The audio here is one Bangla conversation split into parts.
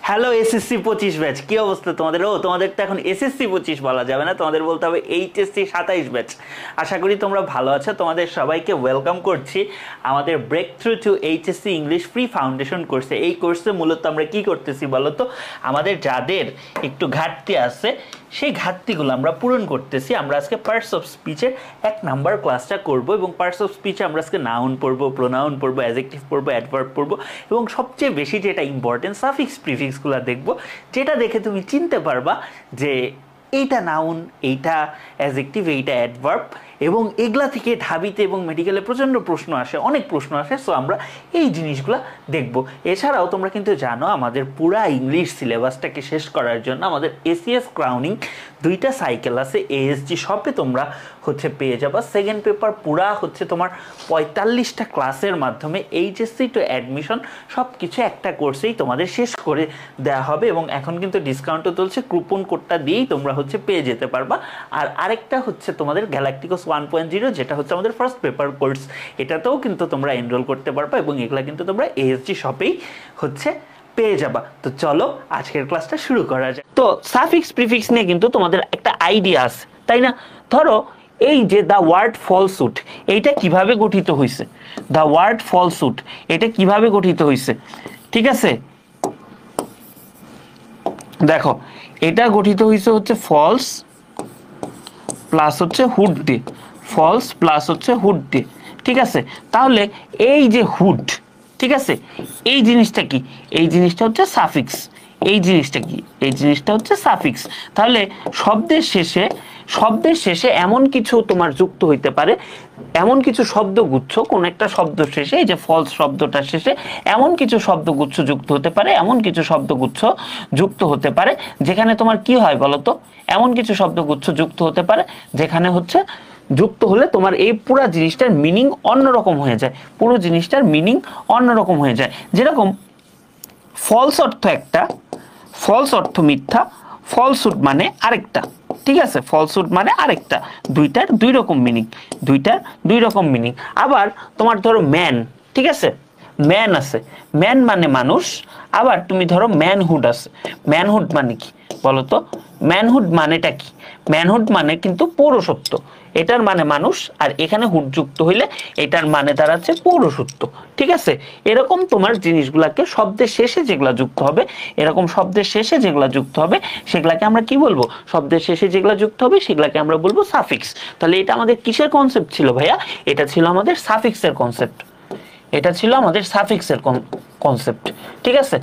হ্যালো এসএসসি 25 ব্যাচ, কি অবস্থা তোমাদের? তোমাদের তো এখন এসএসসি 25 বলা যাবে না, তোমাদের বলতে হবে এইচএসসি 27 ব্যাচ। আশা করি তোমরা ভালো আছো। তোমাদের সবাইকে ওয়েলকাম করছি আমাদের breakthrough to HSC English free foundation কোর্সে। এই কোর্সে মূলত আমরা কি করতেছি বলো তো? আমাদের যাদের একটু ঘাটতি আছে সেই ঘাটতিগুলো আমরা পূরণ করতেছি। আমরা আজকে পার্টস অফ স্পিচের 1 নাম্বার ক্লাসটা করব এবং পার্টস অফ স্পিচে আমরা আজকে নাউন পড়বো, প্রোনাউন পড়বো, অ্যাডজেক্টিভ পড়বো, অ্যাডভার্ব পড়বো এবং সবচেয়ে বেশি যেটা ইম্পর্টেন্ট সাফিক্স প্রিফিক্সগুলো দেখবো, যেটা দেখে তুমি চিনতে পারবা যে এইটা নাউন, এইটা অ্যাডজেক্টিভ, এইটা অ্যাডভার্ব। এবং এগুলা থেকে ঢাবিতে এবং মেডিকেলে প্রচণ্ড প্রশ্ন আসে, অনেক প্রশ্ন আসে। সো আমরা এই জিনিসগুলো দেখব। এছাড়াও তোমরা কিন্তু জানো আমাদের পুরা ইংলিশ সিলেবাসটাকে শেষ করার জন্য আমাদের এসিএস ক্রাউনিং 2টা সাইকেল আছে। এএসজি শপে তোমরা পেয়ে যাবা। সেকেন্ড পেপার পুরা তোমার 45টা ক্লাসের মাধ্যমে এইচএসসি টু অ্যাডমিশন সব কিছু একটা কোর্সেই তোমাদের শেষ করে দেওয়া হবে এবং এখন কিন্তু ডিসকাউন্টও চলছে। কুপন কোডটা দিয়েই তোমরা পেয়ে যেতে পারবা। আর আরেকটা তোমাদের গ্যালাকটিকোস 1.0, যেটা আমাদের ফার্স্ট পেপার কোর্স। এটাতেও কিন্তু তোমরা এনরোল করতে পারবা এবং এগুলা কিন্তু তোমরা এএসজি শপেই পেয়ে যাবা। তো চলো আজকের ক্লাসটা শুরু করা যায়। তো সাফিক্স প্রিফিক্স নিয়ে কিন্তু তোমাদের একটা আইডিয়া আছে, তাই না? ধরো এই যে দ্য ওয়ার্ড ফলস্যুট, এইটা কিভাবে গঠিত হয়েছে? দ্য ওয়ার্ড ফলস্যুট এটা কিভাবে গঠিত হয়েছে? ঠিক আছে, দেখো এটা গঠিত হয়েছে ফলস প্লাস হুড দিয়ে, ফলস প্লাস হুড দিয়ে। ঠিক আছে, তাহলে এই যে হুড, ঠিক আছে, এই জিনিসটা কি? এই জিনিসটা সাফিক্স। এই জিনিসটা কি? এই জিনিসটা সাফিক্স। তাহলে শব্দের শেষে এমন কিছু তোমার যুক্ত হইতে পারে, এমন কিছু শব্দগুচ্ছ কোন একটা শব্দ শেষে, এই যে ফলস শব্দটার শেষে এমন কিছু শব্দগুচ্ছ যুক্ত হতে পারে, এমন কিছু শব্দগুচ্ছ যুক্ত হতে পারে যেখানে তোমার কি হয় বলতো? এমন কিছু শব্দগুচ্ছ যুক্ত হতে পারে যেখানে যুক্ত হলে তোমার এই পুরো জিনিসটার মিনিং অন্যরকম হয়ে যায়। পুরো জিনিসটার মিনিং অন্যরকম হয়ে যায়। যেরকম ফলস অর্থ একটা, ফলস অর্থ মিথ্যা, ফলস্যুট মানে আরেকটা। ঠিক আছে, ফলস্যুট মানে আরেকটা। দুইটার দুই রকম মিনিং, দুইটার দুই রকম মিনিং। আবার তোমার ধরো ম্যান, ঠিক আছে, ম্যান আছে, ম্যান মানে মানুষ। আবার তুমি ধরো ম্যানহুড আছে, ম্যানহুড মানে কি বলতো? ম্যানহুড মানেটা কি? ম্যানহুড মানে কিন্তু পৌরসত্ব, এটার মানে মানুষ, আর এখানে হুড যুক্ত হইলে এটার মানে দাঁড়াচ্ছে পৌরসত্ব। ঠিক আছে, এরকম তোমার জিনিসগুলাকে শব্দের শেষে যেগুলা যুক্ত হবে, এরকম শব্দের শেষে যেগুলা যুক্ত হবে সেগুলাকে আমরা কি বলবো? শব্দের শেষে যেগুলা যুক্ত হবে সেগুলাকে আমরা বলবো সাফিক্স। তাহলে এটা আমাদের কিসের কনসেপ্ট ছিল ভাইয়া? এটা ছিল আমাদের সাফিক্সের কনসেপ্ট। এটা ছিল আমাদের সাফিক্সের কনসেপ্ট। ঠিক আছে,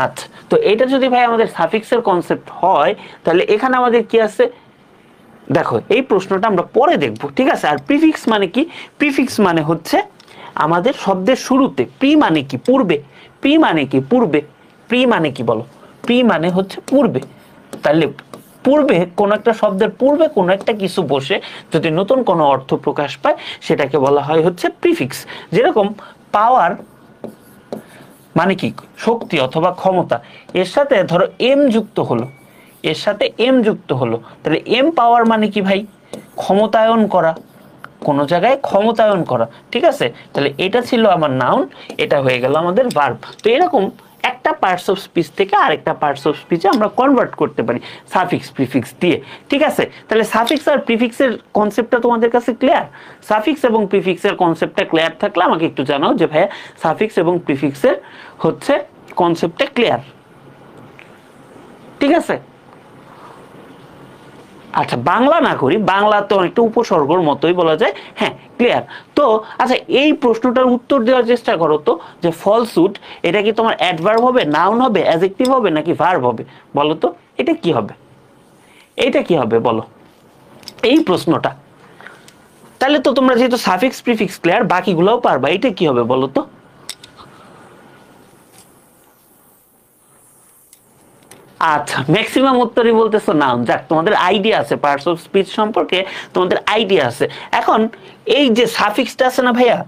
আচ্ছা, তো এটা যদি ভাই আমাদের সাফিক্সের কনসেপ্ট হয় তাহলে এখানে আমাদের কি আছে দেখো, এই প্রশ্নটা আমরা পরে দেখব। ঠিক আছে, আর প্রিফিক্স মানে কি? প্রিফিক্স মানে আমাদের শব্দের শুরুতে, প্রি মানে কি? পূর্বে। প্রি মানে কি? পূর্বে। প্রি মানে কি বলো? প্রি মানে পূর্বে। তাহলে পূর্বে কোন একটা শব্দের পূর্বে কোন একটা কিছু বসে যদি নতুন কোনো অর্থ প্রকাশ পায় সেটাকে বলা হয় প্রিফিক্স। যেরকম পাওয়ার মানে কি? শক্তি অথবা ক্ষমতা। এর সাথে ধরো এম যুক্ত হলো, এর সাথে এম যুক্ত হলো, তাহলে এম পাওয়ার মানে কি ভাই? ক্ষমতায়ন করা, কোন জায়গায় ক্ষমতায়ন করা। ঠিক আছে, তাহলে এটা ছিল আমার নাউন, এটা হয়ে গেল আমাদের ভার্ব। তো এরকম একটা পার্টস অফ স্পিচ থেকে আরেকটা পার্টস অফ স্পিচে আমরা কনভার্ট করতে পারি সাফিক্স প্রিফিক্স দিয়ে। ঠিক আছে, তাহলে সাফিক্স আর প্রিফিক্সের কনসেপ্টটা তোমাদের কাছে ক্লিয়ার? সাফিক্স এবং প্রিফিক্সের কনসেপ্টটা ক্লিয়ার থাকলে আমাকে একটু জানাও যে ভাইয়া সাফিক্স এবং প্রিফিক্সের কনসেপ্টটা ক্লিয়ার? ঠিক আছে, আচ্ছা, বাংলা না করি, বাংলা তো অনেকটা উপসর্গর মতোই বলা যায়। হ্যাঁ, ক্লিয়ার। তো আচ্ছা, এই প্রশ্নটার উত্তর দেওয়ার চেষ্টা করো তো, যে ফলস্যুট এটা কি তোমার অ্যাডভার্ব হবে, নাউন হবে, অ্যাডজেক্টিভ হবে নাকি ভার্ব হবে? বলো তো এটা কি হবে? এইটা কি হবে বলো এই প্রশ্নটা? তাহলে তো তোমরা যেহেতু সাফিক্স প্রিফিক্স ক্লিয়ার, বাকিগুলোও পারবা। এটা কি হবে বলো তো? আচ্ছা, ম্যাক্সিমাম উত্তরই বলতেছো নাউন। যাক, তোমাদের আইডিয়া আছে পার্টস অফ স্পিচ সম্পর্কে, তোমাদের আইডিয়া আছে। এখন এই যে সাফিক্সটা আছে না ভাইয়া,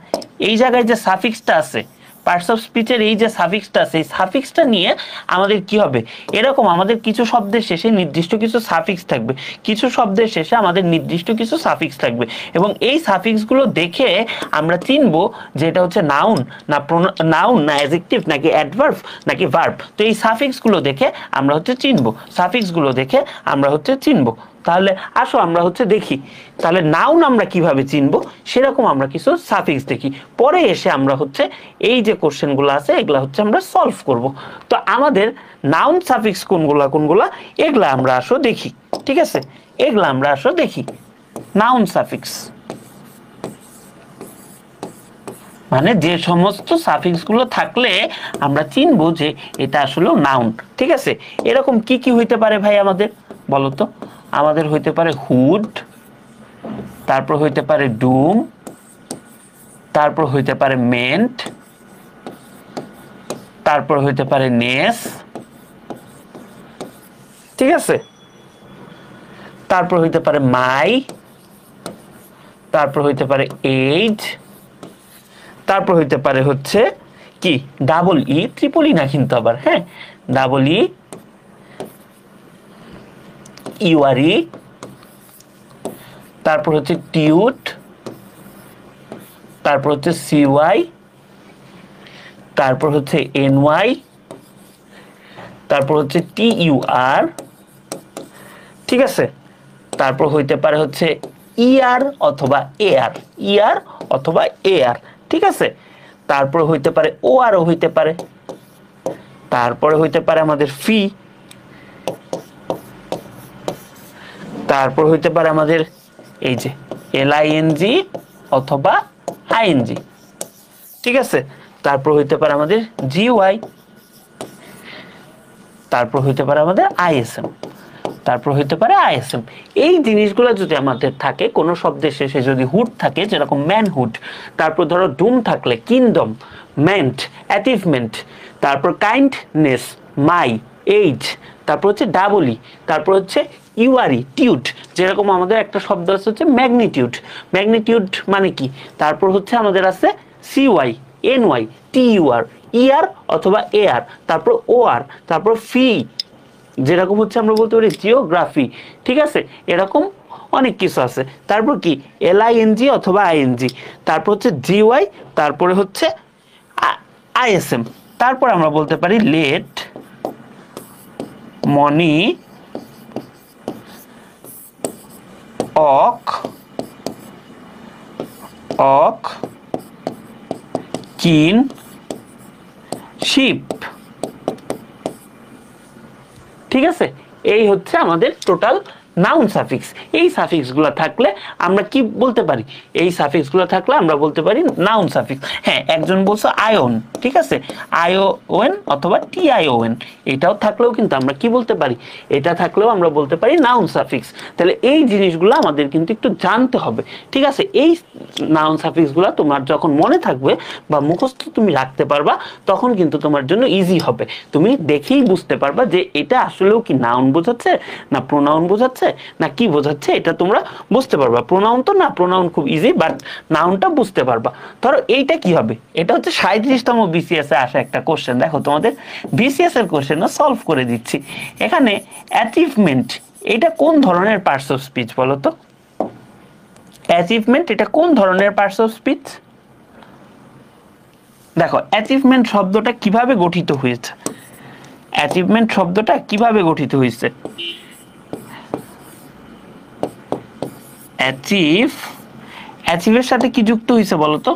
এই জায়গায় যে সাফিক্সটা আছে পার্টস অফ স্পিচের এই যে সাফিক্সটা আছে, এই সাফিক্সটা নিয়ে আমাদের কি হবে, এরকম আমাদের কিছু শব্দের শেষে নির্দিষ্ট কিছু সাফিক্স থাকবে, কিছু শব্দের শেষে আমাদের নির্দিষ্ট কিছু সাফিক্স থাকবে, এবং এই সাফিক্সগুলো দেখে আমরা চিনবো যে এটা হচ্ছে নাউন না নাউন না অ্যাডজেক্টিভ নাকি অ্যাডভার্ব নাকি ভার্ব। তো এই সাফিক্সগুলো দেখে আমরা হচ্ছে চিনবো, সাফিক্সগুলো দেখে আমরা হচ্ছে চিনবো। তাহলে আসো আমরা হচ্ছে দেখি তাহলে নাউন আমরা কিভাবে চিনবো, সেরকম আমরা কিছু সাফিক্স দেখি, পরে এসে আমরা হচ্ছে এই যে কোশ্চেনগুলো আছে এগুলা হচ্ছে আমরা সলভ করব। তো আমাদের নাউন সাফিক্স কোনগুলা এগুলা আমরা আসো দেখি, ঠিক আছে, এগুলা আমরা আসো দেখি। নাউন সাফিক্স মানে যে সমস্ত সাফিক্স গুলো থাকলে আমরা চিনবো যে এটা আসলে নাউন, ঠিক আছে। এরকম কি কি হইতে পারে ভাই আমাদের বলো তো? আমাদের হইতে পারে হুড, তারপর হইতে পারে ডুম, তারপর হইতে পারে মেন্ট, তারপর হইতে পারে নেস, ঠিক আছে, তারপর হইতে পারে মাই, তারপর হইতে পারে এইজ, তারপর হইতে পারে হচ্ছে কি ডাবল ই, ট্রিপল ই না কিন্তু আবার, হ্যাঁ, ডাবল ই, ইউআরই, তারপর হচ্ছে টিউট, তারপর হচ্ছে সিওয়াই, তারপর হচ্ছে এনওয়াই, তারপর হচ্ছে টিইউআর, ঠিক আছে, তারপর হইতে পারে হচ্ছে ইআর অথবা এআর, ইআর অথবা এআর, ঠিক আছে, তারপর হইতে পারে ওআরও হইতে পারে, তারপরে হইতে পারে আমাদের ফি, তারপর হইতে পারে আমাদের এই যে এলআইএনজি অথবা আইএনজি, ঠিক আছে, তারপর হইতে পারে আমাদের জিওয়াই, তারপর হইতে পারে আমাদের আইএসএম, তারপর হইতে পারে আইএসএম। এই জিনিসগুলো যদি আমাদের থাকে, কোন শব্দের শেষে যদি হুড থাকে, যেরকম ম্যানহুড, তারপর ধরো ডুম থাকলে কিংডম, মেন্ট, অ্যাচিভমেন্ট, তারপর কাইন্ডনেস, মাই, এইজ, তারপর হচ্ছে ডাবলি, তারপর হচ্ছে ইউআরই, টিউট, যেরকম আমাদের একটা শব্দ আছে হচ্ছে ম্যাগনিটিউড, ম্যাগনিটিউড মানে কি, তারপর হচ্ছে আমাদের আছে সিওয়াই, এনওয়াই, টিইউআর, ইআর অথবা এআর, তারপর ওআর, তারপর ফি, যেরকম হচ্ছে আমরা বলতে পারি জিওগ্রাফি, ঠিক আছে, এরকম অনেক কিছু আছে। তারপর কি এলআইএনজি অথবা আইএনজি, তারপর হচ্ছে জিওয়াই, তারপরে হচ্ছে আইএসএম, তারপর আমরা বলতে পারি লেট, মনি, অক, অক, কিন, শিপ, ঠিক আছে। এই হচ্ছে আমাদের টোটাল নাউন সাফিক্স। এই সাফিক্সগুলো থাকলে আমরা কি বলতে পারি, এই সাফিক্সগুলো থাকলে আমরা বলতে পারি নাউন সাফিক্স। হ্যাঁ, একজন বলছো আয়ন, ঠিক আছে, আইওএন অথবা টিআইওএন, এটাও থাকলেও কিন্তু আমরা কি বলতে পারি, এটা থাকলেও আমরা বলতে পারি নাউন সাফিক্স। তাহলে এই জিনিসগুলো আমাদের কিন্তু একটু জানতে হবে, ঠিক আছে। এই নাউন সাফিক্সগুলো তোমার যখন মনে থাকবে বা মুখস্থ তুমি রাখতে পারবা, তখন কিন্তু তোমার জন্য ইজি হবে। তুমি দেখেই বুঝতে পারবা যে এটা আসলেও কি নাউন বোঝাচ্ছে না প্রোনাউন বোঝাচ্ছে না কি বোঝাচ্ছে, এটা তোমরা বুঝতে পারবা। প্রোনাউন তো না, প্রোনাউন খুব ইজি, বাট নাউনটা বুঝতে পারবা। ধরো এইটা কি হবে, এটা হচ্ছে 37তম বিসিএস এ আসা একটা কোশ্চেন। দেখো তোমাদের বিসিএস এর কোশ্চেন সলভ করে দিচ্ছি। এখানে অ্যাচিভমেন্ট, এটা কোন ধরনের পার্টস অফ স্পিচ বলো তো? অ্যাচিভমেন্ট এটা কোন ধরনের পার্টস অফ স্পিচ? দেখো অ্যাচিভমেন্ট শব্দটা কিভাবে গঠিত হয়েছে, অ্যাচিভমেন্ট শব্দটা কিভাবে গঠিত হয়েছে? অ্যাচিভ, অ্যাচিভের সাথে কি যুক্ত হয়েছে বলো তো?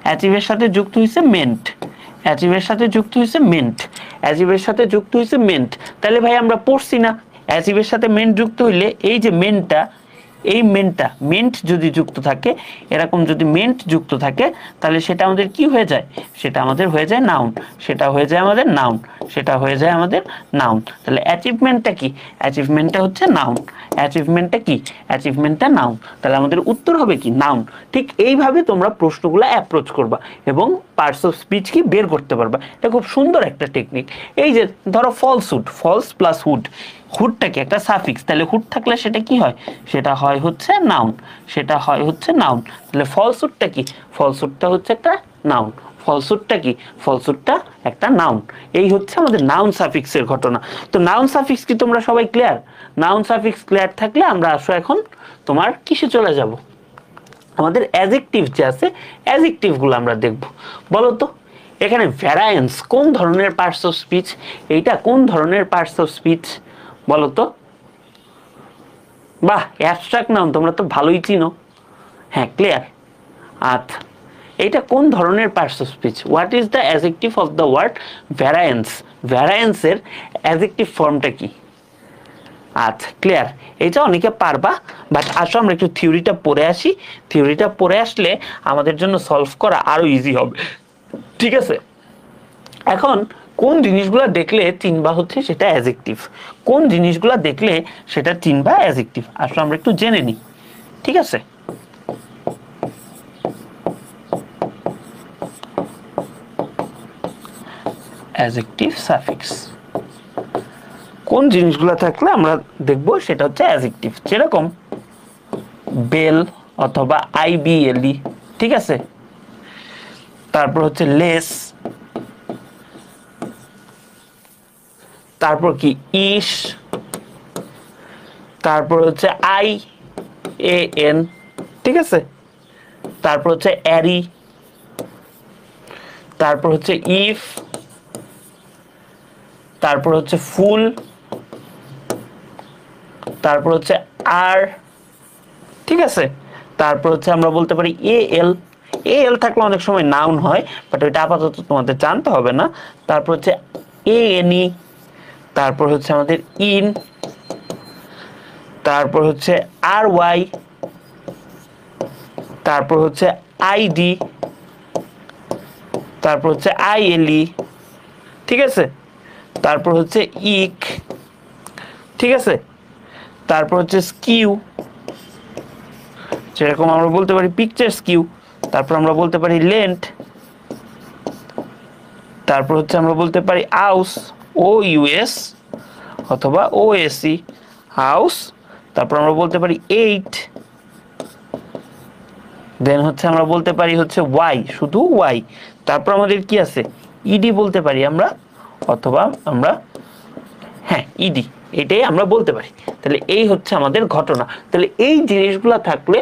অ্যাচিভের সাথে যুক্ত হয়েছে মেন্ট, অ্যাচিভের সাথে যুক্ত হয়েছে মেন্ট, অ্যাচিভের সাথে যুক্ত হয়েছে মেন্ট। তাহলে ভাই আমরা পড়ছি না, অ্যাচিভের সাথে মেন্ট যুক্ত হইলে এই যে মেন্টটা, এই মেন্টটা, মেন্ট যদি যুক্ত থাকে, এরকম যদি মেন্ট যুক্ত থাকে, তাহলে সেটা আমাদের কি হয়ে যায়, সেটা আমাদের হয়ে যায় নাউন, সেটা হয়ে যায় আমাদের নাউন, সেটা হয়ে যায় আমাদের নাউন। তাহলে অ্যাচিভমেন্টটা কি? অ্যাচিভমেন্টটা হচ্ছে নাউন। অ্যাচিভমেন্টটা কি? অ্যাচিভমেন্টটা নাউন। তাহলে আমাদের উত্তর হবে কি? নাউন। ঠিক এইভাবে তোমরা প্রশ্নগুলো অ্যাপ্রোচ করবা এবং পার্টস অফ স্পিচ কি বের করতে পারবা। এটা খুব সুন্দর একটা টেকনিক। এই যে ধরো ফলসহুড, ফলস প্লাস হুড, হুডটা কি একটা সাফিক্স, তাহলে হুড থাকলে সেটা কি হয়, সেটা হয় হচ্ছে নাউন, সেটা হয় হচ্ছে নাউন। তাহলে ফলসহুডটা কি? ফলসহুডটা হচ্ছে একটা নাউন, ফলসুটটা কি? ফলসুটটা একটা নাউন। এই হচ্ছে আমাদের নাউন সাফিক্সের ঘটনা। তো নাউন সাফিক্স কি তোমরা সবাই ক্লিয়ার? নাউন সাফিক্স ক্লিয়ার থাকলে আমরা আসো এখন তোমার কিসে চলে যাব, আমাদের অ্যাডজেক্টিভ যে আছে অ্যাডজেক্টিভগুলো আমরা দেখব। বলো তো এখানে ভ্যারায়েন্স কোন ধরনের পার্টস অফ স্পিচ? এইটা কোন ধরনের পার্টস অফ স্পিচ বলো তো? বাহ, অ্যাবস্ট্রাক্ট নাউন, তোমরা তো ভালোই চিনো। হ্যাঁ, ক্লিয়ার। আচ্ছা, এইটা কোন ধরনের parts of speech? What is the adjective of the word variance? ভ্যারায়েন্সের অ্যাডজেক্টিভ ফর্মটা কি? আচ্ছা, ক্লিয়ার। এটা অনেকে পারবা, বাট আসো আমরা একটু থিওরিটা পড়ে আসি। থিওরিটা পড়ে আসলে আমাদের জন্য সলভ করা আরো ইজি হবে, ঠিক আছে? এখন কোন জিনিসগুলো দেখলে চিনবা হচ্ছে সেটা অ্যাডজেক্টিভ, কোন জিনিসগুলো দেখলে সেটা চিনবা অ্যাডজেক্টিভ, আসো আমরা একটু জেনে নিই, ঠিক আছে? অ্যাডজেক্টিভ সাফিক্স কোন জিনিসগুলো থাকলে আমরা দেখব সেটা হচ্ছে অ্যাডজেক্টিভ, যেরকম বেল অথবা আইবিএলই, ঠিক আছে? তারপর হচ্ছে লেস, তারপর কি ইস, তারপর হচ্ছে আই এ এন, ঠিক আছে? তারপর হচ্ছে অ্যারি, তারপর হচ্ছে ইফ, তারপর হচ্ছে ফুল, তারপর হচ্ছে আর, ঠিক আছে? তারপর হচ্ছে আমরা বলতে পারি এ এল। এ এল থাকলে অনেক সময় নাউন হয়, বাট ওইটা আপাতত তোমাদের জানতে হবে না। তারপর হচ্ছে এ এনি, তারপর হচ্ছে আমাদের ইন, তারপর হচ্ছে আর ওয়াই, তারপর হচ্ছে আইডি, তারপর হচ্ছে আইএলই, ঠিক আছে? তারপর হচ্ছে ইক, ঠিক আছে? তারপর হচ্ছে স্কিউ, যেরকম আমরা বলতে পারি পিকচার স্কিউ। তারপর আমরা বলতে পারি লেন্থ, তারপর হচ্ছে আমরা বলতে পারি আউস, ও ইউএস অথবা ওএসি, হাউস। তারপর আমরা বলতে পারি 8, দেন হচ্ছে আমরা বলতে পারি হচ্ছে ওয়াই, শুধু ওয়াই। তারপর আমাদের কি আছে? ইডি বলতে পারি আমরা, অথবা আমরা হ্যাঁ ইডি, এটাই আমরা বলতে পারি। তাহলে এই হচ্ছে আমাদের ঘটনা। তাহলে এই জিনিসগুলো থাকলে,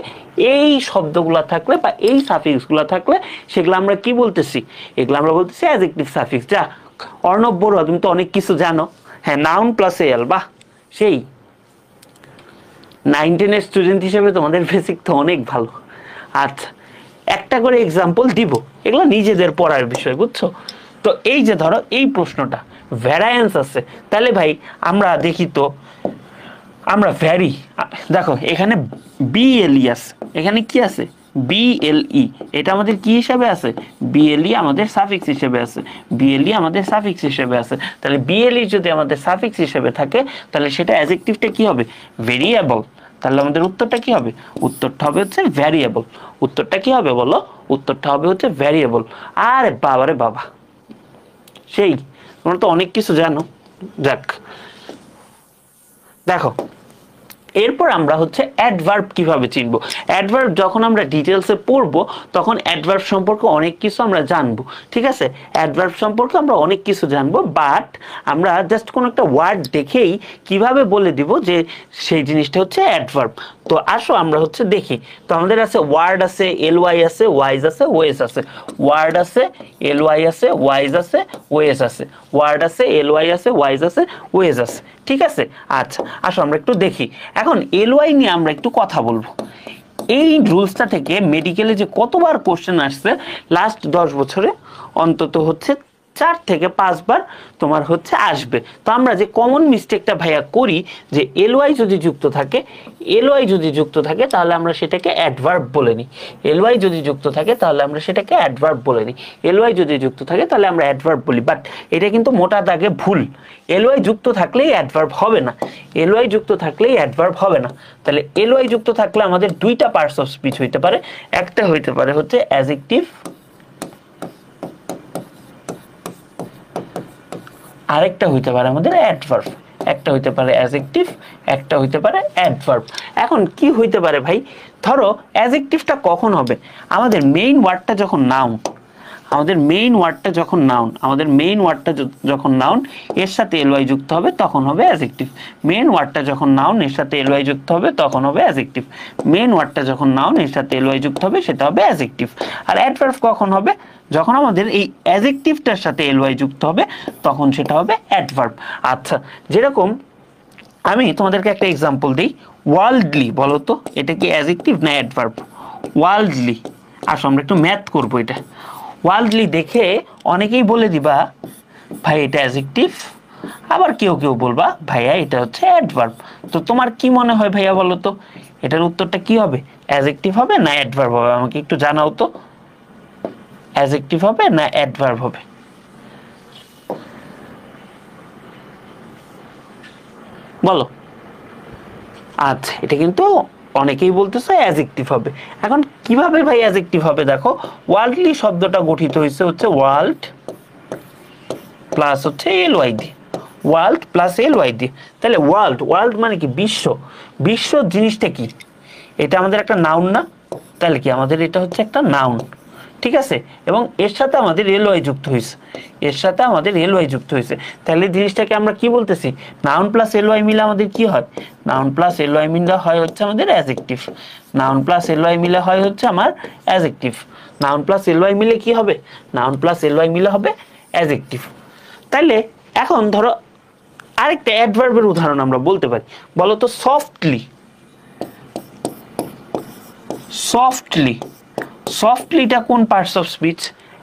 এই শব্দগুলো থাকলে বা এই সাফিক্সগুলো থাকলে সেগুলো আমরা কি বলতেছি? এগুলো আমরা বলতেছি অ্যাডজেক্টিভ সাফিক্স। যা অর্ণব বড়ুয়া, তুমি তো অনেক কিছু জানো। হ্যাঁ, নাউন প্লাস এল, বাহ, সেই 9, 10 এর স্টুডেন্ট হিসেবে তোমাদের বেসিক তো অনেক ভালো। আচ্ছা, একটা করে এক্সাম্পল দিব, এগুলো নিজেদের পড়ার বিষয়, বুঝছো? তো এই যে ধরো এই প্রশ্নটা ভ্যারায়েন্স আছে, তাহলে ভাই আমরা দেখি তো, আমরা ভ্যারি, দেখো এখানে বিএলই আছে, এখানে কি আছে? বিএলই, এটা আমাদের কি হিসাবে আছে? বিএলই আমাদের সাফিক্স হিসেবে আছে, বিএলই আমাদের সাফিক্স হিসেবে আছে। তাহলে বিএলই যদি আমাদের সাফিক্স হিসেবে থাকে, তাহলে সেটা অ্যাডজেক্টিভটা কি হবে? ভেরিয়েবল। তাহলে আমাদের উত্তরটা কি হবে? উত্তরটা হবে হচ্ছে ভ্যারিয়েবল। উত্তরটা কি হবে বলো? উত্তরটা হবে হচ্ছে ভ্যারিয়েবল। আরে বাবারে বাবা, সেই তোমরা তো অনেক কিছু জানো। যাক, দেখো এরপর আমরা হচ্ছে অ্যাডভার্ব কিভাবে চিনবো। অ্যাডভার্ব যখন আমরা ডিটেলসে পড়বো তখন অ্যাডভার্ব সম্পর্কে অনেক কিছু আমরা জানবো, ঠিক আছে? অ্যাডভার্ব সম্পর্কে আমরা অনেক কিছু জানবো, বাট আমরা জাস্ট কোনো একটা ওয়ার্ড দেখেই কিভাবে বলে দিব যে সেই জিনিসটা হচ্ছে অ্যাডভার্ব। তো আসো আমরা হচ্ছে দেখি। তো আমাদের আছে ওয়ার্ড আছে, এলওয়াই আছে, ওয়াইজ আছে, ওয়েস আছে। ওয়ার্ড আছে, এলওয়াই আছে, ওয়াইজ আছে, ওয়েস আছে। ওয়ার্ড আছে, এলওয়াই আছে, ওয়াইজ আছে, ওয়েস আছে, ঠিক আছে? আচ্ছা, আসো আমরা একটু দেখি। এখন এলওয়াই নিয়ে আমরা একটু কথা বলবো। এই রুলসটা থেকে মেডিকেলে যে কতবার কোশ্চেন আসছে লাস্ট 10 বছরে, অন্তত হচ্ছে 4 থেকে 5 বার তোমার হচ্ছে আসবে। তো আমরা যে কমন মিস্টেকটা ভাইয়া করি, যে এলওয়াই যদি যুক্ত থাকে, এলওয়াই যদি যুক্ত থাকে তাহলে আমরা সেটাকে অ্যাডভার্ব বলে নিই। এলওয়াই যদি যুক্ত থাকে তাহলে আমরা সেটাকে অ্যাডভার্ব বলে নিই। এলওয়াই যদি যুক্ত থাকে তাহলে আমরা অ্যাডভার্ব বলি, বাট এটা কিন্তু মোটা দাগে ভুল। এলওয়াই যুক্ত থাকলেই অ্যাডভার্ব হবে না, এলওয়াই যুক্ত থাকলেই অ্যাডভার্ব হবে না। তাহলে এলওয়াই যুক্ত থাকলে আমাদের দুইটা পার্টস অফ স্পিচ হইতে পারে। একটা হইতে পারে হচ্ছে অ্যাডজেক্টিভ, আরেকটা হইতে পারে আমাদের অ্যাডভার্ব। একটা হইতে পারে অ্যাডজেক্টিভ, একটা হইতে পারে অ্যাডভার্ব। এখন কি হইতে পারে ভাই? ধরো অ্যাডজেক্টিভটা কখন হবে? আমাদের মেইন ওয়ার্ডটা যখন নাউন, আমাদের মেইন ওয়ার্ডটা যখন নাউন, আমাদের মেইন ওয়ার্ডটা যখন নাউন এর সাথে এলওয়াই যুক্ত হবে তখন হবে অ্যাডজেক্টিভ। মেইন ওয়ার্ডটা যখন নাউন এর সাথে এলওয়াই যুক্ত হবে তখন হবে অ্যাডজেক্টিভ। মেইন ওয়ার্ডটা যখন নাউন এর সাথে এলওয়াই যুক্ত হবে সেটা হবে অ্যাডজেক্টিভ। আর অ্যাডভার্ব কখন হবে? যখন আমাদের এই অ্যাডজেক্টিভটার সাথে এলওয়াই যুক্ত হবে তখন সেটা হবে অ্যাডভার্ব। আচ্ছা, যেরকম আমি তোমাদেরকে একটা এক্সাম্পল দিই। ওয়ার্ল্ডলি বলো তো, এটা কি অ্যাডজেক্টিভ না অ্যাডভার্ব? ওয়ার্ল্ডলি, আসো আমরা একটু ম্যাথ করবো এটা। ওয়ার্ল্ডলি দেখে অনেকেই বলে দিবা ভাই এটা অ্যাডজেক্টিভ, আবার কেউ কেউ বলবা ভাইয়া এটা হচ্ছে অ্যাডভার্ব। তো তোমার কি মনে হয় ভাইয়া বলো তো, এটার উত্তরটা কি হবে? অ্যাডজেক্টিভ হবে না অ্যাডভার্ব হবে? আমাকে একটু জানাও তো, অ্যাডজেক্টিভ হবে না অ্যাডভার্ব হবে? বলো। আচ্ছা, এটা কিন্তু অনেকেই বলতেছে অ্যাডজেক্টিভ হবে। এখন কিভাবে ভাই অ্যাডজেক্টিভ হবে? দেখো, ওয়ার্ল্ডলি শব্দটা গঠিত হয়েছে হচ্ছে ওয়ার্ল্ড প্লাস হচ্ছে এলওয়াই দিয়ে, ওয়ার্ল্ড প্লাস এলওয়াই দিয়ে। তাহলে ওয়ার্ল্ড, ওয়ার্ল্ড মানে কি? বিশ্ব। বিশ্ব জিনিসটা কি? এটা আমাদের একটা নাউন না? তাহলে কি আমাদের এটা হচ্ছে একটা নাউন, ঠিক আছে? এবং এর সাথে আমাদের এলওয়াই যুক্ত হয়েছে, এর সাথে আমাদের এলওয়াই যুক্ত হয়েছে। তাহলে জিনিসটাকে আমরা কি বলতেছি? নাউন প্লাস এলওয়াই মিলে আমাদের কি হয়? নাউন প্লাস এলওয়াই মিলে হয় হচ্ছে আমাদের অ্যাডজেক্টিভ। নাউন প্লাস এলওয়াই মিলে হয় হচ্ছে আমার অ্যাডজেক্টিভ। নাউন প্লাস এলওয়াই মিলে কি হবে? নাউন প্লাস এলওয়াই মিলে হবে অ্যাডজেক্টিভ। তাইলে এখন ধরো আরেকটা অ্যাডভার্বের উদাহরণ আমরা বলতে পারি। বলো তো, সফটলি। সফটলি, সফটলিটা কোন পার্টস অফ স্পিচ?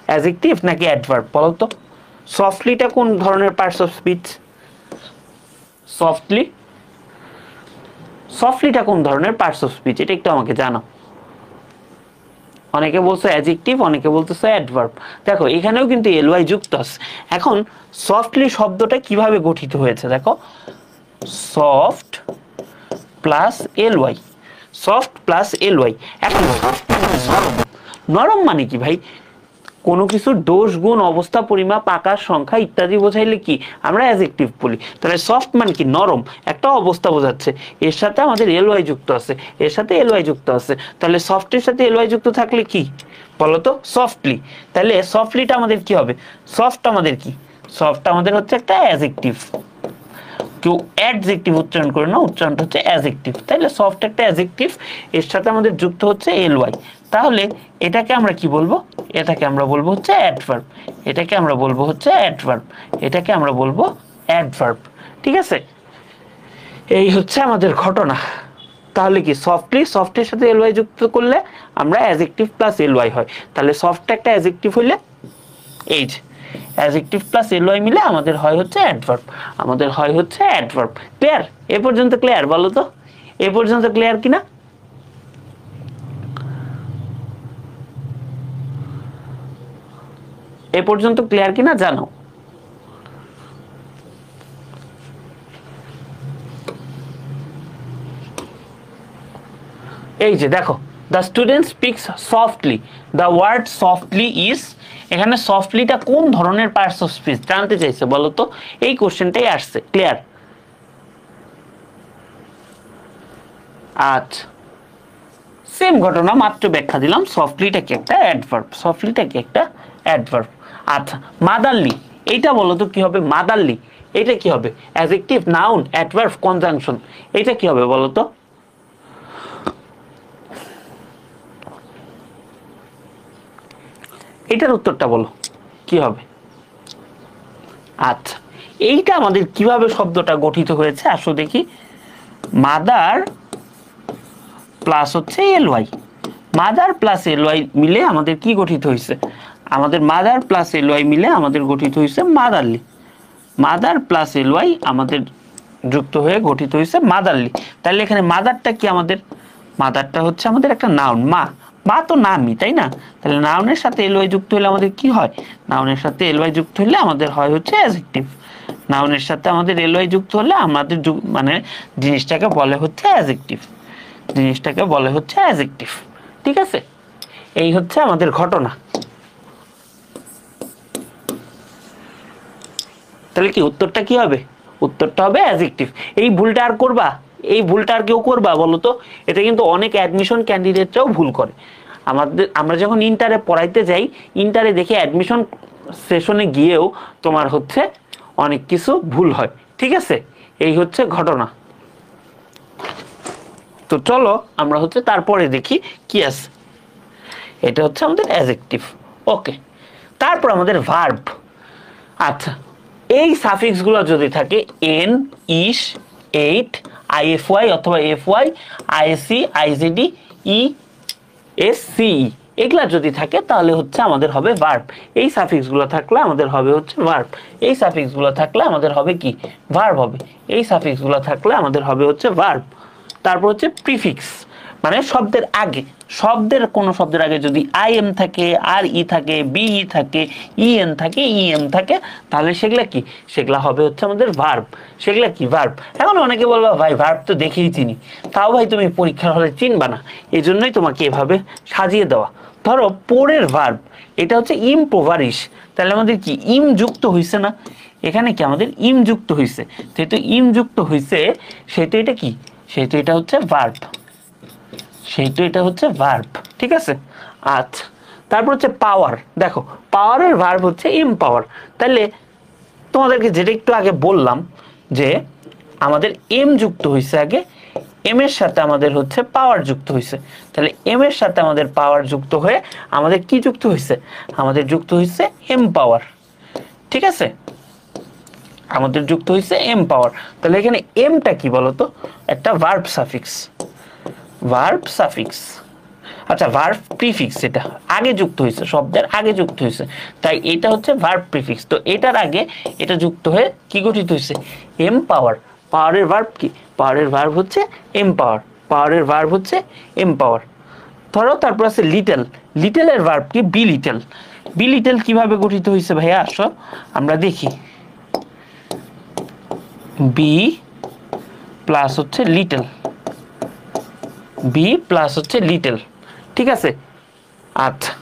অ্যাডজেক্টিভ নাকি অ্যাডভার্ব বলো তো? সফটলিটা কোন ধরনের পার্টস অফ স্পিচ? সফটলি, সফটলিটা কোন ধরনের পার্টস অফ স্পিচ? এটা একটু আমাকে জানাও। অনেকে বলছে অ্যাডজেক্টিভ, অনেকে বলতেছে অ্যাডভার্ব। দেখো এখানেও কিন্তু এলওয়াই যুক্ত আছে। এখন সফটলি শব্দটা কিভাবে গঠিত হয়েছে দেখো, soft plus LY, soft plus LY. এখন নরম মানে কি ভাই? কোনো কিছুর দোষ, গুণ, অবস্থা, পরিমাপ, আকার, সংখ্যা ইত্যাদি বোঝাইলে কি আমরা অ্যাডজেক্টিভ বলি। তাহলে সফট মানে কি? নরম, একটা অবস্থা বোঝাচ্ছে। এর সাথে আমাদের এলওয়াই যুক্ত আছে, এর সাথে এলওয়াই যুক্ত আছে। তাহলে সফটের সাথে এলওয়াই যুক্ত থাকলে কি বলতো? সফটলি। তাহলে সফটলিটা আমাদের কি হবে? সফট আমাদের কি? সফট আমাদের হচ্ছে একটা অ্যাডজেক্টিভ। কেউ অ্যাডজেক্টিভ উচ্চারণ করে না, উচ্চারণটা হচ্ছে অ্যাডজেক্টিভ। তাহলে সফট একটা অ্যাডজেক্টিভ, এর সাথে আমাদের যুক্ত হচ্ছে এলওয়াই। তাহলে এটাকে আমরা কি বলবো? এটাকে আমরা বলবো হচ্ছে অ্যাডভার্ব। এটাকে আমরা বলবো হচ্ছে অ্যাডভার্ব। এটাকে আমরা বলবো অ্যাডভার্ব। ঠিক আছে, এই হচ্ছে আমাদের ঘটনা। তাহলে কি সফটলি, সফটের সাথে এলওয়াই যুক্ত করলে আমরা অ্যাডজেক্টিভ প্লাস এলওয়াই হয়। তাহলে সফট একটা অ্যাডজেক্টিভ হইলে এই যে অ্যাডজেক্টিভ প্লাস এলওয়াই মিলে আমাদের হয় হচ্ছে অ্যাডভার্ব, আমাদের হয় হচ্ছে অ্যাডভার্ব। ক্লিয়ার? এ পর্যন্ত ক্লিয়ার বলো তো? এ পর্যন্ত ক্লিয়ার কিনা? এ পর্যন্ত ক্লিয়ার কিনা জানো। এই যে দেখো, the student speaks softly, the word softly is, এখানে সফটলিটা কোন ধরনের পার্টস অফ স্পিচ জানতে চাইছে বলো তো? এই কোশ্চেনটাই আসছে। ক্লিয়ার? আচ্ছা, সেম ঘটনা, মাত্র ব্যাখ্যা দিলাম। সফটলিটা কি একটা অ্যাডভার্ব, সফটলিটা কি একটা অ্যাডভার্ব। আচ্ছা, মাদারলি, এইটা বলো তো কি হবে? মাদারলি এটা কি হবে? Adjective, noun, adverb, conjunction. এটা কি হবে বলো তো? এটার উত্তরটা বলো কি হবে? আচ্ছা, এইটা আমাদের কিভাবে শব্দটা গঠিত হয়েছে আসো দেখি। মাদার প্লাস হচ্ছে এলওয়াই, মাদার প্লাস এলওয়াই মিলে আমাদের কি গঠিত হয়েছে? আমাদের মাদার প্লাস এলওয়াই মিলে আমাদের গঠিত হয়েছে মাদারলি। মাদার প্লাস এলওয়াই আমাদের যুক্ত হয়ে গঠিত হয়েছে মাদারলি। তাহলে এখানে মাদারটা কি আমাদের? মাদারটা হচ্ছে আমাদের একটা নাউন, মা। মা তো নামই, তাই না? তাহলে নাউনের সাথে এলওয়াই যুক্ত হলে আমাদের কি হয়? নাউনের সাথে এলওয়াই যুক্ত হলে আমাদের হয় হচ্ছে অ্যাডজেক্টিভ। নাউনের সাথে আমাদের এলওয়াই যুক্ত হলে আমাদের মানে জিনিসটাকে বলে হচ্ছে অ্যাডজেক্টিভ, জিনিসটাকে বলে হচ্ছে অ্যাডজেক্টিভ। ঠিক আছে, এই হচ্ছে আমাদের ঘটনা। তাহলে কি উত্তরটা কি হবে? উত্তরটা হবে অ্যাডজেক্টিভ। এই ভুলটা আর করবা? এই ভুলটা আর কেউ করবা বলো তো? এটা কিন্তু অনেক অ্যাডমিশন ক্যান্ডিডেটরাও ভুল করে। আমরা যখন ইন্টারে পড়াইতে যাই, ইন্টারে দেখি অ্যাডমিশন সেশনে গিয়েও তোমার হচ্ছে অনেক কিছু ভুল হয়, ঠিক আছে? এই হচ্ছে ঘটনা। তো চলো আমরা হচ্ছে তারপরে দেখি কি আছে। এটা হচ্ছে আমাদের অ্যাডজেক্টিভ, ওকে। তারপর আমাদের ভার্ব। আচ্ছা, এই সাফিক্সগুলো যদি থাকে এন, ইস, এইট, আইএফওয়াই অথবা এফওয়াই, আইএসি, আইজেডি, ই, এস, সি, এগুলা যদি থাকে তাহলে হচ্ছে আমাদের হবে ভার্ব। এই সাফিক্সগুলো থাকলে আমাদের হবে হচ্ছে ভার্ব। এই সাফিক্সগুলো থাকলে আমাদের হবে কি? ভার্ব হবে। এই সাফিক্সগুলো থাকলে আমাদের হবে হচ্ছে ভার্ব। তারপর হচ্ছে প্রিফিক্স, মানে শব্দের আগে, কোনো শব্দের আগে যদি আই এম থাকে, আর ই থাকে, বি ই থাকে, ই এন থাকে, ই এম থাকে, তাহলে সেগুলা কি? সেগুলা হবে হচ্ছে আমাদের ভার্ব। সেগুলা কি? ভার্ব। এখন অনেকে বলবা ভাই ভার্ব তো দেখেই চিনি, তাও ভাই তুমি পরীক্ষার হলে চিনবা না, এই জন্যই তোমাকে এভাবে সাজিয়ে দেওয়া। ধরো পরের ভার্ব, এটা হচ্ছে ইমপ্রোভারিশ, তাহলে আমাদের কি ইম যুক্ত হইছে না? এখানে কি আমাদের ইম যুক্ত হইছে, যেহেতু ইম যুক্ত হইছে সেহেতু এটা কি? সেহেতু এটা হচ্ছে ভার্ব, সেহেতু এটা হচ্ছে ভার্ব, ঠিক আছে? আচ্ছা, তারপর হচ্ছে পাওয়ার। দেখো পাওয়ারের ভার্ব হচ্ছে এমপাওয়ার। তাহলে তোমাদেরকে যেটা একটু আগে বললাম যে আমাদের এম যুক্ত হয়েছে আগে, এম এর সাথে আমাদের হচ্ছে পাওয়ার যুক্ত হয়েছে। তাহলে এম এর সাথে আমাদের পাওয়ার যুক্ত হয়ে আমাদের কি যুক্ত হয়েছে? আমাদের যুক্ত হয়েছে এম পাওয়ার, ঠিক আছে? আমাদের যুক্ত হয়েছে এম পাওয়ার। তাহলে এখানে এমটা কি বলতো? একটা ভার্ব সাফিক্স, ভার্ব সাফিক্স। আচ্ছা, ভার্ব প্রিফিক্স, এটা আগে যুক্ত হয়েছে, শব্দের আগে যুক্ত হয়েছে, তাই এটা হচ্ছে ভার্ব প্রিফিক্স। তো এটার আগে এটা যুক্ত হয়ে কি গঠিত হয়েছে? এম পাওয়ার। পাওয়ারের ভার্ব কি? পাওয়ারের ভার্ব হচ্ছে এম পাওয়ার। পাওয়ারের ভার্ব হচ্ছে এম পাওয়ার। ধরো তারপর আছে লিটল। লিটলের ভার্ব কি? B little. বি লিটল কিভাবে গঠিত হয়েছে ভাইয়া? আসো আমরা দেখি। বি প্লাস হচ্ছে লিটল, বি প্লাস হচ্ছে লিটল, ঠিক আছে? আচ্ছা,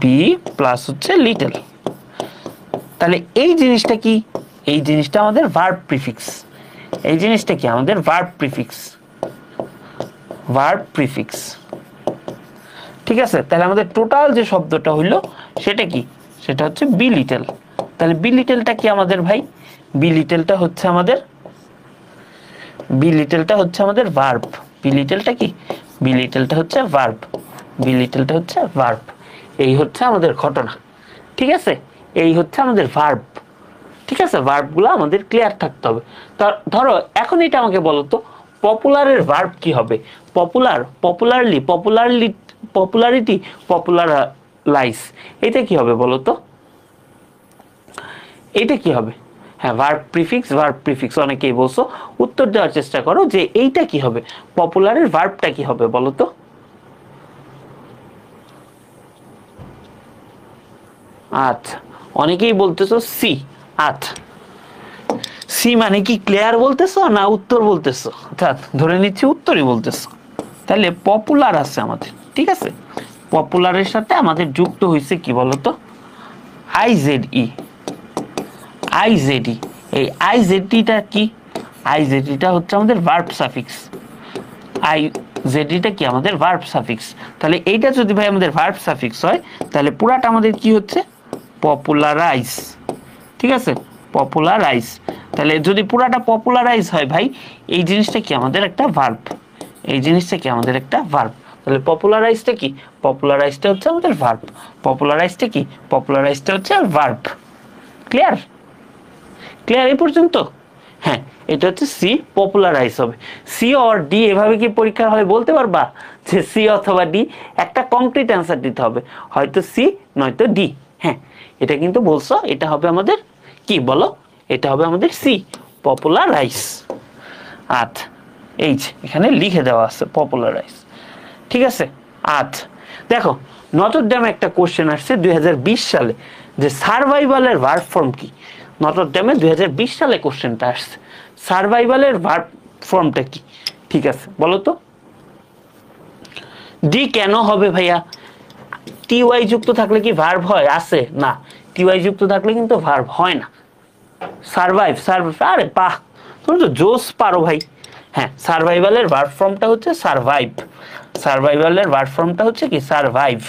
বি প্লাস হচ্ছে লিটল, তাহলে এই জিনিসটা কি? এই জিনিসটা আমাদের ভার্ব প্রিফিক্স। এই জিনিসটা কি? আমাদের ভার্ব প্রিফিক্স, ভার্ব প্রিফিক্স, ঠিক আছে? তাহলে আমাদের টোটাল যে শব্দটা হইলো সেটা কি? সেটা হচ্ছে বি লিটল। তাহলে বি লিটলটা কি আমাদের ভাই? বি লিটলটা হচ্ছে আমাদের, বি লিটলটা হচ্ছে আমাদের ভার্ব। বি লিটলটা কি? বি লিটলটা হচ্ছে ভার্ব, বি লিটলটা হচ্ছে ভার্ব। এই হচ্ছে আমাদের ঘটনা, ঠিক আছে? এই হচ্ছে আমাদের ভার্ব, ঠিক আছে? ভার্বগুলো আমাদের ক্লিয়ার থাকতে হবে। ধরো এখন এটা আমাকে বলো তো, পপুলারের ভার্ব কি হবে? পপুলার, পপুলারলি, পপুলারিটি, পপুলারাইজ, এটা কি হবে বলো তো? এটা কি হবে? হ্যাঁ, ভার্ব প্রিফিক্স, ভার্ব প্রিফিক্স। অনেকেই বলছো, উত্তর দেওয়ার চেষ্টা করো যে এইটা কি হবে, পপুলারের ভার্বটা কি হবে বলো তো? আচ্ছা, অনেকেই বলতেছো সি। আচ্ছা, সি মানে কি ক্লিয়ার বলতেছো না উত্তর বলতেছো? আচ্ছা, ধরে নিচ্ছি উত্তরই বলতেছো। তাহলে পপুলার আছে আমাদের, ঠিক আছে? পপুলারের সাথে আমাদের যুক্ত হয়েছে কি বলতো? আইজেডই, আইজেডই। এই আইজেডটা কি? আইজেডটা হচ্ছে আমাদের ভার্ব সাফিক্স। আইজেডটা কি? আমাদের ভার্ব সাফিক্স। তাহলে এইটা যদি ভাই আমাদের ভার্ব সাফিক্স হয়, তাহলে পুরাটা আমাদের কি হচ্ছে? পপুলারাইজ, ঠিক আছে? পপুলারাইজ। তাহলে যদি পুরাটা পপুলারাইজ হয় ভাই, এই জিনিসটা কি? আমাদের একটা ভার্ব। এই জিনিসটা কি? আমাদের একটা ভার্ব। তাহলে পপুলারাইজটা কি? পপুলারাইজটা হচ্ছে আমাদের ভার্ব। পপুলারাইজটা কি? পপুলারাইজটা হচ্ছে ভার্ব। ক্লিয়ার? ক্লিয়ার এই পর্যন্ত? হ্যাঁ, এটা হচ্ছে সি, পপুলারাইজ হবে। সি অর ডি, এভাবে কি পরীক্ষার হলে বলতে পারবা যে সি অথবা ডি? একটা কংক্রিট অ্যান্সার দিতে হবে, হয়তো সি নয়তো ডি। হ্যাঁ, এটা কিন্তু বলছো, এটা হবে আমাদের কি বলো? এটা হবে আমাদের সি, পপুলারাইজ। আচ্ছা, এই যে এখানে লিখে দেওয়া আছে পপুলারাইজ, ঠিক আছে? আচ্ছা, দেখো নটরডেমে একটা কোশ্চেন আসছে 2020 সালে, যে সার্ভাইভালের ভার্ব ফর্ম কি? নটরডেমে 2020 সালে কোশ্চেনটা আসছে, সার্ভাইভালের ভার্ব ফর্মটা কি? ঠিক আছে, বলো তো। ডি কেন হবে ভাইয়া? টিওয়াই যুক্ত থাকলে কি ভার্ব হয়? আছে না, টিওয়াই যুক্ত থাকলে কিন্তু ভার্ব হয় না। সার্ভাইভ, সার্ভাইভ, আরে বাহ, তুমি তো জোস পারো ভাই। হ্যাঁ, সার্ভাইভালের ভার্ব ফর্মটা হচ্ছে সার্ভাইভ। সার্ভাইভালের ভার্ব ফর্মটা হচ্ছে কি সার্ভাইভ।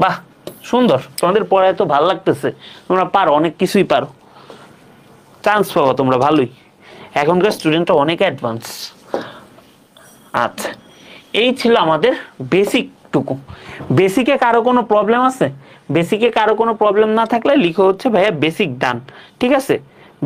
বাহ, সুন্দর, তোমাদের পড়ায় তো ভালো লাগতেছে, তোমরা পারো, অনেক কিছুই পারো, চান্স পাবো তোমরা ভালোই, এখনকার স্টুডেন্টরা অনেক অ্যাডভান্স। আচ্ছা, এই ছিল আমাদের বেসিক টুকু। বেসিকে কারো কোনো প্রবলেম আছে? বেসিকে কারো কোনো প্রবলেম না থাকলে লিখো হচ্ছে ভাইয়া বেসিক ডান। ঠিক আছে,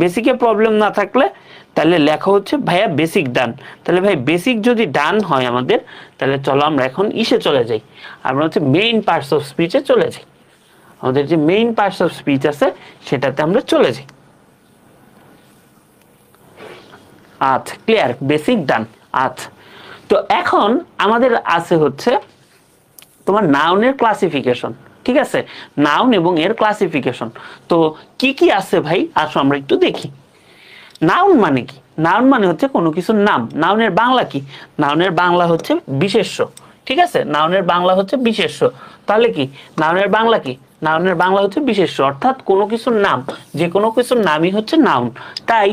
বেসিকে প্রবলেম না থাকলে তাহলে লেখা হচ্ছে ভাইয়া বেসিক ডান। তাহলে ভাই বেসিক যদি ডান হয় আমাদের, তাহলে চলো আমরা এখন ইসে চলে যাই, আমরা হচ্ছে মেইন পার্টস অফ স্পিচে চলে যাই। আমাদের যে মেইন পার্টস অফ স্পিচ আছে সেটাতে আমরা চলে যাই। আচ্ছা, ক্লিয়ার, বেসিক ডান। আচ্ছা, তো এখন আমাদের আছে হচ্ছে তোমার নাউনের ক্লাসিফিকেশন। ঠিক আছে, নাউন এবং এর ক্লাসিফিকেশন। তো কি কি আছে ভাই, আসো আমরা একটু দেখি। নাউন মানে কি? নাউন মানে হচ্ছে কোনো কিছুর নাম। নাউনের বাংলা কি? নাউনের বাংলা হচ্ছে বিশেষ্য। ঠিক আছে, নাউনের বাংলা হচ্ছে বিশেষ্য। তাহলে কি নাউনের বাংলা কি? নাউনের বাংলা হচ্ছে বিশেষ্য, অর্থাৎ কোনো কিছুর নাম, যে কোনো কিছুর নামই হচ্ছে নাউন। তাই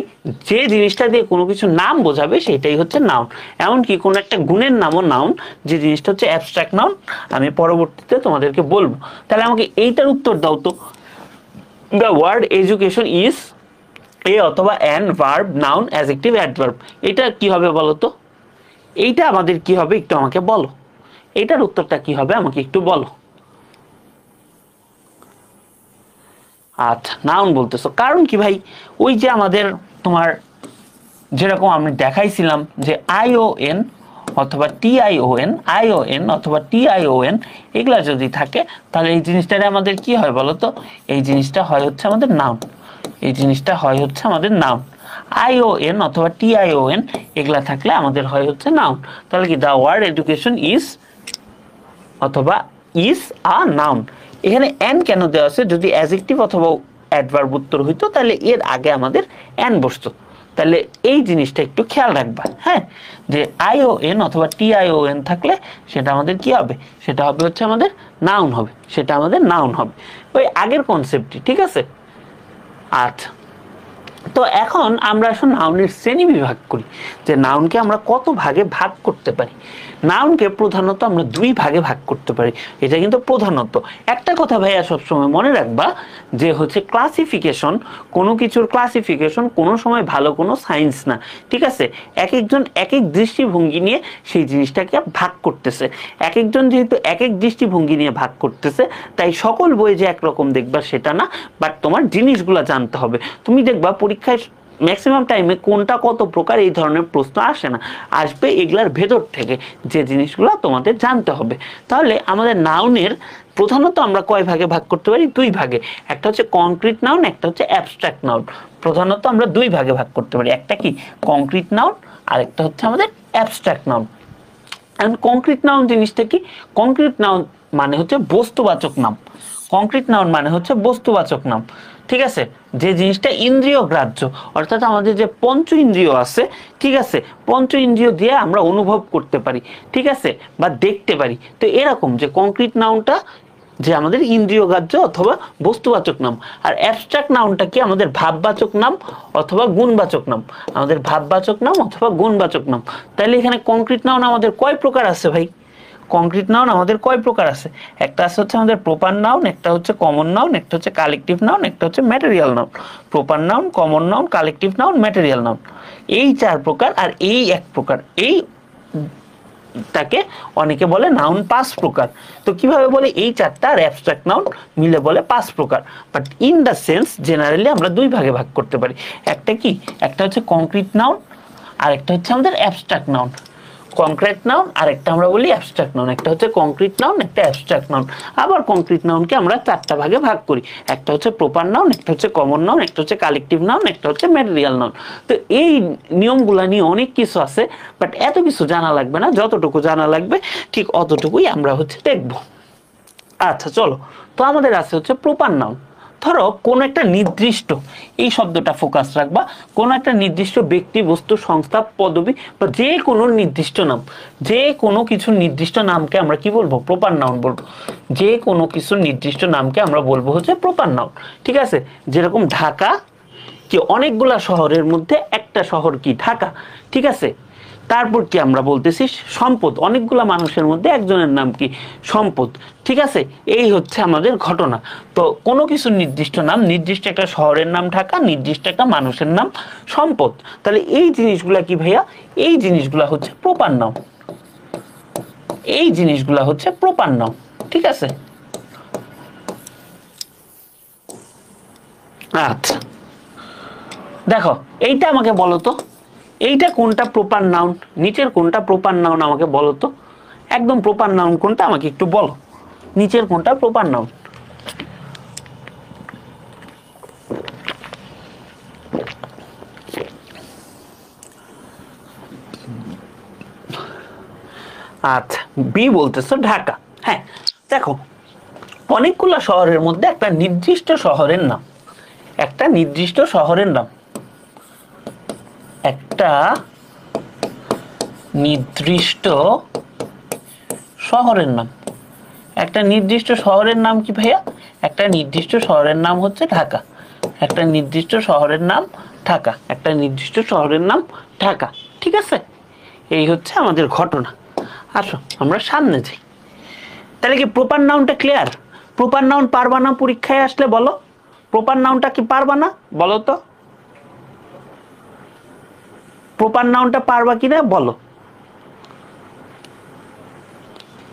যে জিনিসটা দিয়ে কোনো কিছুর নাম বোঝাবে সেটাই হচ্ছে নাউন। এমনকি কোনো একটা গুণের নামও নাউন, যে জিনিসটা হচ্ছে অ্যাবস্ট্রাক্ট নাউন, আমি পরবর্তীতে তোমাদেরকে বলবো। তাহলে আমাকে এইটার উত্তর দাও তো, the word education is a অথবা an, verb, noun, adjective, adverb. এটা কি হবে বলো তো? এইটা আমাদের কি হবে একটু আমাকে বলো, এইটার উত্তরটা কি হবে আমাকে একটু বলো। আচ্ছা, নাউন বলতেছো, কারণ কি ভাই? ওই যে আমাদের তোমার যেরকম আমি দেখাইছিলাম যে আইওএন অথবা টিআইওএন, আইওএন অথবা টিআইওএন এগুলা যদি থাকে, তাহলে এই জিনিসটা আমাদের কি হয় বলো তো? এই জিনিসটা হয় হচ্ছে আমাদের নাউন। এই জিনিসটা হয় হচ্ছে আমাদের নাউন। আইওএন অথবা টিআইওএন এগুলা থাকলে আমাদের হয় হচ্ছে নাউন। তাহলে কি দ্য ওয়ার্ড এডুকেশন ইজ অথবা ইজ আ নাউন। এখানে এন কেন দেওয়া আছে? যদি অ্যাডজেক্টিভ অথবা অ্যাডভার্ব উত্তর হইতো তাহলে এর আগে আমাদের এন বসতো। তাহলে এই জিনিসটা একটু খেয়াল রাখবা, হ্যাঁ, যে আইওএন অথবা টিআইওএন থাকলে সেটা আমাদের কি হবে? সেটা হবে হচ্ছে আমাদের নাউন হবে, সেটা আমাদের নাউন হবে, ওই আগের কনসেপ্টটি। ঠিক আছে, আচ্ছা, তো এখন আমরা আসলে নাউনের শ্রেণী বিভাগ করি, যে নাউনকে আমরা কত ভাগে ভাগ করতে পারি। নাউনকে প্রধানত আমরা দুই ভাগে ভাগ করতে পারি, এটা কিন্তু প্রধানত। একটা কথা ভাইয়া সবসময় মনে রাখবা, যে হচ্ছে ক্লাসিফিকেশন, কোনো কিছুর ক্লাসিফিকেশন কোনো সময় ভালো কোনো সায়েন্স না। ঠিক আছে, এক একজন এক এক দৃষ্টিভঙ্গি নিয়ে সেই জিনিসটাকে ভাগ করতেছে। এক একজন যেহেতু এক এক দৃষ্টিভঙ্গি নিয়ে ভাগ করতেছে, তাই সকল বই যে একরকম দেখবা সেটা না, বাট তোমার জিনিসগুলো জানতে হবে। তুমি দেখবা পরীক্ষায় ম্যাক্সিমাম টাইমে কোনটা কত প্রকার এই ধরনের প্রশ্ন আসে না, আসবে এগুলার ভেতর থেকে, যে জিনিসগুলো তোমাদের জানতে হবে। তাহলে আমাদের নাউনের প্রধানত আমরা কয় ভাগে ভাগ করতে পারি? দুই ভাগে। একটা হচ্ছে কংক্রিট নাউন, একটা হচ্ছে অ্যাবস্ট্রাক্ট নাউন। প্রধানত আমরা দুই ভাগে ভাগ করতে পারি, একটা কি কংক্রিট নাউন, আর একটা হচ্ছে আমাদের অ্যাবস্ট্রাক্ট নাউন। এখন কংক্রিট নাউন জিনিসটা কি? কংক্রিট নাউন মানে হচ্ছে বস্তুবাচক নাম। কংক্রিট নাউন মানে হচ্ছে বস্তুবাচক নাম। ঠিক আছে, যে জিনিসটা ইন্দ্রিয় গ্রাহ্য, অর্থাৎ আমাদের যে পঞ্চ ইন্দ্রিয় আছে, ঠিক আছে, পঞ্চ ইন্দ্রিয় দিয়ে আমরা অনুভব করতে পারি, ঠিক আছে, বা দেখতে পারি। তো এরকম যে কংক্রিট নাউনটা যে আমাদের ইন্দ্রিয় গ্রাহ্য অথবা বস্তুবাচক নাম। আর অ্যাবস্ট্রাক্ট নাউনটা কি? আমাদের ভাববাচক নাম অথবা গুণবাচক নাম। আমাদের ভাববাচক নাম অথবা গুণবাচক নাম। তাহলে এখানে কংক্রিট নাউন আমাদের কয় প্রকার আছে ভাই? কংক্রিট নাউন আমাদের কয় প্রকার আছে? একটা আছে হচ্ছে আমাদের প্রপার নাউন, একটা হচ্ছে কমন নাউন, একটা হচ্ছে কালেকটিভ নাউন, একটা হচ্ছে material noun. Proper noun, common noun, collective noun, material noun, এই চার প্রকার। আর এই এক প্রকার, এই তাকে অনেকে বলে নাউন পাঁচ প্রকার। তো কিভাবে বলে? এই চারটা আর অ্যাবস্ট্রাক্ট নাউন মিলে বলে পাঁচ প্রকার। But in the sense generally আমরা দুই ভাগে ভাগ করতে পারি। একটা কি? একটা হচ্ছে কংক্রিট নাউন, আর একটা হচ্ছে আমাদের অ্যাবস্ট্রাক্ট নাউন। কংক্রিট নাউন আর একটা আমরা বলি অ্যাবস্ট্রাক্ট নাউন। একটা হচ্ছে কংক্রিট নাউন, একটা অ্যাবস্ট্রাক্ট নাউন। আবার কংক্রিট নাউনকে আমরা চারটা ভাগে ভাগ করি, একটা হচ্ছে প্রপার নাউন, একটা হচ্ছে কমন নাউন, একটা হচ্ছে কালেকটিভ নাউন, একটা হচ্ছে ম্যাটেরিয়াল নাউন। তো এই নিয়মগুলা নিয়ে অনেক কিছু আছে, বাট এত কিছু জানা লাগবে না, যতটুকু জানা লাগবে ঠিক অতটুকুই আমরা হচ্ছে দেখব। আচ্ছা চলো, তো আমাদের আছে হচ্ছে প্রপার নাউন। ধরো কোন একটা নির্দিষ্ট, এই শব্দটা ফোকাস রাখবা, কোন একটা নির্দিষ্ট ব্যক্তি, বস্তু, সংস্থা, পদবি বা যে কোনো নির্দিষ্ট নাম, যে কোনো কিছু নির্দিষ্ট নামকে আমরা কি বলবো? প্রপার নাউন বলবো। যে কোনো কিছু নির্দিষ্ট নামকে আমরা বলবো হচ্ছে প্রপার নাউন। ঠিক আছে, যেরকম ঢাকা কি অনেকগুলা শহরের মধ্যে একটা শহর কি ঢাকা। ঠিক আছে, তারপর কি আমরা বলতেছি সম্পদ, অনেকগুলা মানুষের মধ্যে একজনের নাম কি সম্পদ, ঠিক আছে। এই হচ্ছে আমাদের ঘটনা। তো কোনো কিছু নির্দিষ্ট নাম, নির্দিষ্ট একটা শহরের নাম ঢাকা, নির্দিষ্ট একটা মানুষের নাম সম্পদ। তাহলে এই জিনিসগুলা কি ভাইয়া, এই জিনিসগুলা হচ্ছে প্রপার নাউন, এই জিনিসগুলা হচ্ছে প্রপার নাউন, ঠিক আছে। আচ্ছা দেখো এইটা আমাকে বলো তো, এইটা কোনটা প্রপার নাউন, নিচের কোনটা প্রপার নাউন আমাকে বলো তো, একদম প্রপার নাউন কোনটা আমাকে একটু বলো, নিচের কোনটা প্রপার নাউন। আচ্ছা বি বলতেছো ঢাকা। হ্যাঁ দেখো অনেকগুলো শহরের মধ্যে একটা নির্দিষ্ট শহরের নাম, একটা নির্দিষ্ট শহরের নাম, একটা নির্দিষ্ট শহরের নাম, একটা নির্দিষ্ট শহরের নাম কি ভাইয়া, একটা নির্দিষ্ট শহরের নাম হচ্ছে ঢাকা, একটা নির্দিষ্ট শহরের নাম ঢাকা, একটা নির্দিষ্ট শহরের নাম ঢাকা, ঠিক আছে। এই হচ্ছে আমাদের ঘটনা। আসো আমরা সামনে যাই। তাহলে কি প্রপার নাউনটা ক্লিয়ার? প্রপার নাউন পারবা না পরীক্ষায় আসলে বলো, প্রপার নাউনটা কি পারবা না বলো তো, প্রপার নাউনটা পারবা কিনা বলো।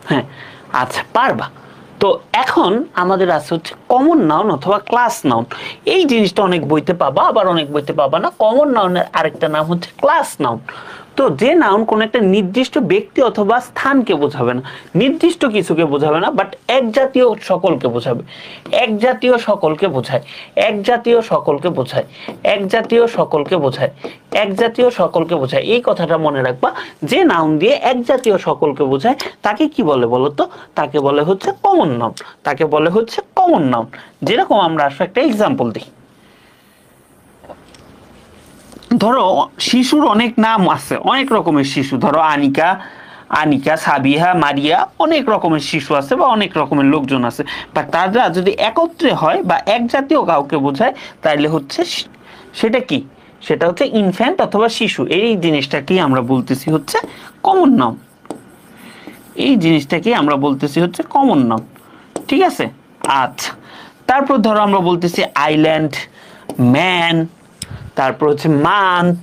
হ্যাঁ আচ্ছা পারবা। তো এখন আমাদের আছে হচ্ছে কমন নাউন অথবা ক্লাস নাউন। এই জিনিসটা অনেক বইতে পাবা, আবার অনেক বইতে পাবা না। কমন নাউনের আরেকটা নাম হচ্ছে ক্লাস নাউন। তো যে নাউন কোন একটা নির্দিষ্ট ব্যক্তি অথবা স্থানকে বোঝাবে না, নির্দিষ্ট কিছুকে বোঝাবে না, বাট এক জাতীয় সকলকে বোঝাবে, এক জাতীয় সকলকে বোঝায়, এক জাতীয় সকলকে বোঝায়, এক জাতীয় সকলকে বোঝায়, এক জাতীয় সকলকে বোঝায়। এই কথাটা মনে রাখবা, যে নাউন দিয়ে এক জাতীয় সকলকে বোঝায় তাকে কি বলে বলো তো, তাকে বলে হচ্ছে কমন নাউন, তাকে বলে হচ্ছে কমন নাউন। যেরকম আমরা আসলে একটা এক্সাম্পল দিই, ধরো শিশুর অনেক নাম আছে, অনেক রকমের শিশু, ধরো আনিকা, আনিকা, সাবিহা, মারিয়া, অনেক রকমের শিশু আছে বা অনেক রকমের লোকজন আছে, বা তারা যদি একত্রে হয় বা এক জাতীয় কাউকে বোঝায় তাহলে হচ্ছে সেটা কি, সেটা হচ্ছে ইনফ্যান্ট অথবা শিশু। এই জিনিসটাকেই আমরা বলতেছি হচ্ছে কমন নাউন, এই জিনিসটাকেই আমরা বলতেছি হচ্ছে কমন নাউন, ঠিক আছে। আচ্ছা তারপর ধরো আমরা বলতেছি আইল্যান্ড, ম্যান, তারপর হচ্ছে মান্থ,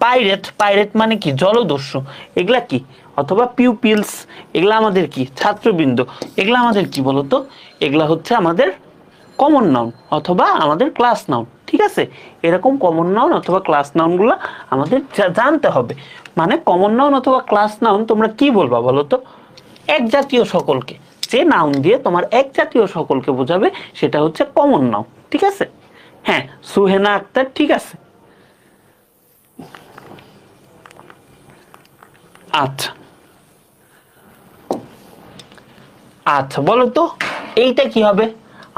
পাইরেট, পাইরেট মানে কি জলদস্যু, এগুলা কি, অথবা পিউপিলস, এগুলা আমাদের কি ছাত্রবৃন্দ, এগুলা আমাদের কি বলতো, এগুলা হচ্ছে আমাদের কমন নাউন অথবা আমাদের ক্লাস নাউন, ঠিক আছে। এরকম কমন নাউন অথবা ক্লাস নাউনগুলো আমাদের জানতে হবে। মানে কমন নাউন অথবা ক্লাস নাউন তোমরা কি বলবা বলো তো, এক জাতীয় সকলকে, যে নাউন দিয়ে তোমার এক জাতীয় সকলকে বোঝাবে সেটা হচ্ছে কমন নাউন, ঠিক আছে। হ্যাঁ সুহেনা আক্তার, ঠিক আছে। আচ্ছা আচ্ছা বলো তো এইটা কি হবে,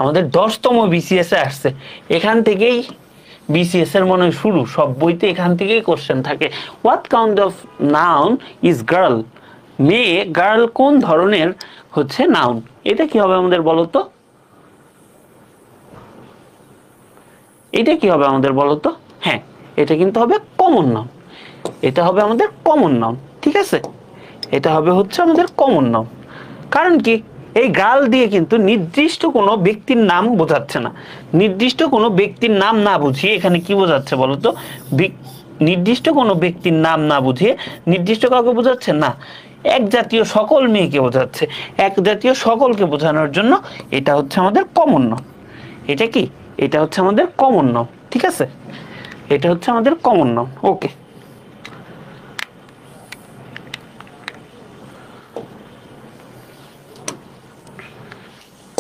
আমাদের 10তম বিসিএস এ আসছে, এখান থেকেই বিসিএস এর মনে শুরু, সব বইতে এখান থেকেই কোশ্চেন থাকে। What kind of noun is girl, মেয়ে, গার্ল কোন ধরনের হচ্ছে নাউন, এটা কি হবে আমাদের বলো তো, এটা কি হবে আমাদের বলো তো। হ্যাঁ এটা কিন্তু হবে কমন নাউন, এটা হবে আমাদের কমন নাউন, ঠিক আছে। এটা হবে হচ্ছে আমাদের কমন নাউন। কারণ কি, এই গার্ল দিয়ে কিন্তু নির্দিষ্ট কোনো ব্যক্তির নাম বোঝাচ্ছে না, নির্দিষ্ট কোনো ব্যক্তির নাম না বুঝিয়ে এখানে কি বোঝাচ্ছে বলতো, নির্দিষ্ট কোনো ব্যক্তির নাম না বুঝিয়ে নির্দিষ্ট কাউকে বোঝাচ্ছে না, এক জাতীয় সকল মেয়েকে বোঝাচ্ছে, এক জাতীয় সকলকে বোঝানোর জন্য এটা হচ্ছে আমাদের কমন নাউন। এটা কি, এটা হচ্ছে আমাদের কমন নাউন, ঠিক আছে, এটা হচ্ছে আমাদের কমন নাউন। ওকে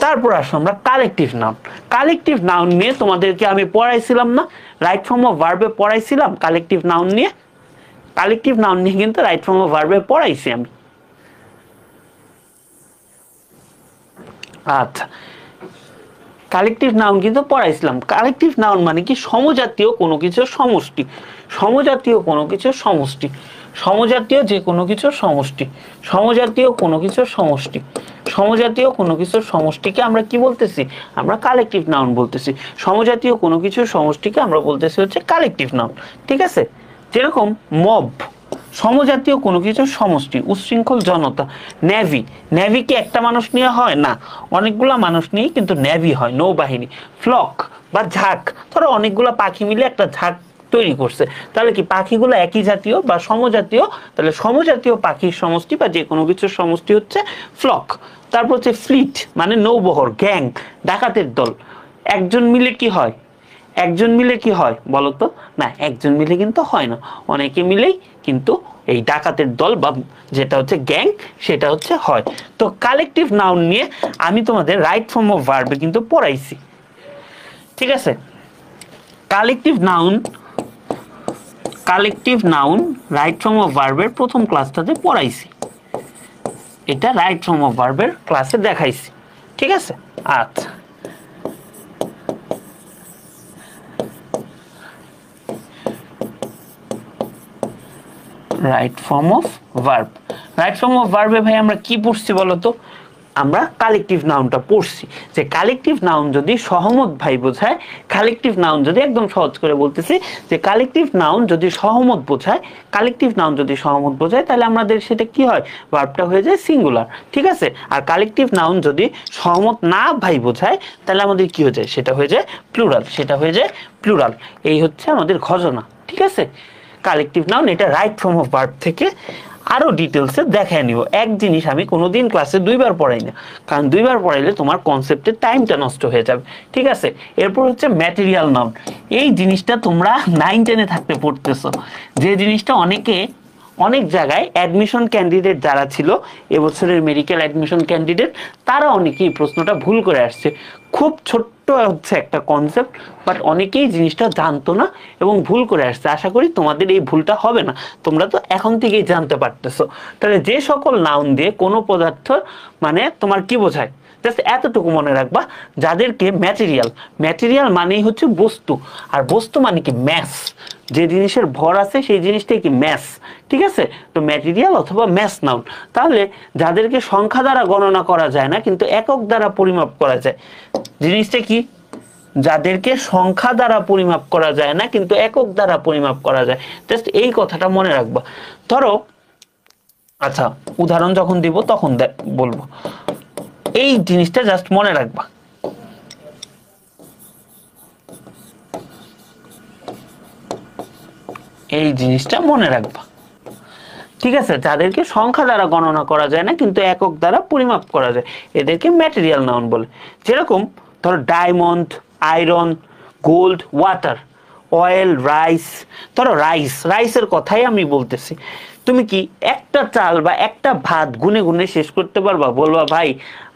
তারপর আসো আমরা কালেকটিভ নাউন। কালেকটিভ নাউন নিয়ে তোমাদেরকে আমি পড়াইছিলাম না, রাইট ফর্ম অফ ভার্বে পড়াইছিলাম কালেকটিভ নাউন নিয়ে, কালেকটিভ নাউন নিয়ে কিন্তু রাইট ফর্ম অফ ভার্বে পড়াইছি আমি। আচ্ছা কালেকটিভ নাউন কিন্তু পড়াইছিলাম। কালেকটিভ নাউন মানে কি, সমজাতীয় কোনো কিছুর সমষ্টি, সমজাতীয় কোনো কিছুর সমষ্টি, সমজাতীয় যে কোনো কিছুর সমষ্টি, সমজাতীয় কোনো কিছুর সমষ্টি, সমজাতীয় কোনো কিছুর সমষ্টিকে আমরা কি বলতেছি, আমরা কালেকটিভ নাউন বলতেছি। সমজাতীয় কোনো কিছুর সমষ্টিকে আমরা বলতেছি হচ্ছে কালেকটিভ নাউন, ঠিক আছে। যেরকম মব, সমজাতীয় কোনো কিছু সমষ্টি, উচ্ছৃঙ্খল জনতা। নেভি, নেভি কি একটা মানুষ নিয়ে হয় না, অনেকগুলা মানুষ নিয়ে কিন্তু নেভি হয়, নৌবাহিনী। ফ্লক বা ঝাঁক, ধরো অনেকগুলা পাখি মিলে একটা ঝাঁক তৈরি করছে, তাহলে কি পাখিগুলো একই জাতীয় বা সমজাতীয়, তাহলে সমজাতীয় পাখির সমষ্টি বা যে কোনো কিছুর সমষ্টি হচ্ছে ফ্লক। তারপর হচ্ছে ফ্লিট মানে নৌবহর, গ্যাং ডাকাতের দল। একজন মিলে কি হয়, একজন মিলে কি হয় বলো তো, না একজন মিলে কিন্তু হয় না, অনেকে মিলেই কিন্তু এই ডাকাতের দল বা যেটা হচ্ছে গ্যাং সেটা হচ্ছে হয়। তো কালেকটিভ নাউন নিয়ে আমি তোমাদের রাইট ফর্ম অফ ভার্বে কিন্তু পড়াইছি, ঠিক আছে। Collective noun, collective noun right form of ভার্বের প্রথম ক্লাসটাতে পড়াইছি, এটা রাইট ফর্ম অফ ভার্বের ক্লাসে দেখাইছি, ঠিক আছে। আচ্ছা, right form of verb, right form of ভার্বে ভাই আমরা কি পড়ছি বলতো, আমরা কালেকটিভ নাউনটা পড়ছি, যে কালেকটিভ নাউন যদি সহমত ভাই বোঝায়, কালেকটিভ নাউন যদি একদম সহজ করে বলতেছি, যে কালেকটিভ নাউন যদি সহমত বোঝায়, কালেকটিভ নাউন যদি সহমত বোঝায় তাহলে আমাদের সেটা কি হয়, ভার্বটা হয়ে যায় সিঙ্গুলার, ঠিক আছে। আর কালেকটিভ নাউন যদি সহমত না ভাই বোঝায় তাহলে আমাদের কি হয়ে যায়, সেটা হয়ে যায় প্লুরাল, সেটা হয়ে যায় প্লুরাল। এই হচ্ছে আমাদের ঘটনা, ঠিক আছে। কালেকটিভ নাউন এটা রাইট ফর্ম অফ ভার্ব থেকে আরো ডিটেলসে দেখায় নিব। এক জিনিস আমি কোনোদিন ক্লাসে দুইবার পড়াই না, কারণ দুইবার পড়াইলে তোমার কনসেপ্টের টাইমটা নষ্ট হয়ে যাবে, ঠিক আছে। এরপর হচ্ছে ম্যাটেরিয়াল নাউন, এই জিনিসটা তোমরা 9-10-এ থাকতে পড়তেছো, যে জিনিসটা অনেকে অনেক জায়গায় অ্যাডমিশন ক্যান্ডিডেট যারা ছিল এবছরের মেডিকেল অ্যাডমিশন ক্যান্ডিডেট, তারা অনেকেই প্রশ্নটা ভুল করে আসছে। খুব ছোট্ট হচ্ছে একটা কনসেপ্ট, বাট অনেকেই জিনিসটা জানতো না এবং ভুল করে আসছে। আশা করি তোমাদের এই ভুলটা হবে না, তোমরা তো এখন থেকেই জানতে পারতেছো। তাহলে যে সকল নাউন দিয়ে কোনো পদার্থ মানে তোমার কি বোঝায়, জাস্ট এতটুকু মনে রাখবা, যাদেরকে ম্যাটেরিয়াল, ম্যাটেরিয়াল মানেই হচ্ছে বস্তু, আর বস্তু মানে কি ম্যাস, যে জিনিসের ভর আছে সেই জিনিসটাই কি ম্যাস, ঠিক আছে। তো ম্যাটেরিয়াল অথবা ম্যাস নাউন। তাহলে যাদেরকে সংখ্যা দ্বারা গণনা করা যায় না কিন্তু একক দ্বারা পরিমাপ করা যায়, জিনিসটা কি, যাদেরকে সংখ্যা দ্বারা পরিমাপ করা যায় না কিন্তু একক দ্বারা পরিমাপ করা যায়, জাস্ট এই কথাটা মনে রাখবা। ধরো, আচ্ছা উদাহরণ যখন দিব তখন বলবো, এই জিনিসটা জাস্ট মনে রাখবা। এই জিনিসটা মনে রাখবা, ঠিক আছে। যাদেরকে সংখ্যা দ্বারা গণনা করা যায় না কিন্তু একক দ্বারা পরিমাপ করা যায়, এদেরকে ম্যাটেরিয়াল নাউন বলে। যেরকম ধরো diamond, iron, gold, water, oil, rice. ধরো রাইস, রাইসের কথাই আমি বলতেছি। তুমি কি একটা চাল বা একটা ভাত গুনে গুনে শেষ করতে পারবা, বলবা ভাই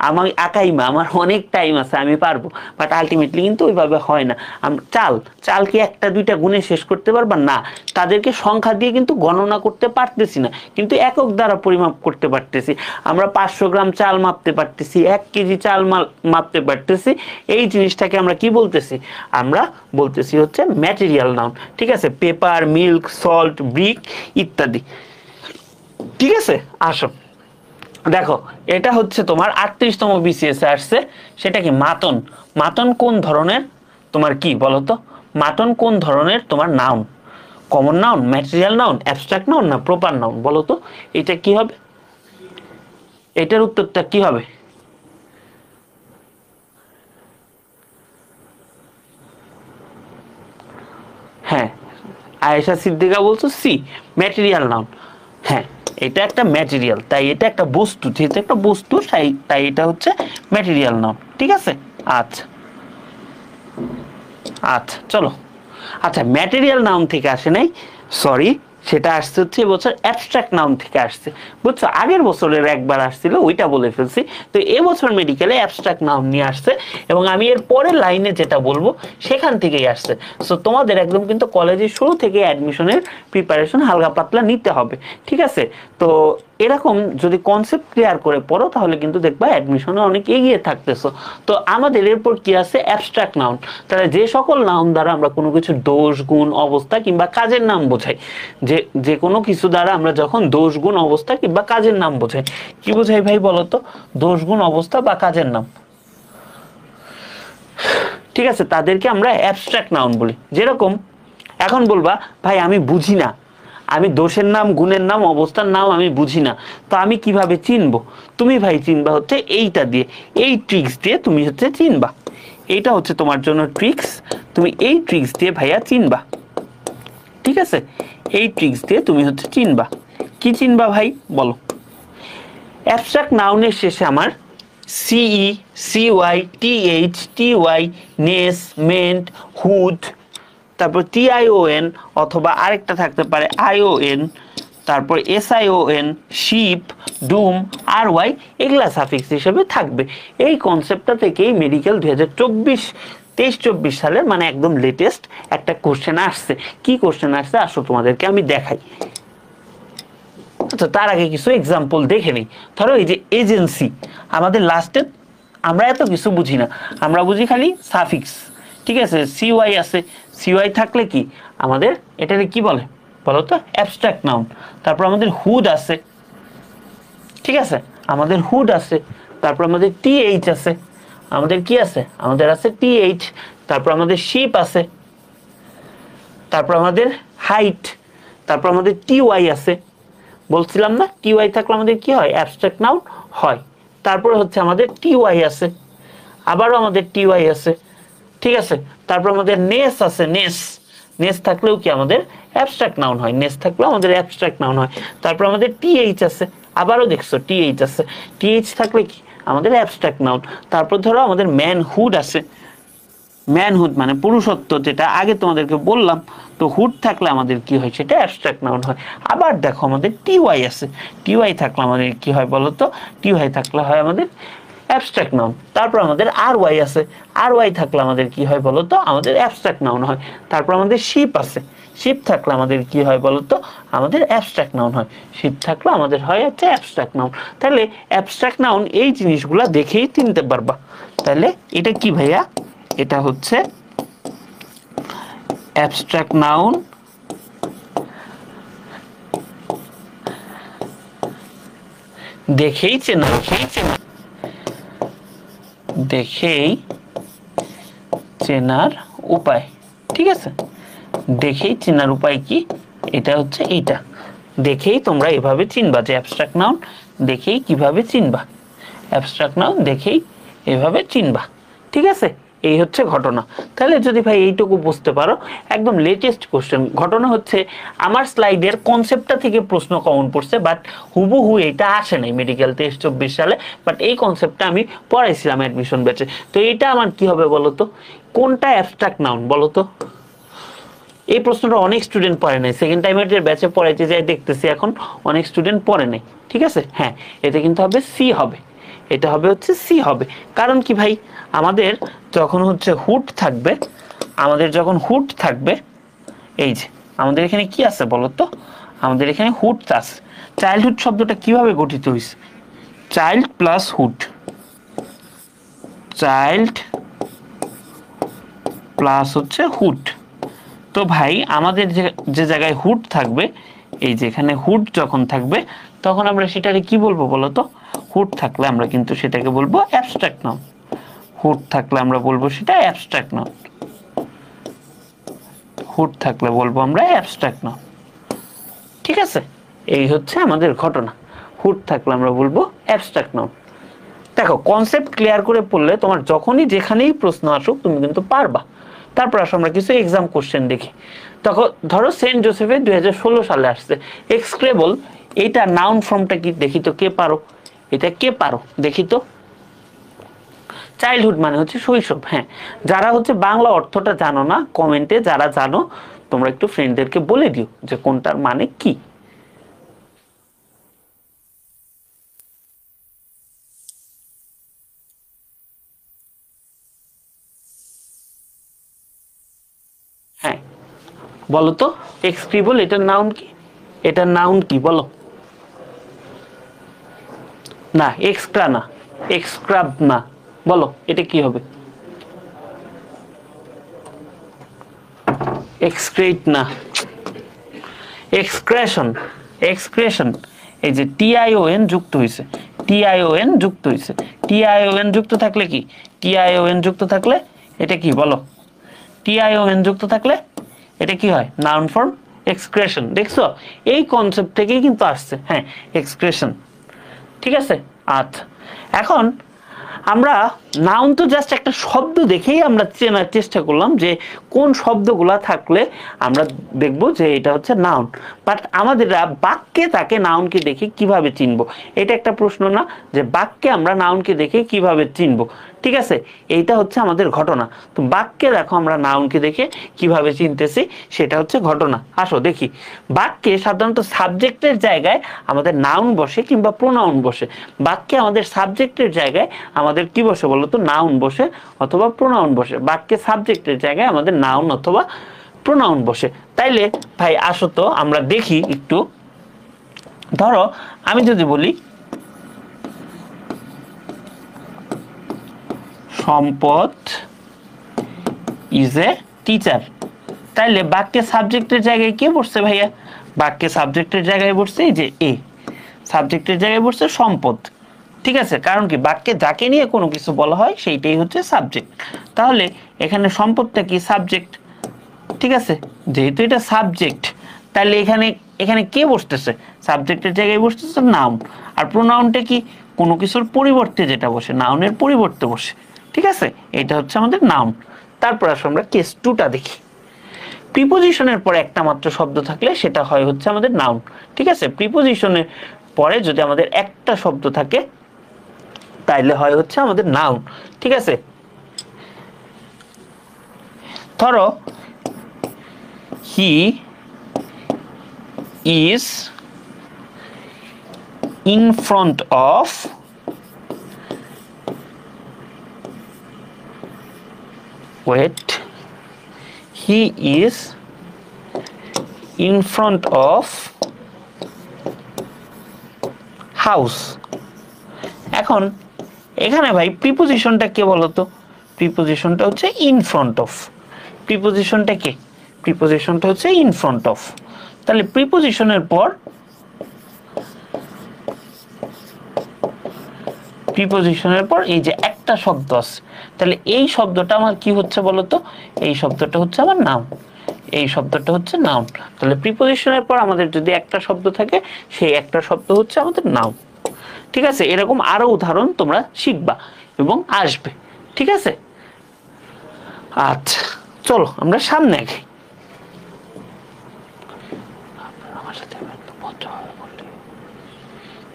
আমার আকাইমা, আমার অনেক টাইম আছে আমি পারবো, বাট আলটিমেটলি কিন্তু ওইভাবে হয় না। চাল, চাল কি একটা দুইটা গুনে শেষ করতে পারবা না, তাদেরকে সংখ্যা দিয়ে কিন্তু গণনা করতে পারতেছি না কিন্তু একক দ্বারা পরিমাপ করতে পারতেছি। আমরা 500 গ্রাম চাল মাপতে পারতেছি, 1 কেজি চাল মাপতে পারতেছি, এই জিনিসটাকে আমরা কি বলতেছি, আমরা বলতেছি হচ্ছে ম্যাটেরিয়াল নাউন, ঠিক আছে। পেপার, মিল্ক, সল্ট, ব্রিক ইত্যাদি, ঠিক আছে। আসো দেখো, এটা হচ্ছে তোমার 38তম বিসিএস এ আসছে, সেটা কি মাতন। মাতন কোন ধরনের তোমার কি বলতো, মাতন কোন ধরনের তোমার noun, common noun, material noun, abstract noun না প্রপার নাউন বলতো, এটা কি হবে, এটার উত্তরটা কি হবে? হ্যাঁ, আয়েশা সিদ্দিকা বলছো সি, ম্যাটেরিয়াল নাউন। হ্যাঁ, এটা একটা ম্যাটেরিয়াল, তাই এটা একটা বস্তু, যেহেতু একটা বস্তু তাই এটা হচ্ছে ম্যাটেরিয়াল নাউন, ঠিক আছে। আচ্ছা আচ্ছা চলো, আচ্ছা ম্যাটেরিয়াল নাউন থেকে আসে নাই, সরি, সেটা আসছে হচ্ছে এবছর অ্যাবস্ট্রাক্ট নাউন থেকে আসছে, বুঝছো। আগের বছরের একবার আসছিল ওইটা বলে ফেলছি, তো এবছর মেডিকেলে অ্যাবস্ট্রাক্ট নাউন নিয়ে আসছে এবং আমি এর পরের লাইনে যেটা বলবো সেখান থেকেই আসছে। সো তোমাদের একদম কিন্তু কলেজের শুরু থেকে অ্যাডমিশনের প্রিপারেশন হালকা পাতলা নিতে হবে, ঠিক আছে। তো এরকম যদি কনসেপ্ট ক্লিয়ার করে পড়ো তাহলে কিন্তু দেখবা অ্যাডমিশনে অনেক এগিয়ে থাকতেছো। তো আমাদের এরপর কি আছে, অ্যাবস্ট্রাক্ট নাউন। তাহলে যে সকল নাউন দ্বারা আমরা কোনো কিছু দোষ, গুণ, অবস্থা কিংবা কাজের নাম বোঝাই, যে কোনো কিছু দ্বারা আমরা যখন দোষ, গুণ, অবস্থা কিংবা কাজের নাম বোঝাই, কি বোঝাই ভাই বলতো, দোষ, গুণ, অবস্থা বা কাজের নাম, ঠিক আছে, তাদেরকে আমরা অ্যাবস্ট্রাক্ট নাউন বলি। যেরকম এখন বলবা ভাই আমি বুঝি না, আমি দোষের নাম, গুণের নাম, অবস্থার নাম আমি বুঝি না, তো আমি কিভাবে চিনবো? তুমি ভাই চিনবা হচ্ছে এইটা দিয়ে, এই ট্রিক্স দিয়ে তুমি হচ্ছে চিনবা। এইটা হচ্ছে তোমার জন্য ট্রিক্স, তুমি এই ট্রিক্স দিয়ে ভাইয়া চিনবা। ঠিক আছে, এই ট্রিক্স দিয়ে তুমি হচ্ছে চিনবা। কি চিনবা ভাই বলো? অ্যাবস্ট্রাক্ট নাউনের শেষে আমার C E, C Y, T H, T Y, ness, ment, hood, তারপর টিআইওএন অথবা আরেকটা থাকতে পারে আইওএন, তারপর এসআইওএন, শিপ, ডুম, আর ওয়াই, এগুলা সাফিক্স হিসেবে থাকবে। এই কনসেপ্টটা থেকেই মেডিকেল 2023-24 সালের মানে একদম লেটেস্ট একটা কোশ্চেন আসছে। কি কোশ্চেন আসছে আসো তোমাদেরকে আমি দেখাই। আচ্ছা, তার আগে কিছু এক্সাম্পল দেখে নিই। ধরো এই যে এজেন্সি, আমাদের লাস্টে আমরা এত কিছু বুঝি না, আমরা বুঝি খালি সাফিক্স। ঠিক আছে, সিওয়াই আছে, সিওয়াই থাকলে কি আমাদের এটাকে কি বলে বলো তো? Abstract noun. তারপর আমাদের হুড আছে, ঠিক আছে, আমাদের হুড আছে। তারপর আমাদের টিএইচ আছে, আমাদের কি আছে? আমাদের আছে টিএইচ। তারপর আমাদের শিপ আছে, তারপর আমাদের হাইট, তারপর আমাদের টিওয়াই আছে। বলছিলাম না টিওয়াই থাকলে আমাদের কি হয়? অ্যাবস্ট্রাক্ট নাউন হয়। তারপরে হচ্ছে আমাদের টিওয়াই আছে, আবারও আমাদের টিওয়াই আছে। ঠিক আছে, তারপর আমাদের নেস আছে, নেস, নেস থাকলেও কি আমাদের অ্যাবস্ট্রাক্ট নাউন হয়, নেস থাকলেও আমাদের অ্যাবস্ট্রাক্ট নাউন হয়। তারপর আমাদের টিএইচ আছে, আবারও দেখছো টিএইচ আছে, টিএইচ থাকলে কি আমাদের অ্যাবস্ট্রাক্ট নাউন। তারপর ধরো আমাদের ম্যানহুড আছে, ম্যানহুড মানে পুরুষত্ব, যেটা আগে তোমাদেরকে বললাম। তো হুড থাকলে আমাদের কি হয়? সেটা অ্যাবস্ট্রাক্ট নাউন হয়। আবার দেখো আমাদের টিওয়াই আছে, টিওয়াই থাকলে আমাদের কি হয় বলো তো? টিওয়াই থাকলে হয় আমাদের অ্যাবস্ট্রাক্ট নাউন। তারপর আমাদের আর ওয়াই আছে, আর ওয়াই থাকলে আমাদের কি হয় বলো তো? আমাদের অ্যাবস্ট্রাক্ট নাউন হয়। তারপর আমাদের শিপ আছে, শিপ থাকলে আমাদের কি হয় বলো তো? আমাদের অ্যাবস্ট্রাক্ট নাউন হয়। শিপ থাকলে আমাদের হয় হচ্ছে অ্যাবস্ট্রাক্ট নাউন। তাহলে অ্যাবস্ট্রাক্ট নাউন এই জিনিসগুলা দেখেই চিনতে পারবা। তাহলে এটা কি ভাইয়া? এটা হচ্ছে অ্যাবস্ট্রাক্ট নাউন দেখেই চেনা, দেখেই চেনার উপায়। ঠিক আছে, দেখেই চেনার উপায় কি? এটা হচ্ছে এইটা দেখেই তোমরা এভাবে চিনবা যে অ্যাবস্ট্রাক্ট নাউন দেখেই কিভাবে চিনবা, অ্যাবস্ট্রাক্ট নাউন দেখেই এভাবে চিনবা। ঠিক আছে, এই হচ্ছে ঘটনা। তাহলে যদি ভাই এইটুকু বুঝতে পারো, একদম লেটেস্ট কোশ্চেন। ঘটনা হচ্ছে আমার স্লাইডের কনসেপ্টটা থেকে প্রশ্ন কমন পড়ছে, বাট হুবহু এটা আসে নাই মেডিকেল 23-24 সালে, বাট এই কনসেপ্টটা আমি পড়াইছিলাম অ্যাডমিশন ব্যাচে। তো এটা আমার কি হবে বলতো? কোনটা অ্যাবস্ট্রাক্ট নাউন বলতো? এই প্রশ্নটা অনেক স্টুডেন্ট পড়ে নাই, সেকেন্ড টাইমের ব্যাচে পড়াইতে যাই দেখতেছি এখন অনেক স্টুডেন্ট পড়ে নাই। ঠিক আছে, হ্যাঁ, এটা কিন্তু হবে সি হবে, এটা হবে হচ্ছে সি হবে। কারণ কি ভাই, আমাদের যখন হচ্ছে হুড থাকবে, আমাদের যখন হুড থাকবে, এই যে আমাদের এখানে কি আছে বলতো? আমাদের এখানে হুড আছে। চাইল্ডহুড শব্দটা কিভাবে গঠিত হয়েছে? Child plus hood, child plus হচ্ছে হুড। তো ভাই আমাদের যে জায়গায় হুড থাকবে, এই যে এখানে হুড যখন থাকবে, তখন আমরা সেটাকে কি বলবো বলতো? হুড থাকলে আমরা কিন্তু সেটাকে বলবো অ্যাবস্ট্রাক্ট নাউন। হুড থাকলে আমরা বলবো সেটা অ্যাবস্ট্রাক্ট নাউন, হুড থাকলে বলবো আমরা অ্যাবস্ট্রাক্ট নাউন। ঠিক আছে, এই হচ্ছে আমাদের ঘটনা। হুড থাকলে আমরা বলবো অ্যাবস্ট্রাক্ট নাউন। দেখো, কনসেপ্ট ক্লিয়ার করে পড়লে তোমার যখনই যেখানেই প্রশ্ন আসুক তুমি কিন্তু পারবা। তারপর আসো আমরা কিছু এক্সাম কোশ্চেন দেখি। তখন ধরো সেন্ট জোসেফে 2016 সালে আসছে এক্সক্রেবল, এইটা নাউন ফর্মটা কি দেখি তো, কে পারো? এটা কে পারো দেখি তো? চাইল্ডহুড মানে হচ্ছে শৈশব। হ্যাঁ, যারা হচ্ছে বাংলা অর্থটা জানো না, কমেন্টে যারা জানো তোমরা একটু ফ্রেন্ডদেরকে বলে দিও যে কোনটার মানে কি। হ্যাঁ, বলো তো এক্সক্রিবল এটার নাউন কি? এটার নাউন কি বলো? না, এক্সট্রা না, এক্সক্রাব না, বলো এটা কি হবে? এক্সক্রেট না, এক্সক্রেশন, এক্সক্রেশন। এই যে টিআইওএন যুক্ত হয়েছে, টিআইওএন যুক্ত হয়েছে, টিআইওএন যুক্ত থাকলে কি? টিআইওএন যুক্ত থাকলে এটা কি বলো? টিআইওএন যুক্ত থাকলে এটা কি হয়? নাউন ফর্ম এক্সক্রেশন, দেখছো এই কনসেপ্ট থেকেই কিন্তু আসছে, হ্যাঁ এক্সক্রেশন, ঠিক আছে। আচ্ছা, এখন আমরা নাউন তো জাস্ট একটা শব্দ দেখেই আমরা চেনার চেষ্টা করলাম যে কোন শব্দগুলা থাকলে আমরা দেখব যে এটা হচ্ছে নাউন, বাট আমাদের বাক্যে তাকে নাউনকে দেখে কিভাবে চিনব, এটা একটা প্রশ্ন না, যে বাক্যে আমরা নাউনকে দেখে কিভাবে চিনব, ঠিক আছে, এইটা হচ্ছে আমাদের ঘটনা। তো বাক্যে দেখো আমরা নাউনকে দেখে কিভাবে চিনতেছি, সেটা হচ্ছে ঘটনা। আসো দেখি, বাক্যে সাধারণত সাবজেক্টের জায়গায় আমাদের নাউন বসে কিংবা প্রোনাউন বসে। বাক্যে আমাদের সাবজেক্টের জায়গায় আমাদের কি বসে বলতো, নাউন বসে অথবা প্রোনাউন বসে। বাক্যে সাবজেক্টের জায়গায় আমাদের নাউন অথবা প্রোনাউন বসে। তাইলে ভাই আসো তো আমরা দেখি একটু, ধরো আমি যদি বলি সম্পদ ইজ এ টিচার, তাইলে বাক্যে সাবজেক্টের জায়গায় কে বসছে ভাইয়া, বাক্যে সাবজেক্টের জায়গায় বসছে এই যে এ, সাবজেক্টের জায়গায় বসছে সম্পদ, ঠিক আছে, কারণ কি বাক্যে যাকে নিয়ে কোনো কিছু বলা হয় সেইটাই হচ্ছে সাবজেক্ট। তাহলে এখানে সম্পদটা কি সাবজেক্ট, ঠিক আছে, যেহেতু এটা সাবজেক্ট তাহলে এখানে এখানে কে বসতেছে, সাবজেক্টের জায়গায় বসতেছে নাউন। আর প্রোনাউনটা কি, কোনো কিছুর পরিবর্তে যেটা বসে, নাউনের পরিবর্তে বসে, ঠিক আছে, এটা হচ্ছে আমাদের নাউন। তারপর আসলে আমরা কেস 2টা দেখি। প্রিপোজিশনের পরে একটা মাত্র শব্দ থাকলে সেটা হয় হচ্ছে আমাদের নাউন, ঠিক আছে। প্রিপোজিশনের পরে যদি আমাদের একটা শব্দ থাকে তাইলে হয় হচ্ছে আমাদের নাউন, ঠিক আছে। ধরো he is in front of wait he is in front of house। এখন এখানে ভাই প্রিপোজিশনটা কে বলতো, প্রিপোজিশনটা হচ্ছে ইন ফ্রন্ট অফ, প্রিপোজিশনটা কে, প্রিপোজিশনটা হচ্ছে ইন ফ্রন্ট অফ। তাহলে প্রিপোজিশনের পর, প্রিপোজিশনের পর এই যে একটা শব্দ আছে, তাহলে এই শব্দটা আমার কি হচ্ছে বলতো, এই শব্দটা হচ্ছে আমার নাউন, এই শব্দটা হচ্ছে নাউন। তাহলে প্রিপোজিশনের পর আমাদের যদি একটা শব্দ থাকে সেই একটা শব্দ হচ্ছে আমাদের নাউন, ঠিক আছে। এরকম আরো উদাহরণ তোমরা শিখবা এবং আসবে, ঠিক আছে। আচ্ছা চলো আমরা সামনে আগে,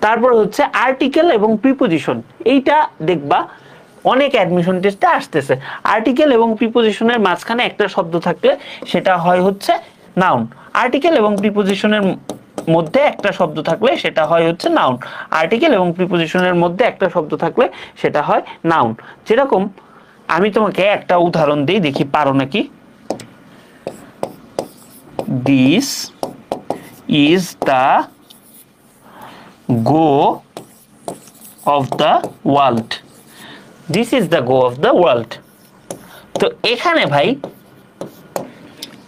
তারপর হচ্ছে আর্টিকেল এবং প্রিপোজিশন। এইটা দেখবা অনেক অ্যাডমিশন টেস্টে আসতেছে, আর্টিকেল এবং প্রিপোজিশনের মাঝখানে একটা শব্দ থাকলে সেটা হয় হচ্ছে নাউন, আর্টিকেল এবং প্রিপোজিশনের মধ্যে একটা শব্দ থাকলে সেটা হয় হচ্ছে নাউন, আর্টিকেল এবং প্রিপোজিশনের মধ্যে একটা শব্দ থাকলে সেটা হয় নাউন। যেরকম আমি তোমাকে একটা উদাহরণ দিই, দেখি পারো নাকি। This is the go of the world, this is the go of the world। তো এখানে ভাই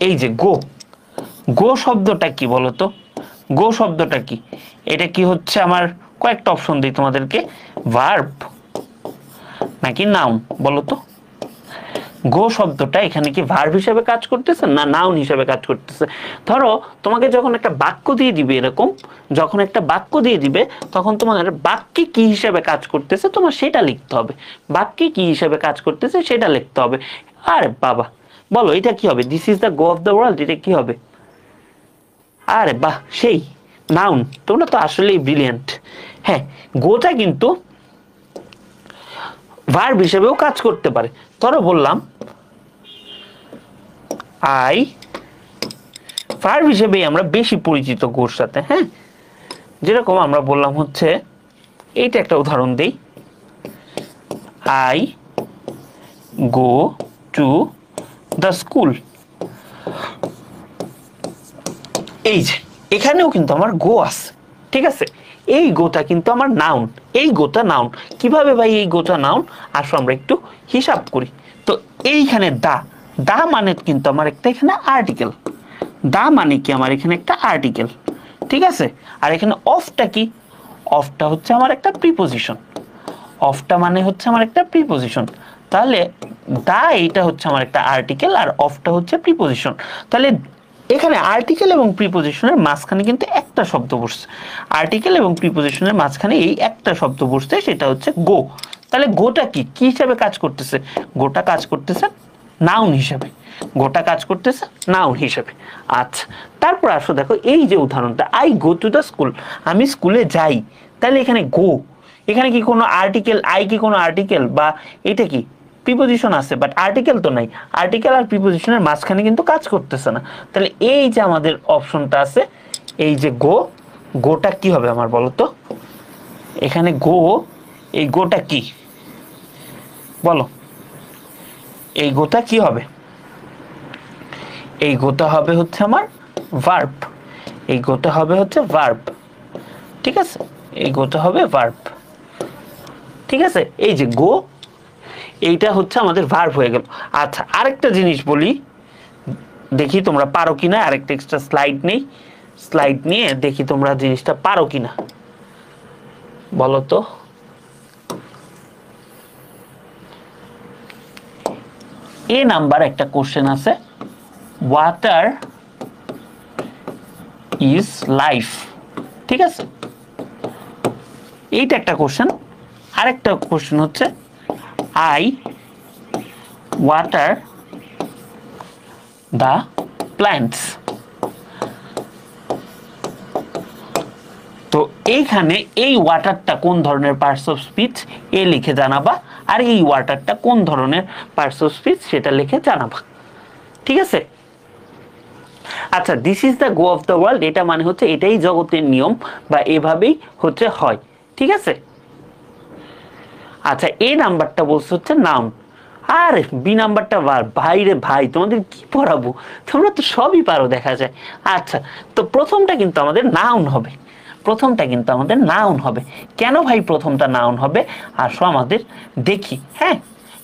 এই যে গো, গো শব্দটা কি বলতো, গো শব্দটা কি, এটা কি হচ্ছে আমার, কয়েকটা অপশন দিই তোমাদেরকে, ভার্ব নাকি নাউন বলতো। গো শব্দটা এখানে কি ভার্ব হিসেবে কাজ করতেছে না নাউন হিসেবে কাজ করতেছে। ধরো তোমাকে যখন একটা বাক্য দিয়ে দিবে, এরকম যখন একটা বাক্য দিয়ে দিবে তখন তোমাদের বাক্যে কি হিসেবে কাজ করতেছে তোমার সেটা লিখতে হবে, বাক্যে কি হিসেবে কাজ করতেছে সেটা লিখতে হবে। আরে বাবা বলো এটা কি হবে, this is the go of the world, এটা কি হবে, আরে বাহ সেই নাউন, তোমরা তো আসলেই ব্রিলিয়ান্ট। হ্যাঁ গোটা কিন্তু ভার্ব হিসেবেও কাজ করতে পারে। ধরো বললাম আই, ভার্ব হিসেবেই আমরা বেশি পরিচিত গোর সাথে, হ্যাঁ, যেরকম আমরা বললাম হচ্ছে এইটা একটা উদাহরণ দেই, I go to the school. এই যে এখানেও কিন্তু আমার গো আছে, ঠিক আছে, এই গোটা কিন্তু আমার নাউন, এই গোটা নাউন। কিভাবে ভাই এই গোটা নাউন, আসো আমরা একটু হিসাব করি। তো এইখানে দা, দা মানে কিন্তু আমার একটা এখানে আর্টিকেল, দা মানে কি আমার এখানে একটা আর্টিকেল, ঠিক আছে। আর এখানে অফটা কি, অফটা হচ্ছে আমার একটা প্রিপোজিশন, অফটা মানে হচ্ছে আমার একটা প্রিপোজিশন। তাহলে দা এইটা হচ্ছে আমার একটা আর্টিকেল আর অফটা হচ্ছে প্রিপোজিশন। তাহলে এখানে আর্টিকেল এবং প্রিপোজিশনের মাঝখানে কিন্তু একটা শব্দ বসছে, আর্টিকেল এবং প্রিপোজিশনের মাঝখানে এই একটা শব্দ বসছে, সেটা হচ্ছে গো। তাহলে গোটা কি কি হিসাবে কাজ করতেছে? গোটা কাজ করতেছে নাউন হিসাবে, গোটা কাজ করতেছে নাউন হিসাবে। আচ্ছা, তারপর আসো দেখো এই যে উদাহরণটা, I go to the school, আমি স্কুলে যাই। তাহলে এখানে গো, এখানে কি কোনো আর্টিকেল, আই কি কোনো আর্টিকেল, বা এটা কি প্রিপোজিশন আছে বাট আর্টিকেল তো নাই, আর্টিকেল আর প্রিপোজিশনের মাঝখানে কিন্তু কাজ করতেছে না। তাহলে এই যে আমাদের অপশনটা আছে, এই যে গো, গোটা কি হবে আমার বলো তো? এখানে গো, এই গোটা কি বলো? এই গোটা কি হবে? এই গোটা হবে হচ্ছে আমার ভার্ব, এই গোটা হবে হচ্ছে ভার্ব, ঠিক আছে? এই গোটা হবে ভার্ব, ঠিক আছে? এই যে গো, এইটা হচ্ছে আমাদের ভার্ব হয়ে গেল। আচ্ছা, আরেকটা জিনিস বলি, দেখি তোমরা পারো কিনা, আরেকটা এক্সট্রা স্লাইড নেই, স্লাইড নিয়ে দেখি তোমরা জিনিসটা পারো কিনা, বলো তো। এ নাম্বার একটা কোশ্চেন আছে, ওয়াটার ইজ লাইফ, ঠিক আছে? এইটা একটা কোশ্চেন। আরেকটা কোশ্চেন হচ্ছে আই ওয়াটার দ্য প্ল্যান্টস। তো এইখানে এই ওয়াটারটা কোন ধরনের পার্টস অফ স্পিচ এ লিখে জানাবা, আর এই ওয়াটারটা কোন ধরনের পার্টস অফ স্পিচ সেটা লিখে জানাবা, ঠিক আছে? আচ্ছা, this is the go of the world, এটা মানে হচ্ছে এটাই জগতের নিয়ম বা এভাবেই হচ্ছে হয়, ঠিক আছে? আচ্ছা, এ নাম্বারটা বলছে হচ্ছে নাউন, আর বি নাম্বারটা ভার্ব। ভাই রে ভাই, তোমাদের কি পড়াবো, তোমরা তো সবই পারো দেখা যায়। আচ্ছা, তো প্রথমটা কিন্তু আমাদের নাউন হবে, প্রথমটা কিন্তু আমাদের নাউন হবে। কেন ভাই প্রথমটা নাউন হবে? আসো আমাদের দেখি। হ্যাঁ,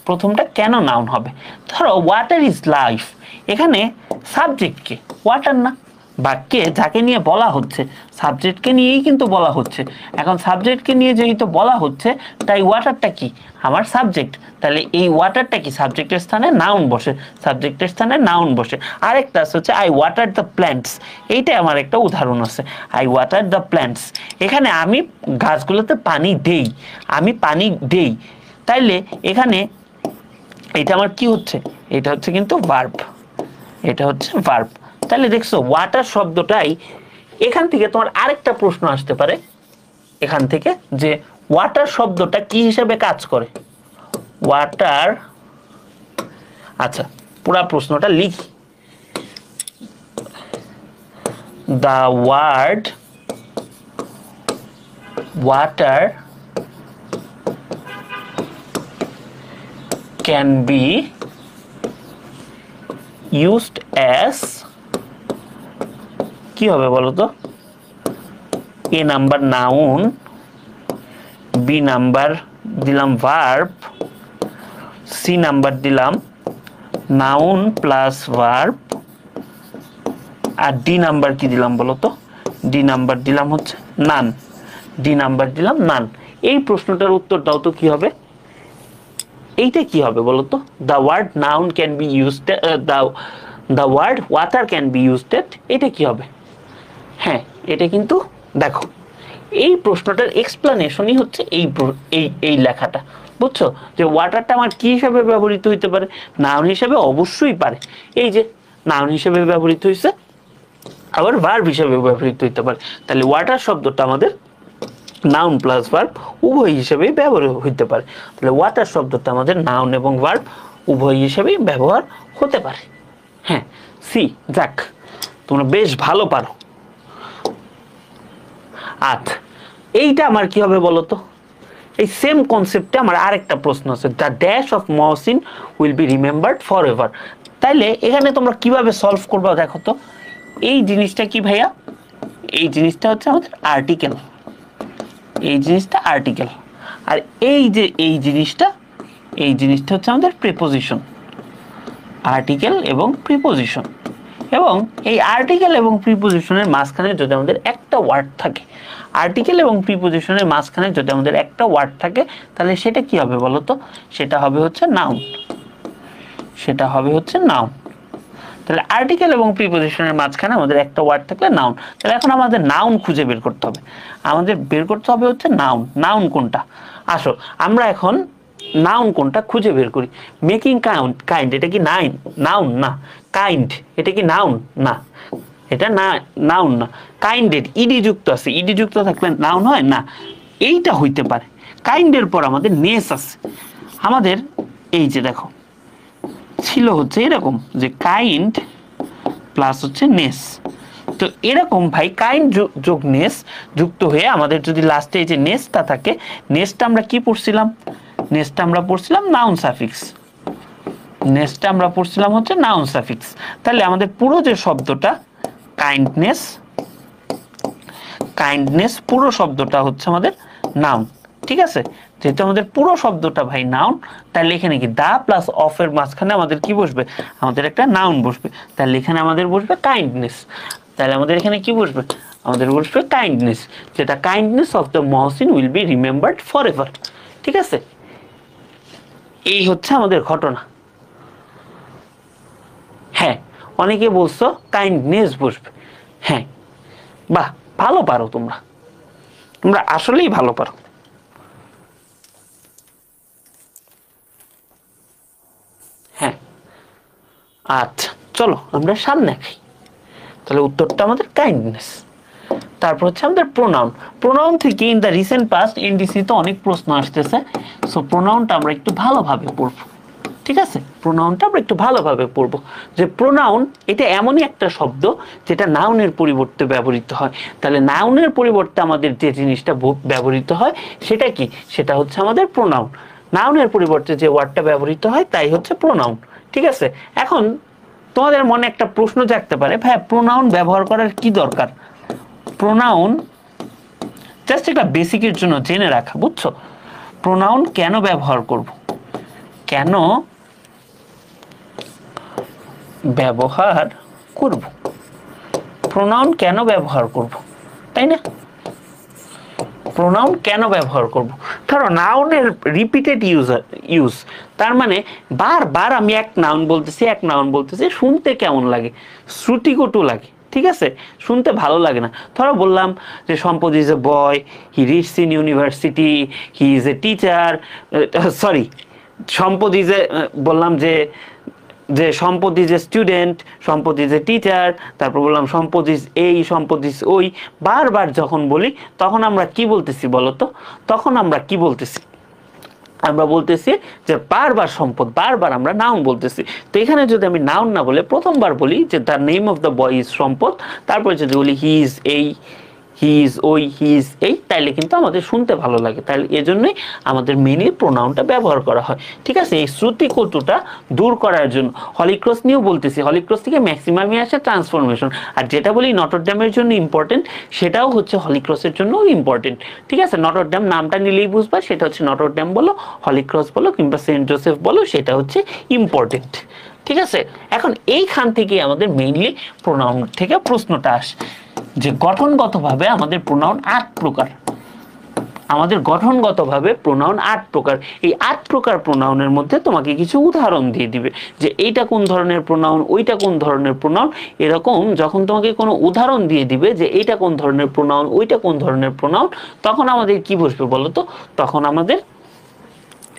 প্রথমটা কেন নাউন হবে? ধরো ওয়াটার ইজ লাইফ, এখানে সাবজেক্টকে ওয়াটার না, বাক্যে যাকে নিয়ে বলা হচ্ছে সাবজেক্টকে নিয়েই কিন্তু বলা হচ্ছে। এখন সাবজেক্টকে নিয়ে যেহেতু বলা হচ্ছে, তাই ওয়াটারটা কি আমার সাবজেক্ট, তাহলে এই ওয়াটারটা কি সাবজেক্টের স্থানে নাউন বসে, সাবজেক্টের স্থানে নাউন বসে। আরেকটা হচ্ছে আই ওয়াটার দ্য প্ল্যান্টস, এইটাই আমার একটা উদাহরণ আছে, আই ওয়াটার দ্য প্ল্যান্টস, এখানে আমি গাছগুলোতে পানি দেই, আমি পানি দেই। তাইলে এখানে এটা আমার কি হচ্ছে? এটা হচ্ছে কিন্তু ভার্ব, এটা হচ্ছে ভার্ব। তাহলে দেখছো ওয়াটার শব্দটাই, এখান থেকে তোমার আরেকটা প্রশ্ন আসতে পারে এখান থেকে, যে ওয়াটার শব্দটা কি হিসেবে কাজ করে? ওয়াটার, আচ্ছা পুরা প্রশ্নটা লিখি, the word water can be used as, কি হবে বলো তো? A number noun, B number দিলাম ভার্ব, সি নাম্বার দিলাম নাউন প্লাস ভার্ব, আর ডি নাম্বার কি দিলাম বলো তো? ডি নাম্বার দিলাম হচ্ছে নান, ডি নাম্বার দিলাম নান। এই প্রশ্নটার উত্তর দাও তো কি হবে? এইটা কি হবে বলো তো? The word noun can be used, the word water can be used, এটা কি হবে? হ্যাঁ, এটা কিন্তু দেখো এই প্রশ্নটার এক্সপ্লানেশনই হচ্ছে এই লেখাটা, বুঝছো? যে ওয়াটারটা আমার কি হিসাবে ব্যবহৃত হইতে পারে? নাউন হিসাবে অবশ্যই পারে, এই যে নাউন হিসাবে ব্যবহৃত হয়েছে, আবার ভার্ব হিসাবে ব্যবহৃত হইতে পারে। তাহলে ওয়াটার শব্দটা আমাদের নাউন প্লাস ভার্ব উভয় হিসেবেই ব্যবহার হইতে পারে। তাহলে ওয়াটার শব্দটা আমাদের নাউন এবং ভার্ব উভয় হিসেবেই ব্যবহার হতে পারে। হ্যাঁ, সি, যাক তোমরা বেশ ভালো পারো। আচ্ছা, এইটা আমার কি হবে বলো তো? এই সেম কনসেপ্টে আমার আরেকটা প্রশ্ন আছে, the dash of Mohsin will be remembered for ever. তাইলে এখানে তোমরা কিভাবে সলভ করবে দেখো তো। এই জিনিসটা কি ভাইয়া? এই জিনিসটা হচ্ছে আমাদের আর্টিকেল, এই জিনিসটা আর্টিকেল, আর এই যে এই জিনিসটা হচ্ছে আমাদের প্রিপোজিশন, আর্টিকেল এবং প্রিপোজিশন। এবং এই আর্টিকেল এবং প্রিপোজিশনের মাঝখানে যদি আমাদের একটা ওয়ার্ড থাকে, আর্টিকেল এবং প্রিপোজিশনের মাঝখানে যদি আমাদের একটা ওয়ার্ড থাকে, তাহলে সেটা কি হবে বলো তো? সেটা হবে হচ্ছে নাউন, সেটা হবে হচ্ছে নাউন। তাহলে আর্টিকেল এবং প্রিপোজিশনের মাঝখানে আমাদের একটা ওয়ার্ড থাকলে নাউন। তাহলে এখন আমাদের নাউন খুঁজে বের করতে হবে। আমাদের বের করতে হবে হচ্ছে নাউন। নাউন কোনটা? আসো আমরা এখন নাউন কোনটা খুঁজে বের করি। মেকিং কাইন্ড এটা কি নাউন না। কাইন্ড এটা কি নাউন না। এটা না, নাউন না। কাইন্ডের ইডি যুক্ত আছে, ইডি যুক্ত থাকলে নাউন হয় না। এইটা হইতে পারে। কাইন্ডের পর আমাদের নেস আছে। আমাদের এই যে দেখো ছিল হচ্ছে এরকম যে কাইন্ড প্লাস হচ্ছে নেস। তো এরকম ভাই কাইন্ড যোগ নেস যুক্ত হয়ে আমাদের যদি লাস্টে এই যে নেসটা থাকে, নেসটা আমরা কি পড়ছিলাম? নেসটা আমরা পড়ছিলাম নাউন সাফিক্স। নেসটা আমরা পড়ছিলাম হচ্ছে নাউন সাফিক্স। তাহলে আমাদের পুরো যে শব্দটা কাইন্ডনেস পুরো শব্দটা হচ্ছে আমাদের নাউন। ঠিক আছে, যেহেতু আমাদের পুরো শব্দটা ভাই নাউন, তাহলে এখানে কি দা প্লাস অফ এর মাঝখানে আমাদের কি বসবে? আমাদের একটা নাউন বসবে। তাহলে এখানে আমাদের বসবে কাইন্ডনেস। তাহলে আমাদের এখানে কি বসবে? আমাদের বসবে কাইন্ডনেস, যেটা kindness of the Mohsin will be remembered for ever. ঠিক আছে, এই হচ্ছে আমাদের ঘটনা। হ্যাঁ, অনেকে বলছো কাইন্ডনেস বসবে। হ্যাঁ, বাহ, ভালো পারো তোমরা, তোমরা আসলেই ভালো পারো। হ্যাঁ, আচ্ছা চলো আমরা সামনে খাই। তাহলে উত্তরটা আমাদের কাইন্ডনেস। তারপর হচ্ছে আমাদের প্রোনাউন। প্রোনাউন থেকে in the recent past NDC তো অনেক প্রশ্ন আসতেছে। সো প্রোনাউনটা আমরা একটু ভালোভাবে পড়বো। ঠিক আছে, প্রোনাউনটা আমরা একটু ভালোভাবে পড়বো। যে প্রোনাউন এটা এমনই একটা শব্দ যেটা নাউনের পরিবর্তে ব্যবহৃত হয়। তাহলে নাউনের পরিবর্তে আমাদের যে জিনিসটা ব্যবহৃত হয় সেটা কি? সেটা হচ্ছে আমাদের প্রোনাউন। নাউনের পরিবর্তে যে ওয়ার্ডটা ব্যবহৃত হয় তাই হচ্ছে প্রোনাউন। ঠিক আছে, এখন তোমাদের মনে একটা প্রশ্ন জাগতে পারে, ভাই প্রোনাউন ব্যবহার করার কি দরকার? প্রোনাউন জাস্ট একটা বেসিকের জন্য জেনে রাখা, বুঝছো? প্রোনাউন কেন ব্যবহার করব, কেন ব্যবহার করব, প্রোনাউন কেন ব্যবহার করব, তাই না? প্রোনাউন কেন ব্যবহার করব? ধরো নাউনের রিপিটেড ইউজ, তার মানে বারবার আমি এক নাউন বলতেছি, শুনতে কেমন লাগে? শ্রুতিকটু লাগে। ঠিক আছে, শুনতে ভালো লাগে না। ধরো বললাম যে সম্পদ is a boy, he reads in university, he is a teacher, sorry সম্পদ ইজ এ, বললাম যে সম্পদ ইজ এ স্টুডেন্ট, সম্পদ ইজ এ টিচার, তারপর বললাম সম্পদ ইজ এই, সম্পদ ইজ ওই। বারবার যখন বলি তখন আমরা কি বলতেছি বলতো? তখন আমরা কি বলতেছি? আমরা বলতেছি যে বারবার সম্পদ, বারবার আমরা নাউন বলতেছি। তো এখানে যদি আমি নাউন না বলে প্রথমবার বলি যে the name of the boy is সম্পদ, তারপরে যদি বলি হি ইজ এই, হি ইজ ওই, হি ইজ এই, তাইলে কিন্তু আমাদের শুনতে ভালো লাগে। তাহলে এজন্যই আমাদের মেনলি প্রোনাউনটা ব্যবহার করা হয়। ঠিক আছে, এই শ্রুতিকটুটা দূর করার জন্য। হলিক্রস নিয়েও বলতেছি, হলিক্রস থেকে ম্যাক্সিমামই আসে ট্রান্সফরমেশন। আর যেটা বলি নটরডেমের জন্য ইম্পর্টেন্ট, সেটাও হচ্ছে হলিক্রসের জন্য ইম্পর্টেন্ট। ঠিক আছে, নটরডেম নামটা নিলেই বুঝবা, সেটা হচ্ছে নটরডেম বলো, হলিক্রস বলো কিংবা সেন্ট জোসেফ বলো, সেটা হচ্ছে ইম্পর্টেন্ট। ঠিক আছে, এখন এইখান থেকে আমাদের মেইনলি প্রোনাউন থেকে প্রশ্নটা আসে যে গঠনগতভাবে আমাদের প্রোনাউন 8 প্রকার। আমাদের গঠনগতভাবে প্রোনাউন 8 প্রকার। এই 8 প্রকার প্রোনাউনের মধ্যে তোমাকে কিছু উদাহরণ দিয়ে দিবে যে এইটা কোন ধরনের প্রোনাউন, ওইটা কোন ধরনের প্রোনাউন। এরকম যখন তোমাকে কোনো উদাহরণ দিয়ে দিবে যে এইটা কোন ধরনের প্রোনাউন, ওইটা কোন ধরনের প্রোনাউন, তখন আমাদের কি বসবে বলো তো? তখন আমাদের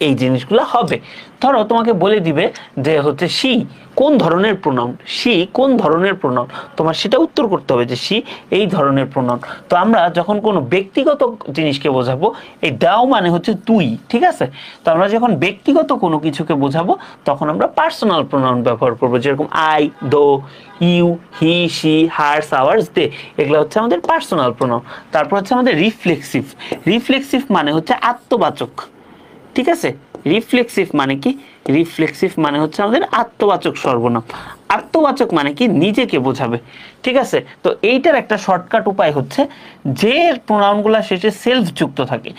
এই জিনিসগুলো হবে। ধরো তোমাকে বলে দিবে যে হচ্ছে সি কোন ধরনের প্রোনাউন, সি কোন ধরনের প্রোনাউন, তোমার সেটা উত্তর করতে হবে যে সি এই ধরনের প্রোনাউন। তো আমরা যখন কোনো ব্যক্তিগত জিনিসকে বোঝাবো, এই দাও মানে হচ্ছে তুই। ঠিক আছে, তো আমরা যখন ব্যক্তিগত কোনো কিছুকে বোঝাবো তখন আমরা পার্সোনাল প্রোনাউন ব্যবহার করবো, যেরকম আই, দো, you, he, she, hers, ours, they, এগুলো হচ্ছে আমাদের পার্সোনাল প্রোনাউন। তারপর হচ্ছে আমাদের রিফ্লেক্সিভ। রিফ্লেক্সিভ মানে হচ্ছে আত্মবাচক। ঠিক আছে, রিফ্লেক্সিভ মানে কি? রিফ্লেক্সিভ মানে হচ্ছে আমাদের আত্মবাচক সর্বনাম। আত্মবাচক মানে কি? নিজেকে বোঝাবে। ঠিক আছে, তো এইটার একটা শর্টকাট উপায় হচ্ছে যে প্রোনাউনগুলো শেষে সেলফ যুক্ত থাকে,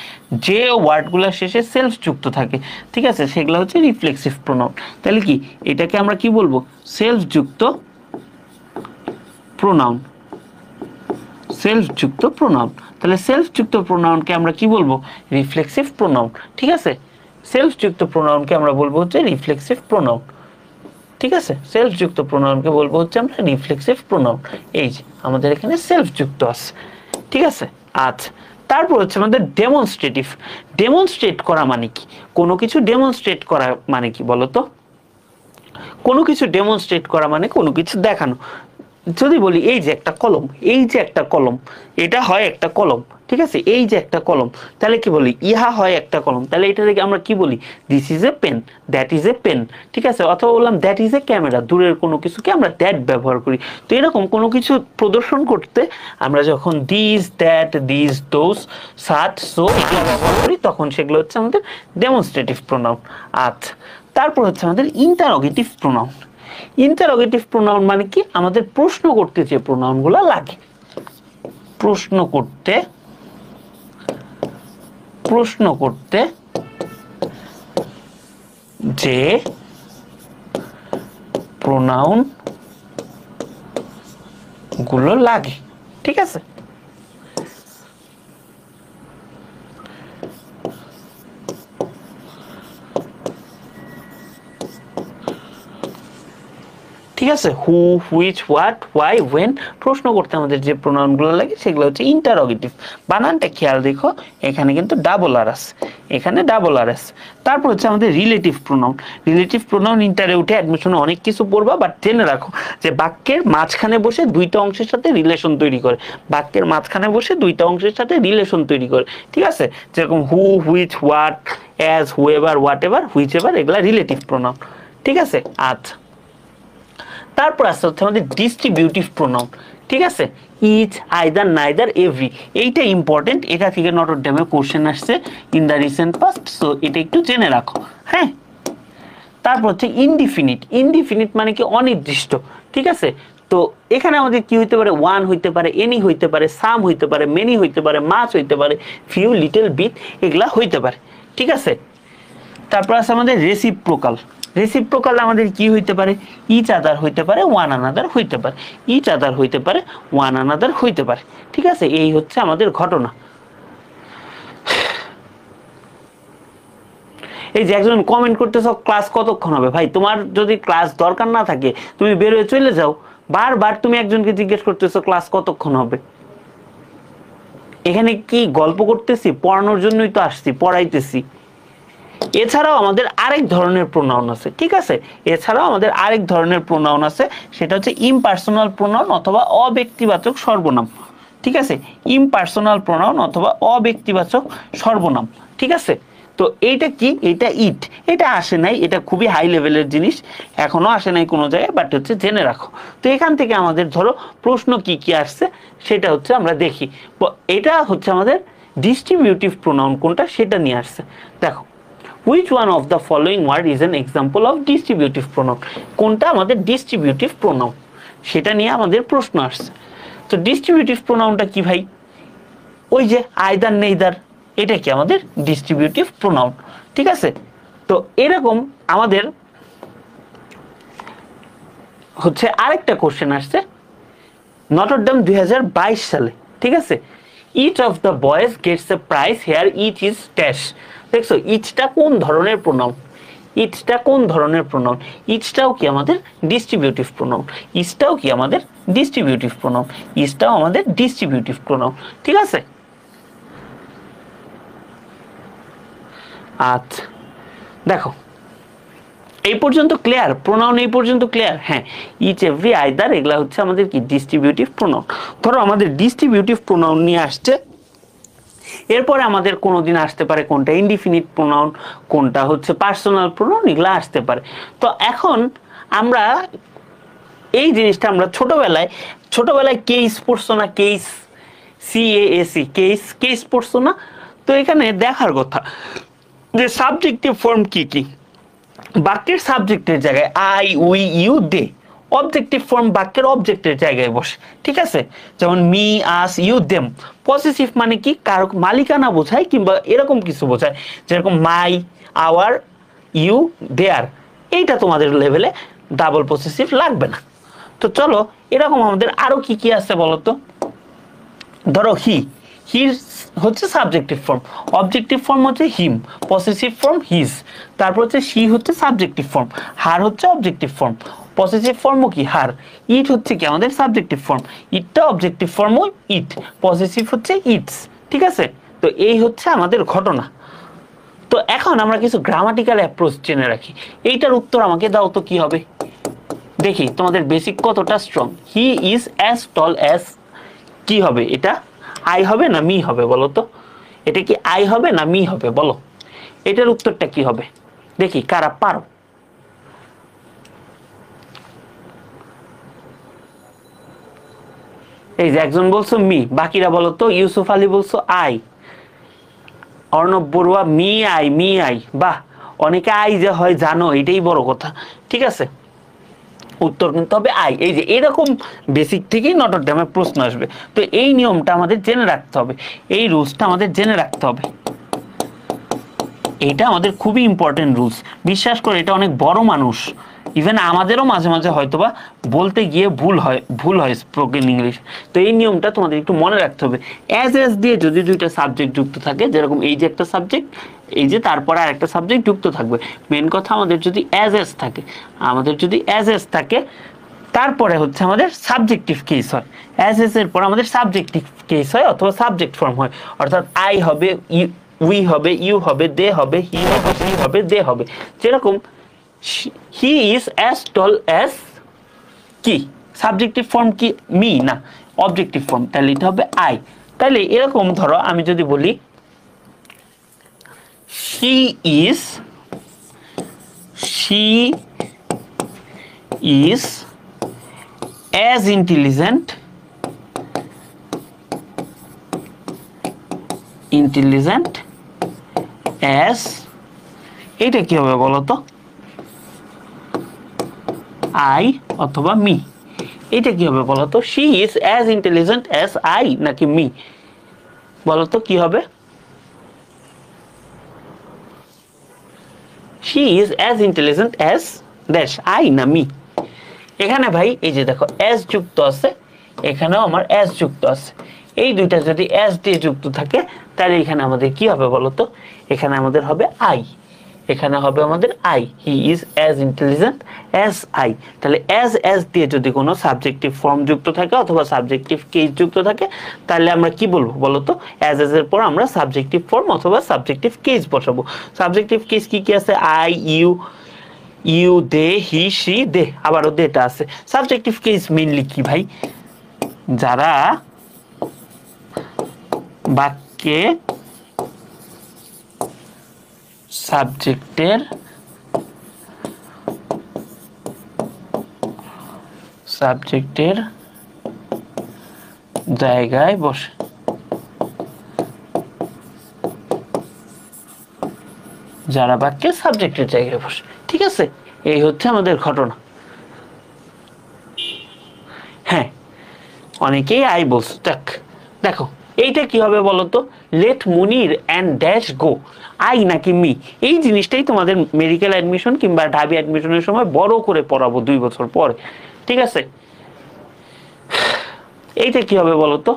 যে ওয়ার্ডগুলো শেষে সেলফ যুক্ত থাকে, ঠিক আছে, সেগুলো হচ্ছে রিফ্লেক্সিভ প্রোনাউন। তাহলে কি এটাকে আমরা কি বলবো? সেলফ যুক্ত প্রোনাউন। সেলফ যুক্ত প্রোনাউন। তাহলে সেলফ যুক্ত প্রোনাউনকে আমরা কি বলবো? Reflexive pronoun. ঠিক আছে, সেলফ যুক্ত প্রোনাউনকে আমরা বলবো হচ্ছে রিফ্লেক্সিভ প্রোনাউন। ঠিক আছে, সেলফ যুক্ত প্রোনাউনকে বলবো হচ্ছে আমরা রিফ্লেক্সিভ প্রোনাউন। এই যে আমাদের এখানে সেলফ যুক্ত আছে, ঠিক আছে। আচ্ছা, তারপর হচ্ছে আমাদের ডেমনস্ট্রেটিভ। ডেমনস্ট্রেট করা মানে কি? কোনো কিছু ডেমনস্ট্রেট করা মানে কি বলতো? কোনো কিছু ডেমনস্ট্রেট করা মানে কোনো কিছু দেখানো। যদি বলি এই যে একটা কলম, এই যে একটা কলম, এটা হয় একটা কলম, ঠিক আছে, এই যে একটা কলম, তাহলে কি বলি? ইহা হয় একটা কলম, তাহলে এটা থেকে আমরা কি বলি? This is a pen, that is a pen, ঠিক আছে। অথবা বললাম দ্যাট ইজ এ ক্যামেরা, দূরের কোনো কিছুকে আমরা দ্যাট ব্যবহার করি। তো এরকম কোনো কিছু প্রদর্শন করতে আমরা যখন this, that, this, those, shut, so এগুলো ব্যবহার করি, তখন সেগুলো হচ্ছে আমাদের ডেমনস্ট্রেটিভ প্রোনাউন। আচ্ছা, তারপর হচ্ছে আমাদের ইন্টারোগেটিভ প্রোনাউন। ইন্টারোগেটিভ প্রোনাউন মানে কি? আমাদের প্রশ্ন করতে যে প্রোনাউনগুলো লাগে, প্রশ্ন করতে যে প্রোনাউন গুলো লাগে, ঠিক আছে। ঠিক আছে, হু, হুইচ, হোয়াট, হোয়াই, ওয়েন, প্রশ্ন করতে আমাদের যে প্রোনাউনগুলো লাগে সেগুলো হচ্ছে ইন্টারোগেটিভ। বানানটা খেয়াল দেখো, এখানে কিন্তু ডাবল আর আছে, এখানে ডাবল আর আছে। তারপর হচ্ছে আমাদের রিলেটিভ প্রোনাউন। রিলেটিভ প্রোনাউন ইন্টারে উঠে অ্যাডমিশনে অনেক কিছু পড়বা, বাট জেনে রাখো যে বাক্যের মাঝখানে বসে দুইটা অংশের সাথে রিলেশন তৈরি করে। বাক্যের মাঝখানে বসে দুইটা অংশের সাথে রিলেশন তৈরি করে, ঠিক আছে। যেরকম who, which, what, as, whoever, whatever, whichever, এগুলা রিলেটিভ প্রোনাউন, ঠিক আছে। আচ্ছা, তারপর আসতে হচ্ছে আমাদের ডিস্ট্রিবিউটিভ প্রোনাউন, ঠিক আছে। ইচ, আইদার, নাইদার, এভরি, এইটা ইম্পর্টেন্ট, এটা থেকে নটর ডেমে কোশ্চেন আসছে in the recent past, so এটা একটু জেনে রাখো, হ্যাঁ। তারপর হচ্ছে ইনডিফিনিট। ইনডিফিনিট মানে কি? অনির্দিষ্ট, ঠিক আছে। তো এখানে আমাদের কি হইতে পারে? ওয়ান হইতে পারে, এনি হইতে পারে, সাম হইতে পারে, মেনি হইতে পারে, মাচ হইতে পারে, ফিউ, লিটল, বিট, এগুলা হইতে পারে, ঠিক আছে। তারপর আছে আমাদের রেসিপ্রোকাল। রেসিপ্রোকাল আমাদের কি হইতে পারে? ইচ আদার হইতে পারে, ওয়ান আনাদার হইতে পারে, ইচ আদার হইতে পারে, ওয়ান আনাদার হইতে পারে, ঠিক আছে। এই হচ্ছে আমাদের ঘটনা। এই যে একজন কমেন্ট করতেছো ক্লাস কতক্ষণ হবে? ভাই, তোমার যদি ক্লাস দরকার না থাকে তুমি বের হয়ে চলে যাও। বারবার তুমি একজনকে জিজ্ঞেস করতেছো ক্লাস কতক্ষণ হবে। এখানে কি গল্প করতেছি? পড়ানোর জন্যই তো আসছি, পড়াইতেছি। এছাড়াও আমাদের আরেক ধরনের প্রোনাউন আছে, ঠিক আছে। এছাড়াও আমাদের আরেক ধরনের প্রোনাউন আছে, সেটা হচ্ছে ইমপার্সোনাল প্রোনাউন অথবা অব্যক্তিবাচক সর্বনাম, ঠিক আছে। ইমপার্সোনাল প্রোনাউন অথবা অব্যক্তিবাচক সর্বনাম, ঠিক আছে। তো এইটা কি? এটা ইট, এটা আসে নাই, এটা খুবই হাই লেভেলের জিনিস, এখনো আসে নাই কোনো জায়গায়, বাট হচ্ছে জেনে রাখো। তো এখান থেকে আমাদের ধরো প্রশ্ন কি কি আসছে সেটা হচ্ছে আমরা দেখি। এটা হচ্ছে আমাদের ডিস্ট্রিবিউটিভ প্রোনাউন কোনটা সেটা নিয়ে আসছে। দেখো, which one of the following word is an example of distributive pronoun? কোনটা আমাদের ডিস্ট্রিবিউটিভ প্রোনাউন সেটা নিয়ে আমাদের প্রশ্ন আসছে। তো ডিস্ট্রিবিউটিভ প্রোনাউনটা কি ভাই? ওই যে আইদার, নেইদার, এটা কি আমাদের ডিস্ট্রিবিউটিভ প্রোনাউন, ঠিক আছে। তো এরকম আমাদের হচ্ছে আরেকটা কোশ্চেন আসছে নটর ডেম 2022 সালে, ঠিক আছে। Each of the boys gets a prize here each is dash. দেখছো, ইচটা কোন ধরনের প্রোনাউন? ইচটা কোন ধরনের প্রোনাউন? ইচটাও কি আমাদের ডিস্ট্রিবিউটিভ প্রোনাউন? ইচটাও কি আমাদের ডিস্ট্রিবিউটিভ প্রোনাউন? ইচটাও আমাদের ডিস্ট্রিবিউটিভ প্রোনাউন, ঠিক আছে। আচ্ছা, দেখো এই পর্যন্ত ক্লিয়ার? প্রোনাউন এই পর্যন্ত ক্লিয়ার? হ্যাঁ, ইচ, এভরি, আইদার, এগুলা হচ্ছে আমাদের কি ডিস্ট্রিবিউটিভ প্রোনাউন। ধরো আমাদের ডিস্ট্রিবিউটিভ প্রোনাউন নিয়ে আসছে, এরপরে আমাদের কোনোদিন আসতে পারে কোনটা ইনডিফিনিট প্রোনাউন, কোনটা হচ্ছে পার্সোনাল প্রোনাউন, এগুলা আসতে পারে। তো এখন আমরা এই জিনিসটা আমরা ছোটবেলায় কেস পড়ছো না? কেস, CASE, কেস পড়ছো না? তো এখানে দেখার কথা যে সাবজেক্টিভ ফর্ম কি কি। বাক্যের সাবজেক্টের জায়গায় I, we, you, they. Objective form বাক্যের অবজেক্টের জায়গায় বসে, ঠিক আছে। যেমন me, us, you, them. Possessive মানে কি? কারো মালিকানা বোঝায় কিংবা এরকম কিছু বোঝায়, যেরকম মাই, আওয়ার, ইউ, দেয়ার। এইটা তোমাদের লেভেলে ডাবল পসেসিভ লাগবে না। তো চলো এরকম আমাদের আরো কি কি আছে বলতো। ধরো হি, হিজ হচ্ছে সাবজেক্টিভ ফর্ম, অবজেক্টিভ ফর্ম হচ্ছে হিম, পসেসিভ ফর্ম হিজ, তারপর হচ্ছে শি হচ্ছে সাবজেক্টিভ ফর্ম, হার হচ্ছে অবজেক্টিভ ফর্ম, পসেসিভ ফর্মও কি হার, ইট হচ্ছে কি আমাদের সাবজেক্টিভ ফর্ম, ইটটা অবজেক্টিভ ফর্মও ইট, পসেসিভ হচ্ছে ইটস। ঠিক আছে, তো এই হচ্ছে আমাদের ঘটনা। তো এখন আমরা কিছু গ্রামাটিক্যাল অ্যাপ্রোচ জেনে রাখি। এইটার উত্তর আমাকে দাও তো কি হবে, দেখি তোমাদের বেসিক কতটা strong. He is as tall as, কি হবে এটা, আই হবে না মি হবে বলো তো, এটা কি আই হবে না মি হবে বলো, এটার উত্তরটা কি হবে দেখি কারা পারো। এই যে একজন বলছো মি, বাকিরা বলো তো, ইউসুফ আলী বলছো I, Arnab Barua me I, me I, বাহ, অনেকে আই যে হয় জানো, এটাই বড় কথা। ঠিক আছে, উত্তর কিন্তু হবে আই। এই যে এরকম বেসিক থেকেই নটর ডেমে প্রশ্ন আসবে, তো এই নিয়মটা আমাদের জেনে রাখতে হবে, এই রুলসটা আমাদের জেনে রাখতে হবে, এটা আমাদের খুবই ইম্পর্টেন্ট রুলস। বিশ্বাস করে এটা অনেক বড় মানুষ, ইভেন আমাদেরও মাঝে মাঝে হয়তোবা বলতে গিয়ে ভুল হয় স্পোকেন ইংলিশ। তো এই নিয়মটা তোমাদের একটু মনে রাখতে হবে। অ্যাজ এস দিয়ে যদি দুইটা সাবজেক্ট যুক্ত থাকে, যেরকম এই যে একটা সাবজেক্ট, এই যে তারপরে আরেকটা সাবজেক্ট যুক্ত থাকবে, মেন কথা আমাদের যদি অ্যাজ এস থাকে, তারপরে হচ্ছে আমাদের সাবজেক্টিভ কেস হয়, অ্যাজ এস এর পর আমাদের সাবজেক্টিভ কেস হয় অথবা সাবজেক্ট ফর্ম হয়, অর্থাৎ আই হবে, উই হবে, ইউ হবে, দে হবে, হি হবে, শি হবে, দে হবে। যেরকম he is as tall as, কি সাবজেক্টিভ ফর্ম কি মি না অবজেক্টিভ ফর্ম, তাহলে এটা হবে আই। তাহলে এরকম ধরো আমি যদি বলি she is as intelligent as, এটা কি হবে বলো তো, আই অথবা মি, এটা কি হবে বলো তো, she is as intelligent as I নাকি মি, বলো তো কি হবে, she is as intelligent as dash I না মি। এখানে ভাই এই যে দেখো as যুক্ত আছে, এখানেও আমার as যুক্ত আছে, এই দুইটা যদি as দিয়ে যুক্ত থাকে তাহলে এখানে আমাদের কি হবে বলো তো, এখানে আমাদের হবে I, এখানে হবে আমাদের I, he is as intelligent as I। তাহলে as দিয়ে যদি কোনো সাবজেক্টিভ ফর্ম যুক্ত থাকে অথবা সাবজেক্টিভ কেস যুক্ত থাকে, তাহলে আমরা কি বলবো বলো তো, as এর পর আমরা সাবজেক্টিভ ফর্ম অথবা সাবজেক্টিভ কেস বসাবো। সাবজেক্টিভ কেস কি কি আছে, I, you, they, he, she, they, আবারও দেটা আছে। সাবজেক্টিভ কেস মেইনলি কি ভাই, যারা বাক্যে সাবজেক্টের জায়গায় বসে, যারা বাক্যে সাবজেক্টের জায়গায় বসে। ঠিক আছে, এই হচ্ছে আমাদের ঘটনা। হ্যাঁ, অনেকেই আই বলছে, দেখো এইটা কি হবে বলতো, let Munir and dash go, I নাকি মি, এই জিনিসটাই তোমাদের মেডিকেল অ্যাডমিশন কিংবা ঢাবি অ্যাডমিশনের সময় বড় করে পড়াবো 2 বছর পরে। ঠিক আছে, এইটা কি হবে বলতো,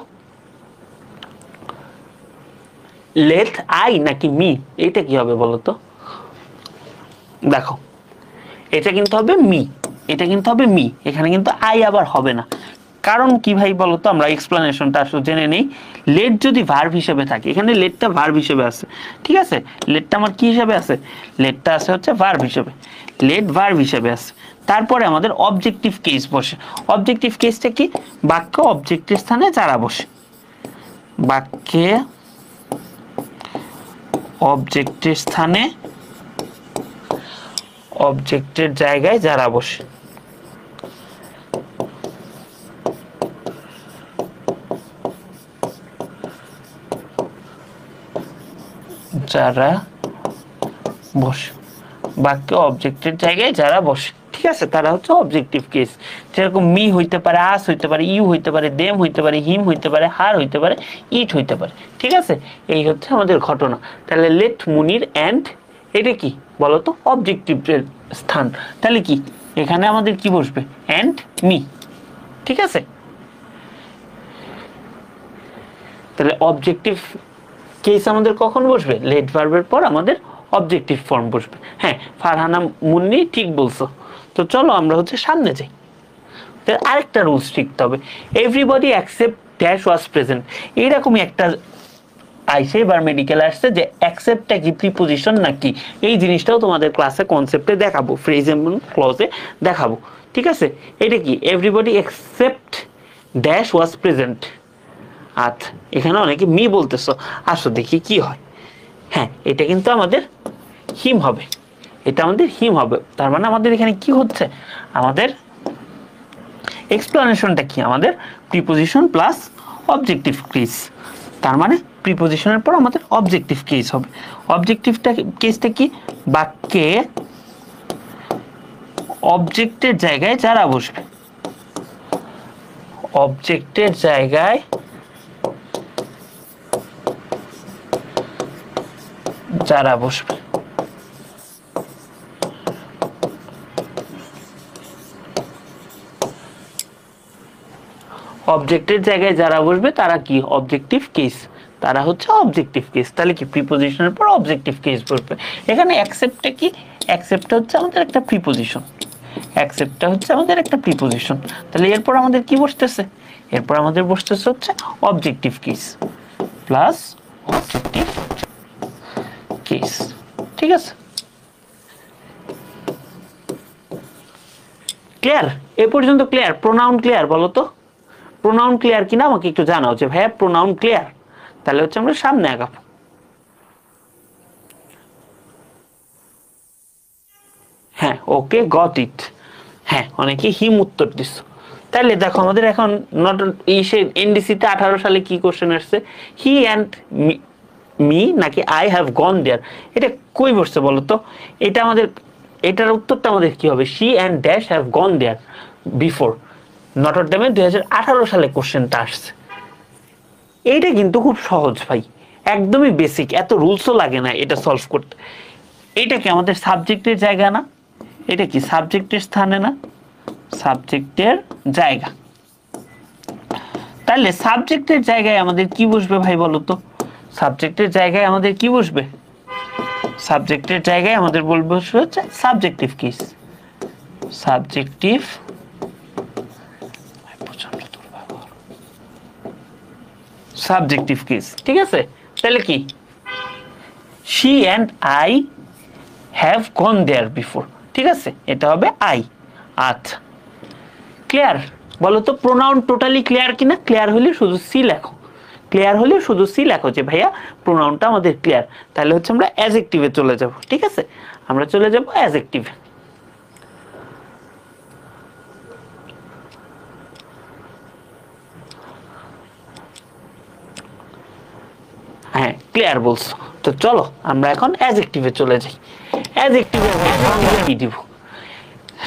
লেট আই নাকি মি, এইটা কি হবে বলতো, দেখো এটা কিন্তু হবে মি, এটা কিন্তু হবে মি, এখানে কিন্তু আই আবার হবে না। কারণ কি ভাই বলতো, আমরা এক্সপ্লেনেশনটা আসলে জেনে নেই। লেট যদি ভার্ব হিসেবে থাকে, এখানে লেটটা ভার্ব হিসেবে আছে, ঠিক আছে, লেটটা আমার কি হিসেবে আছে, লেটটা আছে হচ্ছে ভার্ব হিসেবে, লেট ভার্ব হিসেবে আছে। তারপরে আমাদের অবজেক্টিভ কেস বসে। অবজেক্টিভ কেসটা কি, বাক্য অবজেক্টের স্থানে যারা বসে, বাক্যে অবজেক্টের স্থানে অবজেক্টের জায়গায় যারা বসে, যারা বসে, বাক্যে অবজেক্টের জায়গায় যারা বসে। ঠিক আছে, তারা হচ্ছে অবজেক্টিভ কেস। যেরকম মি হইতে পারে, আস হইতে পারে, ইউ হইতে পারে, দেম হইতে পারে, হিম হইতে পারে, হার হইতে পারে, ইট হইতে পারে। ঠিক আছে, এই হচ্ছে আমাদের ঘটনা। তাহলে লেট মুনির অ্যান্ড, এটা কি বলতো, অবজেক্টিভের স্থান, তাহলে কি এখানে আমাদের কি বসবে, অ্যান্ড মি। ঠিক আছে, তো তাহলে অবজেক্টিভ কেস আমাদের কখন বসবে? লেট ভার্বের পর আমাদের অবজেক্টিভ ফর্ম বসবে। হ্যাঁ, ফারহানা মুন্নি ঠিক বলছো। তো চলো আমরা হচ্ছে সামনে যাই। আরেকটা রুলস শিখতে হবে, everybody accept dash was present. এইরকমই একটা আইসে বা মেডিকেল আসছে যে অ্যাকসেপ্টটা কি প্রিপোজিশন নাকি, এই জিনিসটাও তোমাদের ক্লাসে কনসেপ্টে দেখাবো, ফ্রেজ এবং ক্লজে দেখাবো। ঠিক আছে, এটা কি? Everybody accept dash was present. আচ্ছা, এখানে অনেকে মি বলতেছো, আসো দেখি কি হয়। হ্যাঁ, এটা কিন্তু আমাদের হিম হবে, এটা আমাদের হিম হবে। তার মানে আমাদের এখানে কি হচ্ছে? আমাদের এক্সপ্লানেশনটা কি? আমাদের প্রিপোজিশন প্লাস অবজেক্টিভ কেস। তার মানে প্রিপোজিশনের পর আমাদের অবজেক্টিভ কেস হবে। অবজেক্টিভটা কেসটা কি? বাক্যে অবজেক্টের জায়গায় যারা বসবে, অবজেক্টের জায়গায় যারা বসবে। অবজেক্টের জায়গায় যারা বসবে তারা কি? অবজেক্টিভ কেস, তারা হচ্ছে অবজেক্টিভ কেস। তাহলে কি? প্রিপোজিশনের পর অবজেক্টিভ কেস বসবে। এখানে অ্যাকসেপ্টটা কি? অ্যাকসেপ্টটা হচ্ছে আমাদের একটা প্রিপোজিশন, অ্যাকসেপ্টটা হচ্ছে আমাদের একটা প্রিপোজিশন। তাহলে এরপর আমাদের কি বসতেছে? এরপর আমাদের বসতেছে হচ্ছে objective case plus objective case. ঠিক আছে, ক্লিয়ার? এ পর্যন্ত ক্লিয়ার? Pronoun clear? বলো তো প্রোনাউন ক্লিয়ার কিনা আমাকে একটু জানাও যে ভাইয়া প্রোনাউন ক্লিয়ার। তাহলে হচ্ছে আমরা সামনে আগাবো। হ্যাঁ, ওকে, গট ইট। হ্যাঁ, অনেকে হিম উত্তর দিস। তাহলে দেখো আমাদের এখন নট এনডিসিতে 18 সালে কি কোশ্চেন আসছে? হি অ্যান্ড মি নাকি আই হ্যাভ গন দেয়ার, এটা কই বসছে বলো তো? এটা আমাদের, এটার উত্তরটা আমাদের কি হবে? She and dash have gone there before. নটরডেমে 2018 সালে কোশ্চেনটা আসছে। এইটা কিন্তু খুব সহজ ভাই, একদমই বেসিক, এত রুলসও লাগে না এটা সলভ করতে। এটা কি আমাদের সাবজেক্টের জায়গা না? এটা কি সাবজেক্টের স্থানে না? সাবজেক্টের জায়গা। তাহলে সাবজেক্টের জায়গায় আমাদের কি বসবে ভাই বলো তো? সাবজেক্টের জায়গায় আমাদের কি বসবে? সাবজেক্টের জায়গায় আমাদের বলবো হচ্ছে subjective case, subjective subjective case. ঠিক আছে, তাহলে কি? She and I have gone there before. ঠিক আছে, এটা হবে আই। আচ্ছা, ক্লিয়ার? বলো তো প্রোনাউন টোটালি ক্লিয়ার কিনা? ক্লিয়ার হলে শুধু সি লেখো, ক্লিয়ার হলে শুধু সি লেখো যে ভাইয়া প্রোনাউনটা আমাদের ক্লিয়ার। তাহলে হচ্ছে আমরা অ্যাডজেক্টিভে চলে যাব। ঠিক আছে, আমরা চলে যাব অ্যাডজেক্টিভে। হ্যাঁ, ক্লিয়ার বলছো। তো চলো আমরা এখন অ্যাডজেক্টিভে চলে যাই। অ্যাডজেক্টিভে সংজ্ঞা কি দিব?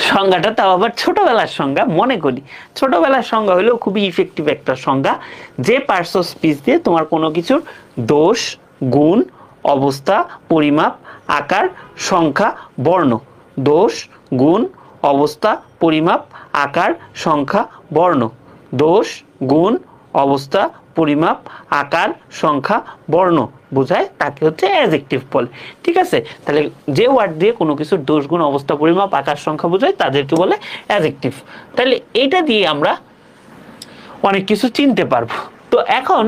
সংজ্ঞাটা তাও আবার ছোটবেলার সংজ্ঞা। মনে করি ছোটবেলার সংজ্ঞা হলেও খুবই ইফেক্টিভ একটা সংজ্ঞা, যে পার্টস অফ স্পিচ দিয়ে তোমার কোনো কিছুর দোষ, গুণ, অবস্থা, পরিমাপ, আকার, সংখ্যা, বর্ণ। দোষ, গুণ, অবস্থা, পরিমাপ, আকার, সংখ্যা, বর্ণ। দোষ, গুণ, অবস্থা, পরিমাপ, আকার, সংখ্যা, বর্ণ বোঝায়, তাকে হচ্ছে অ্যাডজেক্টিভ বলে। ঠিক আছে, তাহলে যে ওয়ার্ড দিয়ে কোনো কিছুর দোষ, গুণ, অবস্থা, পরিমাপ, আকার, সংখ্যা বোঝায় তাদেরকে বলে অ্যাডজেক্টিভ। তাহলে এইটা দিয়ে আমরা অনেক কিছু চিনতে পারবো। তো এখন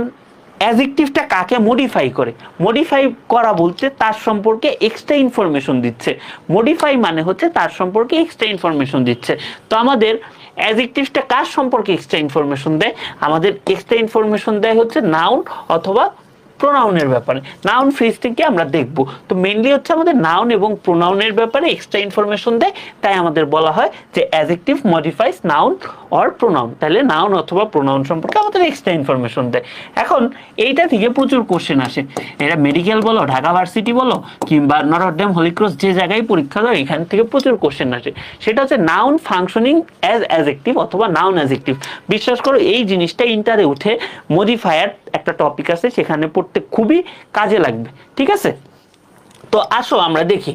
অ্যাডজেক্টিভটা কাকে মডিফাই করে? মডিফাই করা বলতে তার সম্পর্কে এক্সট্রা ইনফরমেশন দিচ্ছে। মডিফাই মানে হচ্ছে তার সম্পর্কে এক্সট্রা ইনফরমেশন দিচ্ছে। তো আমাদের অ্যাডজেক্টিভটা কার সম্পর্কে এক্সট্রা ইনফরমেশন দেয়? আমাদের এক্সট্রা ইনফরমেশন দেয় হচ্ছে নাউন অথবা প্রোনাউনের ব্যাপারে। নাউন ফ্রেজটিকে আমরা দেখব। তো মেইনলি হচ্ছে আমাদের নাউন এবং প্রোনাউনের ব্যাপারে এক্সট্রা ইনফরমেশন দেয়, তাই আমাদের বলা হয় যে adjective modifies noun or pronoun. তাহলে নাউন অথবা প্রোনাউন সম্পর্কে আমাদের এক্সট্রা ইনফরমেশন দেয়। এখন এইটা থেকে প্রচুর কোশ্চেন আসে, এটা মেডিকেল বলো, ঢাকা ভার্সিটি বলো, কিংবা নটরডেম, হলি ক্রস, যে জায়গায় পরীক্ষা দাও এখান থেকে প্রচুর কোশ্চেন আসে। সেটা হচ্ছে নাউন ফাংশনিং অ্যাজ অ্যাডজেক্টিভ অথবা নাউন অ্যাডজেক্টিভ। বিশ্বাস করো এই জিনিসটা ইন্টারে উঠে, মডিফায়ার একটা টপিক আছে সেখানে পড়তে খুবই কাজে লাগবে। ঠিক আছে, তো আসো আমরা দেখি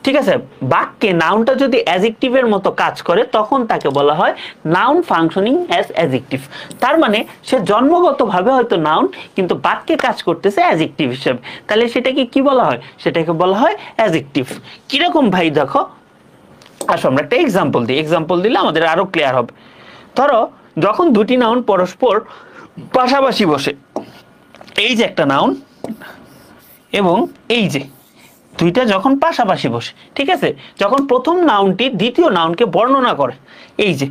ঠিক আছে, বাক্যে নাউনটা যদি অ্যাডজেক্টিভের মতো কাজ করে তখন তাকে বলা হয় নাউন ফাংশনিং অ্যাজ অ্যাডজেক্টিভ। তার মানে সে জন্মগতভাবে হয়তো নাউন, কিন্তু বাক্যে কাজ করতেছে অ্যাডজেক্টিভ হিসেবে, তাহলে সেটাকে কি বলা হয়? সেটাকে বলা হয় অ্যাডজেক্টিভ। কিরকম ভাই দেখো, আসো আমরা একটা এক্সাম্পল দিই, এক্সাম্পল দিলে আমাদের আরো ক্লিয়ার হবে। ধরো যখন দুটি নাউন পরস্পর পাশাপাশি বসে, এই যে একটা নাউন এবং এই যে দুইটা যখন পাশাপাশি বসে, ঠিক আছে, যখন প্রথম নাউনটি দ্বিতীয় নাউনকে বর্ণনা করে, এই যে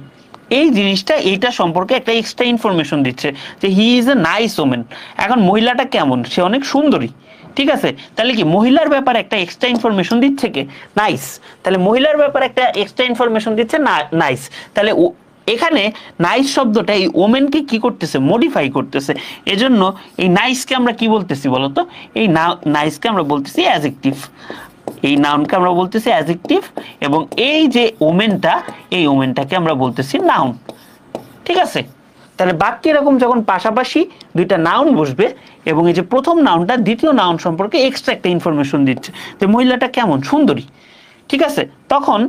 এই জিনিসটা, এইটা সম্পর্কে একটা এক্সট্রা ইনফরমেশন দিচ্ছে যে he is a nice women. এখন মহিলাটা কেমন? সে অনেক সুন্দরী, ঠিক আছে, তাহলে কি মহিলার ব্যাপারে একটা এক্সট্রা ইনফরমেশন দিচ্ছে কে? নাইস। তাহলে মহিলার ব্যাপারে একটা এক্সট্রা ইনফরমেশন দিচ্ছে নাইস। তাহলে এখানে নাইস শব্দটা এই ওমেনকে কি করতেছে? মডিফাই করতেছে। এজন্য এই নাইসকে আমরা কি বলতেছি বলতো? এই নাইসকে আমরা বলতেছি অ্যাডজেক্টিভ, এই নাউনকে আমরা বলতেছি অ্যাডজেক্টিভ, এবং এই যে ওমেনটা, এই ওমেনটাকে আমরা বলতেছি নাউন। ঠিক আছে, তাহলে বাক্যে এরকম যখন পাশাপাশি দুইটা নাউন বসবে এবং এই যে প্রথম নাউনটা দ্বিতীয় নাউন সম্পর্কে এক্সট্রা একটা ইনফরমেশন দিচ্ছে যে মহিলাটা কেমন? সুন্দরী, ঠিক আছে, তখন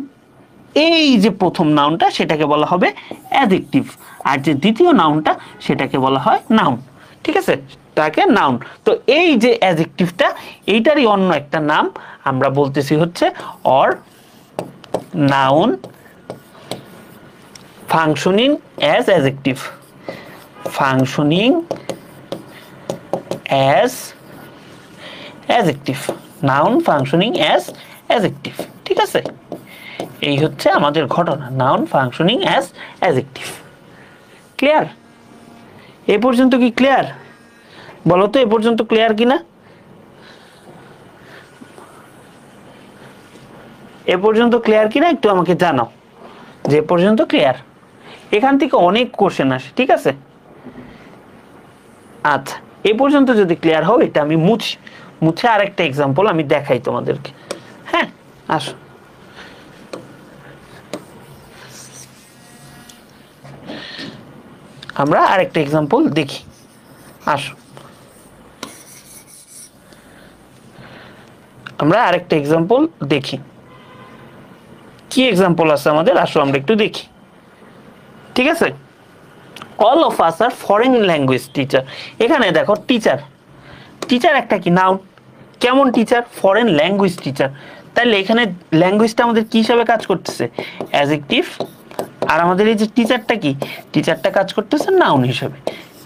এই যে প্রথম নাউনটা সেটাকে বলা হবে অ্যাডজেক্টিভ, আর যে দ্বিতীয় নাউনটা সেটাকে বলা হয় নাউন। ঠিক আছে, তাকে নাউন। তো এই যে অ্যাডজেক্টিভটা, এইটারই অন্য একটা নাম আমরা বলতেছি হচ্ছে or noun functioning as adjective, functioning as adjective, noun functioning as adjective. ঠিক আছে, এই হচ্ছে আমাদের ঘটনা, noun functioning as adjective. Clear? এ পর্যন্ত কি ক্লিয়ার? বলো তো এ পর্যন্ত ক্লিয়ার কিনা? এ পর্যন্ত ক্লিয়ার কিনা একটু আমাকে জানাও যে এ পর্যন্ত ক্লিয়ার। এখান থেকে অনেক কোশ্চেন আসে, ঠিক আছে। আচ্ছা, এ পর্যন্ত যদি ক্লিয়ার হয়, এটা আমি মুছে আরেকটা এক্সাম্পল আমি দেখাই তোমাদেরকে। হ্যাঁ, আসো আমরা আরেকটা এক্সাম্পল দেখি। আসো আমরা আরেকটা এক্সাম্পল দেখি, কি এক্সাম্পল আছে আমাদের, আসো আমরা একটু দেখি। ঠিক আছে, all of us are foreign language teacher. এখানে দেখো টিচার, টিচার একটা কি নাউন, কেমন টিচার? Foreign language teacher. তাহলে এখানে ল্যাঙ্গুয়েজটা আমাদের কি হিসাবে কাজ করতেছে? অ্যাডজেক্টিভ। আর আমাদের এই যে টিচারটা কি? টিচারটা কাজ করতেছে নাউন হিসেবে,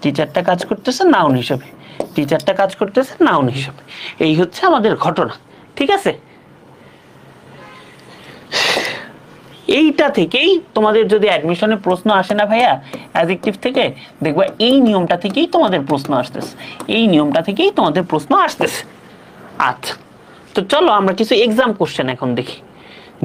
টিচারটা কাজ করতেছে নাউন হিসেবে, টিচারটা কাজ করতেছে নাউন হিসেবে। এই হচ্ছে আমাদের ঘটনা। ঠিক আছে, এইটা থেকেই তোমাদের যদি অ্যাডমিশনে প্রশ্ন আসে না ভাইয়া অ্যাডজেক্টিভ থেকে, দেখবা এই নিয়মটা থেকেই তোমাদের প্রশ্ন আসতেছে, এই নিয়মটা থেকেই তোমাদের প্রশ্ন আসতেছে। আচ্ছা, তো চলো আমরা কিছু এক্সাম কোশ্চেন এখন দেখি।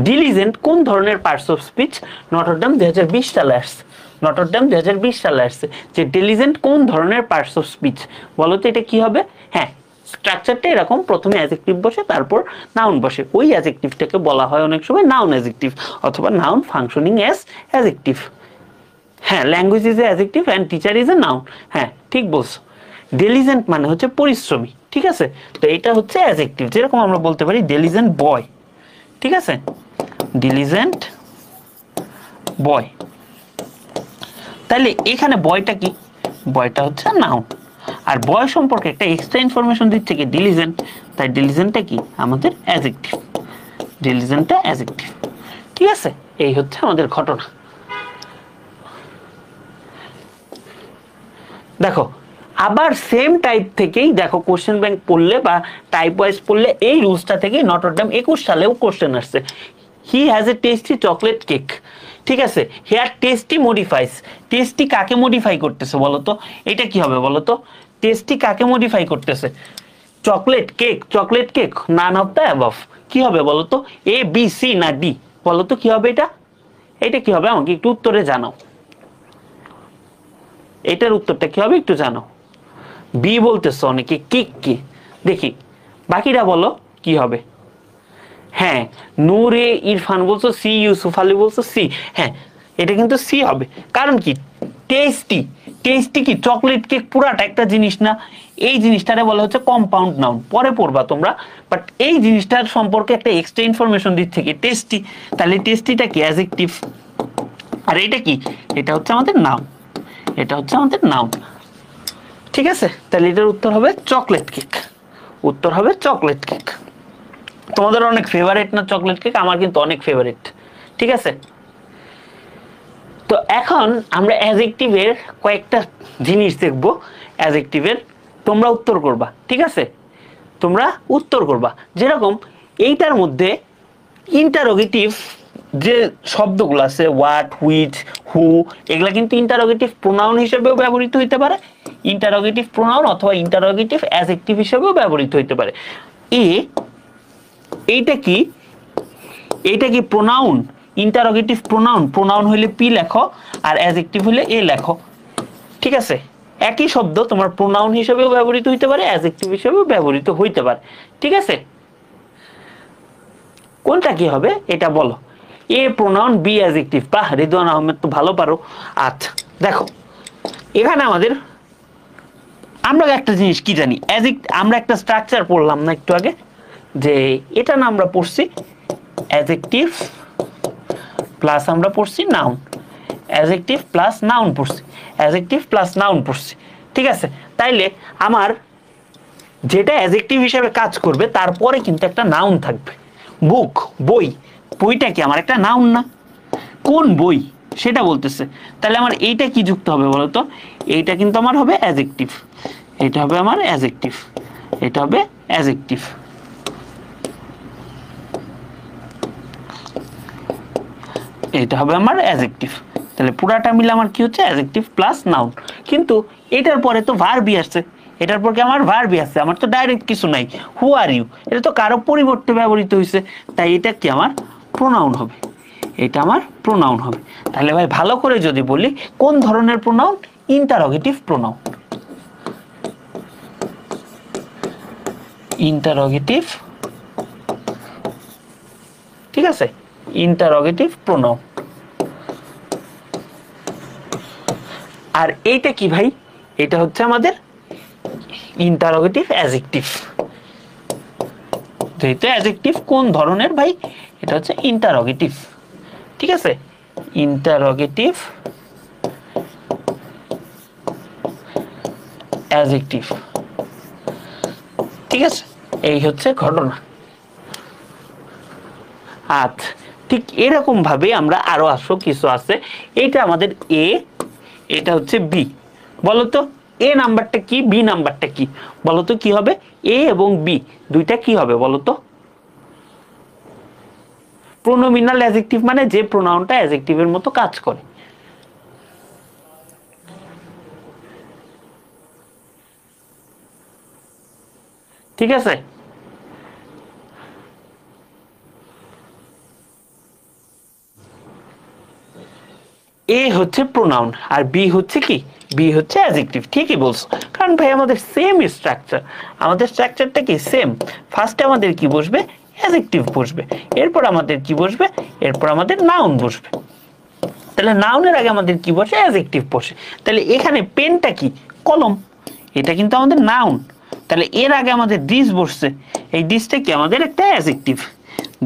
ডিলিজেন্ট কোন ধরনের পার্টস অফ স্পিচ? নটরডেম 2020 সালে আসছে, নটরডেম 2020 সালে আসছে যে ডিলিজেন্ট কোন ধরনের পার্টস অফ স্পিচ। বলো তো এটা কি হবে? হ্যাঁ, স্ট্রাকচারটা এরকম, প্রথমে অ্যাডজেক্টিভ বসে তারপর নাউন বসে, ওই অ্যাডজেক্টিভটাকে বলা হয় অনেক সময় নাউন অ্যাডজেক্টিভ অথবা নাউন ফাংশনিং অ্যাজ অ্যাডজেক্টিভ। হ্যাঁ, language is a adjective and teacher is a noun. হ্যাঁ, ঠিক বলছো। ডিলিজেন্ট মানে হচ্ছে পরিশ্রমী, ঠিক আছে, তো এটা হচ্ছে অ্যাডজেক্টিভ। যেরকম আমরা বলতে পারি ডিলিজেন্ট বয়, ঠিক আছে, ডিলিজেন্ট বয়। তাহলে এখানে বয়টা কি? বয়টা হচ্ছে নাউন, আর বয় সম্পর্কে একটা এক্সট্রা ইনফরমেশন দিচ্ছে কি? ডিলিজেন্ট। তাই ডিলিজেন্টটা কি? আমাদের অ্যাডজেক্টিভ, ডিলিজেন্টটা অ্যাডজেক্টিভ। ঠিক আছে, এই হচ্ছে আমাদের ঘটনা। দেখো আবার সেম টাইপ থেকেই দেখো কোশ্চেন ব্যাংক পড়লে বা টাইপ ওয়াইজ পড়লে এই রুলসটা থেকেই নটরডেম 21 সালেও কোশ্চেন আসছে। He has a tasty chocolate cake. ঠিক আছে, হেয়ার টেস্টি মডিফাইস। টেস্টি কাকে মডিফাই করতেছে বলো তো? এটা কি হবে বলো তো? টেস্টি কাকে মডিফাই করতেছে? Chocolate cake, chocolate cake, none of the above. কি হবে বলো তো? এ বি সি না ডি? বলো তো কি হবে এটা? এটা কি হবে আমাকে একটু উত্তরে জানাও, এটার উত্তরটা কি হবে একটু জানাও। বি বলতেছ অনেকে, কেক কি? দেখি বাকিরা বলো কি হবে। হ্যাঁ, নূরে ইরফান বলছো সি, ইউসুফ আলী বলছো সি। হ্যাঁ, এটা কিন্তু সি হবে, কারণ কি? টেস্টি, টেস্টি কি চকলেট কেক পুরাটা একটা জিনিস না, এই জিনিসটারে বলা হচ্ছে কম্পাউন্ড নাউন, পরে পড়বা তোমরা। বাট এই জিনিসটার সম্পর্কে একটা এক্সট্রা ইনফরমেশন দিচ্ছে কি টেস্টি, তাহলে টেস্টিটা কি অ্যাডজেক্টিভ, আর এটা কি, এটা হচ্ছে আমাদের নাউন, এটা হচ্ছে আমাদের নাউন। ঠিক আছে, তাহলে এটার উত্তর হবে চকলেট কেক, উত্তর হবে চকলেট কেক। তোমাদের অনেক ফেভারিট না চকলেট কেক, আমার কিন্তু অনেক ফেভারিট। ঠিক আছে, তো এখন আমরা অ্যাডজেক্টিভের কয়েকটা জিনিস দেখব। অ্যাডজেক্টিভের তোমরা উত্তর করবা, ঠিক আছে, তোমরা উত্তর করবা। যেরকম এইটার মধ্যে ইন্টারোগেটিভ যে শব্দগুলো আছে, হোয়াট, হুইচ, হু, এগুলা কিন্তু ইন্টারোগেটিভ প্রোনাউন হিসেবেও ব্যবহৃত হইতে পারে, ইন্টারোগেটিভ প্রোনাউন অথবা ইন্টারোগেটিভ অ্যাডজেক্টিভ হিসেবেও ব্যবহৃত হইতে পারে। এইটা কি, এইটা কি প্রোনাউন, ইন্টারোগেটিভ প্রোনাউন, প্রোনাউন হইলে পি লেখো আর অ্যাডজেক্টিভ হইলে এ লেখো। ঠিক আছে, একই শব্দ তোমার প্রোনাউন হিসেবেও ব্যবহৃত হইতে পারে, অ্যাডজেক্টিভ হিসেবেও ব্যবহৃত হইতে পারে। ঠিক আছে, কোনটা কি হবে এটা বলো। A pronoun, B adjective. বাহ, রিদওয়ান আহমেদ তো ভালো পারো। আচ্ছা দেখো, এখানে আমাদের আমরা একটা জিনিস কি জানি, আমরা একটা স্ট্রাকচার পড়লাম না একটু আগে, যে এটা না আমরা পড়ছি অ্যাডজেক্টিভ প্লাস আমরা পড়ছি নাউন, অ্যাডজেক্টিভ প্লাস নাউন পড়ছি, অ্যাডজেক্টিভ প্লাস নাউন পড়ছি। ঠিক আছে, তাইলে আমার যেটা অ্যাডজেক্টিভ হিসেবে কাজ করবে তারপরে কিন্তু একটা নাউন থাকবে। বুক, বই, বইটা কি আমার একটা নাউন না? কোন বই সেটা বলতেছে, তাহলে আমার এইটা কি যুক্ত হবে বলতো? এইটা কিন্তু আমার হবে অ্যাডজেক্টিভ, এটা হবে আমার অ্যাডজেক্টিভ, এটা হবে অ্যাডজেক্টিভ। এটা হবে আমার অ্যাডজেক্টিভ। তাহলে পুরাটা মিলে আমার কি হচ্ছে? Adjective plus noun. কিন্তু এটার পরে তো ভার্বই আসছে, এটার পর কি আমার ভার্বই আসছে, আমার তো ডাইরেক্ট কিছু নাই। হু আর ইউ, এটা তো কারো পরিবর্তে ব্যবহৃত হয়েছে, তাই এটা কি আমার প্রোনাউন হবে, এটা আমার প্রোনাউন হবে। তাহলে ভাই ভালো করে যদি বলি, কোন ধরনের প্রোনাউন? Interrogative pronoun, interrogative. ঠিক আছে, ইন্টারোগেটিভ প্রোনাউন। আর এইটা কি ভাই? এটা হচ্ছে আমাদের ইন্টারোগেটিভ অ্যাডজেক্টিভ। যেহেতু অ্যাডজেক্টিভ কোন ধরনের ভাই? এটা হচ্ছে ইন্টারোগেটিভ। ঠিক আছে, ইন্টারোগেটিভ অ্যাডজেক্টিভ। ঠিক আছে, এই হচ্ছে ঘটনা। আচ্ছা, ঠিক এরকম ভাবে আমরা আরো আসো কিছু আছে। এটা আমাদের এ, এটা হচ্ছে বি। বলতো এ নাম্বারটা কি, বি নাম্বারটা কি? বলতো কি হবে? এ এবং বি দুইটা কি হবে বলতো? প্রোনোমিনাল অ্যাডজেক্টিভ, মানে যে প্রোনাউনটা অ্যাডজেক্টিভের মতো কাজ করে। ঠিক আছে, এ হচ্ছে প্রোনাউন আর বি হচ্ছে কি? বি হচ্ছে অ্যাডজেক্টিভ। ঠিকই বলছো, কারণ ভাই আমাদের সেম স্ট্রাকচার, আমাদের স্ট্রাকচারটা কি সেম। ফার্স্টে আমাদের কি বসবে? অ্যাডজেক্টিভ বসবে, এরপর আমাদের কি বসবে? এরপর আমাদের নাউন বসবে। তাহলে নাউনের আগে আমাদের কি বসে? অ্যাডজেক্টিভ বসে। তাহলে এখানে পেনটা কি? কলম, এটা কিন্তু আমাদের নাউন। তাহলে এর আগে আমাদের দিস বসছে, এই দিসটা কি? আমাদের একটা অ্যাডজেক্টিভ,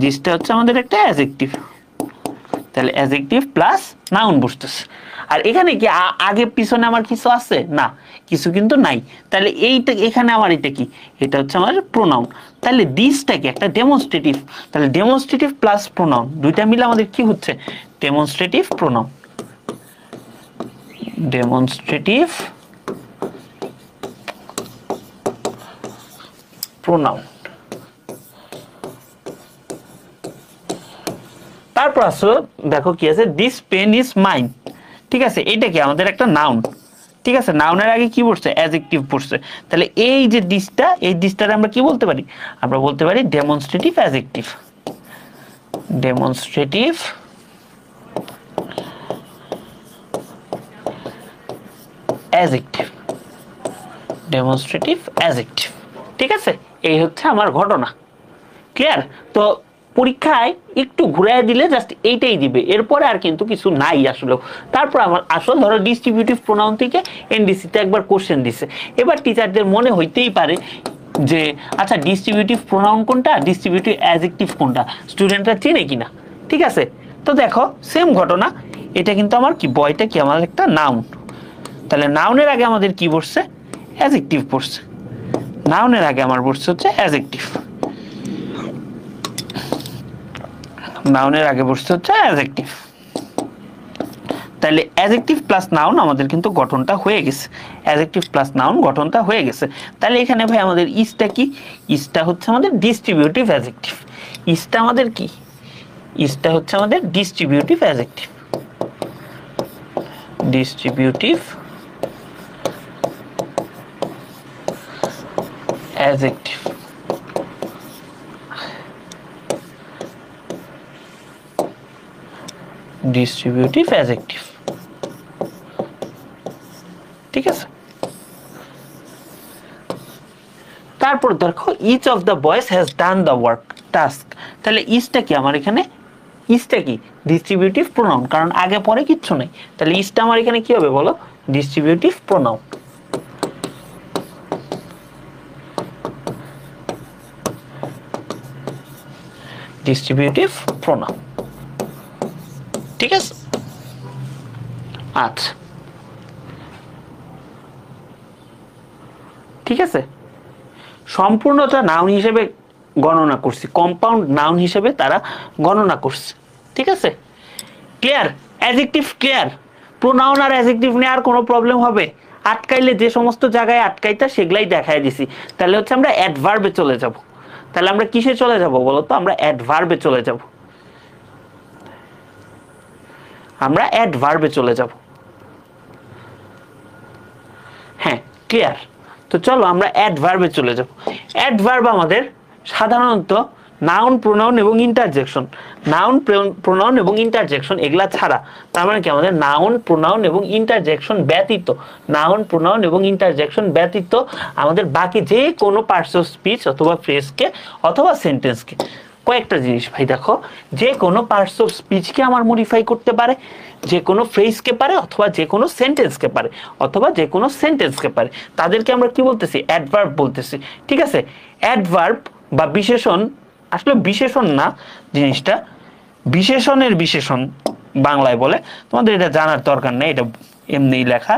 দিসটা হচ্ছে আমাদের একটা অ্যাডজেক্টিভ। তাহলে অ্যাডজেক্টিভ প্লাস নাউন বসতেছে। আর এখানে কি আগে পিছনে আমার কিছু আছে? না, কিছু কিন্তু নাই। তাহলে এইটা এখানে আমার এটা কি? এটা হচ্ছে আমার প্রোনাউন। তাহলে দিসটা কি? একটা ডেমনস্ট্রেটিভ। তাহলে ডেমনস্ট্রেটিভ প্লাস প্রোনাউন দুইটা মিলে আমাদের কি হচ্ছে? Demonstrative pronoun, demonstrative pronoun. তারপর আসো দেখো কি আছে, দিস পেন ইজ মাইন। ঠিক আছে, এটা কি? আমাদের একটা নাউন। ঠিক আছে, নাউনের আগে কি বসছে? অ্যাডজেক্টিভ বসছে। তাহলে এই যে দিসটা, এই দিসটারে আমরা কি বলতে পারি? আমরা বলতে পারি demonstrative adjective, demonstrative adjective, demonstrative adjective. ঠিক আছে, এই হচ্ছে আমার ঘটনা। ক্লিয়ার? তো পরীক্ষায় একটু ঘুরায় দিলে জাস্ট এইটাই দিবে, এরপরে আর কিন্তু কিছু নাই আসলে। তারপর আমার আসল ধরো ডিস্ট্রিবিউটিভ প্রোনাউন থেকে এনডিসিতে একবার কোশ্চেন দিছে, এবার টিচারদের মনে হইতেই পারে যে আচ্ছা ডিস্ট্রিবিউটিভ প্রোনাউন কোনটা, ডিস্ট্রিবিউটিভ অ্যাডজেক্টিভ কোনটা, স্টুডেন্টরা চেনে কিনা। ঠিক আছে, তো দেখো সেম ঘটনা, এটা কিন্তু আমার কি বয়টা কি আমার একটা নাউন, তাহলে নাউনের আগে আমাদের কি বসছে, অ্যাডজেক্টিভ পড়ছে, নাউনের আগে আমার বসছে হচ্ছে অ্যাডজেক্টিভ, নাউনের আগে বসছে হচ্ছে অ্যাডজেক্টিভ। তাহলে অ্যাডজেক্টিভ প্লাস নাউন আমাদের কিন্তু গঠনটা হয়ে গেছে, অ্যাডজেক্টিভ প্লাস নাউন গঠনটা হয়ে গেছে। তাহলে এখানে ভাই আমাদের ইসটা কি, ইসটা হচ্ছে আমাদের ডিস্ট্রিবিউটিভ অ্যাডজেক্টিভ, ইসটা আমাদের কি, ইসটা হচ্ছে আমাদের distributive adjective, distributive adjective. Distributive adjective, ঠিক আছে। তারপর দেখো each of the boys has done the work task, তাহলে ইজটা কি আমার এখানে, ইজটা কি ডিস্ট্রিবিউটিভ প্রোনাউন, কারণ আগে পরে কিচ্ছু নেই, তাহলে ইজটা আমার এখানে কি হবে বলো, ডিস্ট্রিবিউটিভ প্রোনাউন। ডিস্ট্রিবিউটিভ প্রোনাউন, ঠিক আছে। আচ্ছা ঠিক আছে, সম্পূর্ণটা নাউন হিসেবে গণনা করছি, কম্পাউন্ড নাউন হিসেবে তারা গণনা করছে, ঠিক আছে। ক্লিয়ার, অ্যাডজেক্টিভ ক্লিয়ার, প্রোনাউন আর অ্যাডজেক্টিভ নিয়ে আর কোনো প্রবলেম হবে, আটকাইলে যে সমস্ত জায়গায় আটকাইতা সেগুলাই দেখাই দিছি। তাহলে হচ্ছে আমরা অ্যাডভার্বে চলে যাব, তাহলে আমরা কিসে চলে যাব বলো তো, আমরা অ্যাডভার্বে চলে যাব, আমরা অ্যাডভার্বে চলে যাব। হ্যাঁ ক্লিয়ার, তো চলো আমরা অ্যাডভার্বে চলে যাব। অ্যাডভার্ব আমাদের সাধারণত নাউন প্রোনাউন এবং ইন্টারজেকশন, নাউন প্রোনাউন এবং ইন্টারজেকশন এগুলা ছাড়া, তার মানে কি আমাদের নাউন প্রোনাউন এবং ইন্টারজেকশন ব্যতীত, নাউন প্রোনাউন এবং ইন্টারজেকশন ব্যতীত আমাদের বাকি যে কোনো পার্টস অফ স্পিচ অথবা ফ্রেজকে অথবা সেন্টেন্সকে, কয়েকটা জিনিস ভাই দেখো, যে কোনো পার্টস অফ স্পিচকে আমার মডিফাই করতে পারে, যে কোনো ফ্রেজকে পারে, অথবা যে কোনো সেন্টেন্সকে পারে, অথবা যে কোনো সেন্টেন্সকে পারে, তাদেরকে আমরা কি বলতেছি, অ্যাডভার্ব বলতেছি, ঠিক আছে। অ্যাডভার্ব বা বিশেষণ, আসলে বিশেষণ না জিনিসটা, বিশেষণের বিশেষণ বাংলায় বলে, তোমাদের এটা জানার দরকার নেই, এটা এমনিই লেখা।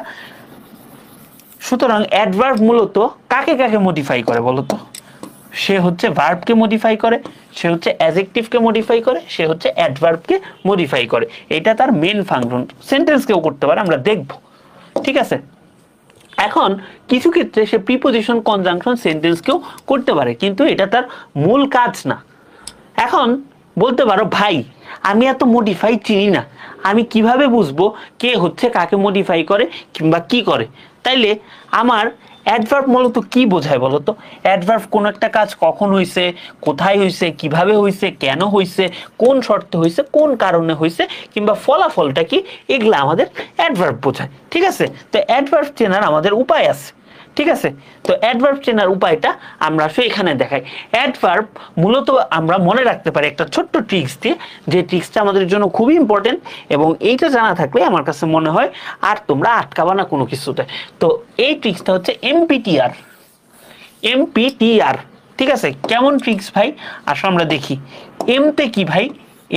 সুতরাং অ্যাডভার্ব মূলত কাকে কাকে মডিফাই করে বলতো, সে হচ্ছে ভার্বকে মডিফাই করে, সে হচ্ছে অ্যাডজেক্টিভকে মডিফাই করে, সে হচ্ছে অ্যাডভার্বকে মডিফাই করে, এটা তার মেন ফাংশন। সেন্টেন্সকেও করতে পারে, আমরা দেখব, ঠিক আছে। এখন কিছু ক্ষেত্রে সে প্রিপোজিশন কনজাংশন সেন্টেন্সকেও করতে পারে, কিন্তু এটা তার মূল কাজ না। এখন বলতে পারো ভাই আমি এত মডিফাই চিনি না, আমি কিভাবে বুঝবো কে হচ্ছে কাকে মডিফাই করে কিংবা কি করে, তাইলে আমার অ্যাডভার্ব মূলত কি বোঝায় বলতো, অ্যাডভার্ব কোন একটা কাজ কখন হইছে, কোথায় হইছে, কিভাবে হইছে, কেন হইছে, কোন শর্তে হইছে, কোন কারণে হইছে, কিংবা ফলাফলটা কি, এগুলা আমাদের অ্যাডভার্ব বোঝায়, ঠিক আছে। তো অ্যাডভার্ব চেনার আমাদের উপায় আছে, ঠিক আছে। তো অ্যাডভার্ব চেনার উপায়টা আমরা আসলে এখানে দেখাই। অ্যাডভার্ব মূলত আমরা মনে রাখতে পারি একটা ছোট্ট ট্রিক্স দিয়ে, যে ট্রিক্সটা আমাদের জন্য খুবই ইম্পর্টেন্ট, এবং এইটা জানা থাকলে আমার কাছে মনে হয় আর তোমরা আটকাবা না কোনো কিছুতে। তো এই ট্রিক্সটা হচ্ছে এমপিটিআর, এমপিটিআর, ঠিক আছে। কেমন ট্রিক্স ভাই, আসলে আমরা দেখি। এমতে কি ভাই,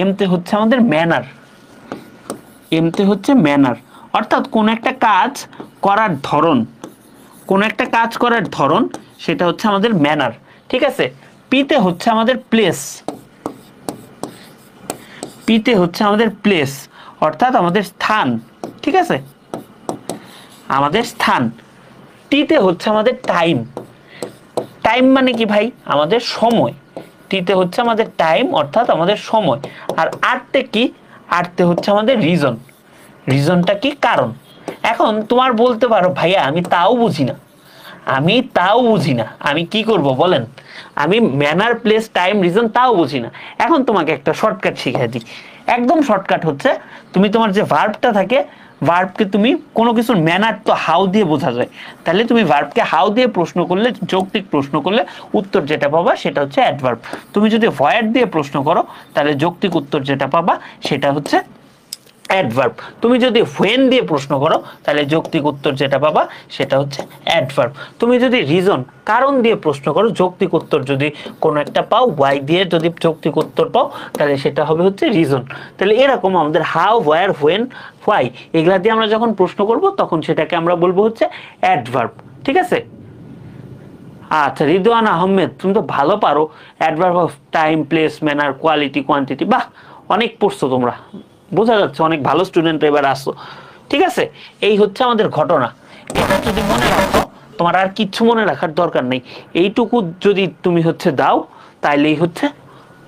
এমতে হচ্ছে আমাদের ম্যানার, এমতে হচ্ছে ম্যানার, অর্থাৎ কোন একটা কাজ করার ধরন, কোন একটা কাজ করার ধরন, সেটা হচ্ছে আমাদের ম্যানার, ঠিক আছে। পিতে হচ্ছে আমাদের প্লেস, পিতে হচ্ছে আমাদের প্লেস, অর্থাৎ আমাদের স্থান, ঠিক আছে, আমাদের স্থান। টিতে হচ্ছে আমাদের টাইম, টাইম মানে কি ভাই, আমাদের সময়, টিতে হচ্ছে আমাদের টাইম অর্থাৎ আমাদের সময়। আর আরতে কি, আরতে হচ্ছে আমাদের রিজন, রিজনটা কি, কারণ। এখন তোমার বলতে পারো ভাইয়া আমি তাও বুঝি না, আমি তাও বুঝি না, আমি কি করব বলেন, আমি ম্যানার প্লেস টাইম রিজন তাও বুঝি না। এখন তোমাকে একটা শর্টকাট শিখিয়ে দিই, একদম শর্টকাট হচ্ছে, তুমি তোমার যে ভার্বটা থাকে, ভার্বকে তুমি কোনো কিছুর ম্যানার তো হাউ দিয়ে বোঝা যায়, তাহলে তুমি ভার্বকে হাউ দিয়ে প্রশ্ন করলে, যৌক্তিক প্রশ্ন করলে উত্তর যেটা পাবা সেটা হচ্ছে অ্যাডভার্ব। তুমি যদি ভয়েড দিয়ে প্রশ্ন করো তাহলে যৌক্তিক উত্তর যেটা পাবা সেটা হচ্ছে অ্যাডভার্ব। তুমি যদি হোয়েন দিয়ে প্রশ্ন করো তাহলে যৌক্তিক উত্তর যেটা পাবা সেটা হচ্ছে অ্যাডভার্ব। তুমি যদি রিজন কারণ দিয়ে প্রশ্ন করো, যৌক্তিক উত্তর যদি কোনো একটা পাও, ওয়াই দিয়ে যদি যৌক্তিক উত্তর পাও তাহলে সেটা হবে হচ্ছে রিজন। তাহলে এরকম আমাদের হাউ, ওয়্যার, হোয়েন, হোয়াই এগুলা দিয়ে আমরা যখন প্রশ্ন করব তখন সেটাকে আমরা বলবো হচ্ছে অ্যাডভার্ব। ঠিক আছে? আচ্ছা রিদওয়ান আহমেদ, তুমি তো ভালো পারো adverb of time, place, manner, quality, quantity. বাহ, অনেক পড়ছো তোমরা, বোঝা যাচ্ছে অনেক ভালো স্টুডেন্ট এবার আসছো। ঠিক আছে, এই হচ্ছে আমাদের ঘটনা। এটা যদি মনে রাখো, তোমার আর কিচ্ছু মনে রাখার দরকার নেই। এইটুকু যদি তুমি হচ্ছে দাও তাইলেই হচ্ছে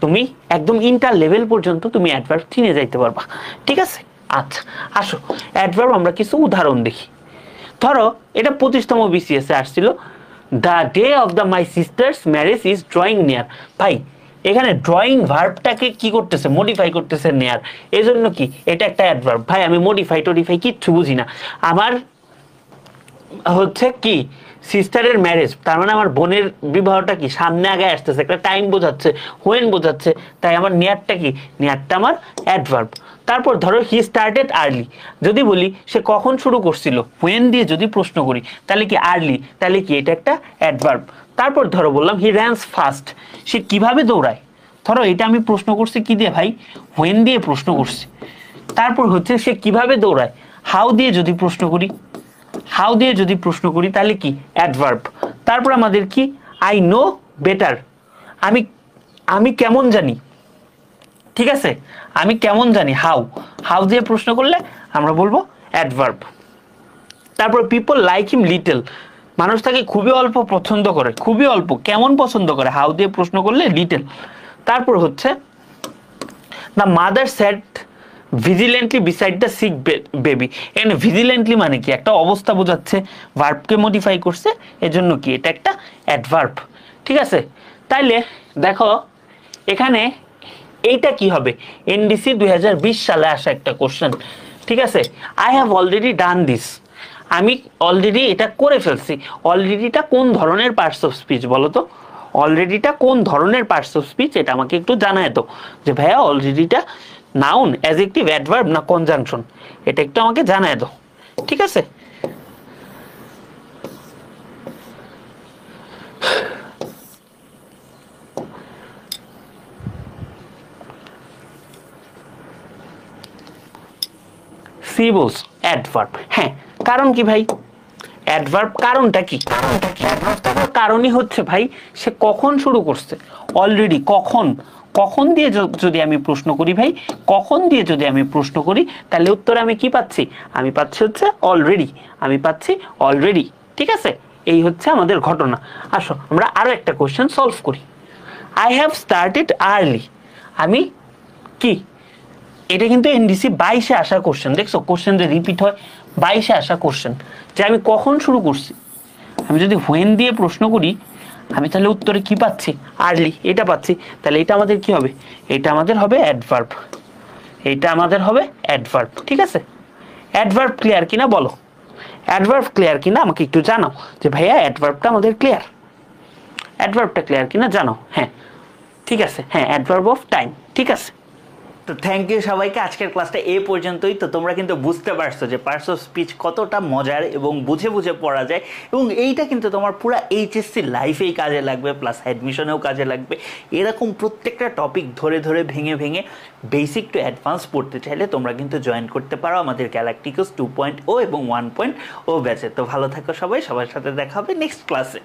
তুমি একদম ইন্টার লেভেল পর্যন্ত তুমি অ্যাডভার্ব চিনে যাইতে পারবা। ঠিক আছে, আচ্ছা আসো অ্যাডভার্ব আমরা কিছু উদাহরণ দেখি। ধরো এটা 25তম BCS এ আসছিল, the day of the my sister's marriage is drawing near. ভাই এখানে ড্রয়িং ভার্বটাকে কি করতেছে, মডিফাই করতেছে নেয়ার, এজন্য কি এটা একটা অ্যাডভার্ব। ভাই আমি মডিফাই টডিফাই কিচ্ছু বুঝি না, আমার হচ্ছে কি সিস্টারের ম্যারেজ, তার মানে আমার বোনের বিবাহটা কি সামনে আগে আসতেছে, একটা টাইম বোঝাচ্ছে, হোয়েন বোঝাচ্ছে, তাই আমার নিয়ারটা কি, নিয়ারটা আমার অ্যাডভার্ব। তারপর ধরো হি স্টার্টেড আর্লি, যদি বলি সে কখন শুরু করছিল, হোয়েন দিয়ে যদি প্রশ্ন করি তাহলে কি আর্লি, তাহলে কি এটা একটা অ্যাডভার্ব। তারপর ধরো বললাম হি রানস ফাস্ট, সে কিভাবে দৌড়ায়, ধরো এটা আমি প্রশ্ন করছি কি দিয়ে ভাই, হোয়েন দিয়ে প্রশ্ন করছি। তারপর হচ্ছে সে কিভাবে দৌড়ায়, হাউ দিয়ে যদি প্রশ্ন করি, হাউ দিয়ে যদি প্রশ্ন করি তাহলে কি অ্যাডভার্ব। তারপর আমাদের কি আই নো বেটার, আমি আমি কেমন জানি। ঠিক আছে, আমি কেমন জানি, হাউ, হাউ দিয়ে প্রশ্ন করলে আমরা বলবো অ্যাডভার্ব। তারপর পিপল লাইক হিম লিটল, মানুষ তাকে খুবই অল্প পছন্দ করে, খুবই অল্প, কেমন পছন্দ করে, হাউ দিয়ে প্রশ্ন করলে লিটল। তারপর হচ্ছে the mother sat vigilantly beside the sick baby, এখানে ভিজিলেন্টলি মানে কি একটা অবস্থা বোঝাচ্ছে, ভার্বকে মডিফাই করছে, এজন্য কি এটা একটা অ্যাডভার্ব। ঠিক আছে, তাইলে দেখো এখানে এইটা কি হবে, এনডিসি 2020 সালে আসা একটা কোশ্চেন। ঠিক আছে, I have already done this, আমি অলরেডি এটা করে ফেলছি। অলরেডিটা কোন ধরনের পার্টস অফ স্পিচ বলো তো, অলরেডিটা কোন ধরনের পার্টস অফ স্পিচ এটা আমাকে একটু জানায় তো, যে ভাইয়া অলরেডিটা নাউন, অ্যাডজেক্টিভ, অ্যাডভার্ব না কনজাংশন, এটা একটু আমাকে জানায় দাও। ঠিক আছে, সি বলস অ্যাডভার্ব। হ্যাঁ, কারণ কি ভাই, অ্যাডভার্ব কারণটা কি, কারণই হচ্ছে ভাই সে কখন শুরু করছে, অলরেডি কখন, কখন দিয়ে যদি আমি প্রশ্ন করি ভাই, কখন দিয়ে যদি আমি প্রশ্ন করি তাহলে উত্তরে আমি কি পাচ্ছি, আমি পাচ্ছি হচ্ছে অলরেডি, আমি পাচ্ছি অলরেডি। ঠিক আছে, এই হচ্ছে আমাদের ঘটনা। আসো আমরা আরো একটা কোশ্চেন সলভ করি। আই হ্যাভ স্টার্টেড আর্লি, আমি কি, এটা কিন্তু এনডিসি 22-এ আসা কোশ্চেন, দেখছো কোশ্চেন যে রিপিট হয়, 22-এ আসা কোশ্চেন, যে আমি কখন শুরু করছি। আমি যদি হোয়েন দিয়ে প্রশ্ন করি আমি তাহলে উত্তরে কি পাচ্ছি, আর্লি, এটা পাচ্ছি, তাহলে এটা আমাদের কি হবে, এটা আমাদের হবে অ্যাডভার্ব, এটা আমাদের হবে অ্যাডভার্ব। ঠিক আছে, অ্যাডভার্ব ক্লিয়ার কিনা বলো, অ্যাডভার্ব ক্লিয়ার কিনা আমাকে একটু জানাও, যে ভাইয়া অ্যাডভার্বটা আমাদের ক্লিয়ার, অ্যাডভার্বটা ক্লিয়ার কিনা জানাও। হ্যাঁ ঠিক আছে, হ্যাঁ অ্যাডভার্ব অফ টাইম। ঠিক আছে, তো থ্যাংক ইউ সবাইকে, আজকের ক্লাসটা এই পর্যন্তই। তো তোমরা কিন্তু বুঝতে পারছো যে পার্টস অফ স্পিচ কতটা মজার এবং বুঝে বুঝে পড়া যায়, এবং এইটা কিন্তু তোমার পুরো এইচএসসি লাইফেই কাজে লাগবে, প্লাস অ্যাডমিশনেও কাজে লাগবে। এরকম প্রত্যেকটা টপিক ধরে ধরে ভেঙে ভেঙে বেসিক টু অ্যাডভান্স পড়তে চাইলে তোমরা কিন্তু জয়েন করতে পারো আমাদের গ্যালাকটিকস 2.0 এবং 1.0 ব্যাচে। তো ভালো থাকো সবাই, সবার সাথে দেখা হবে নেক্সট ক্লাসে।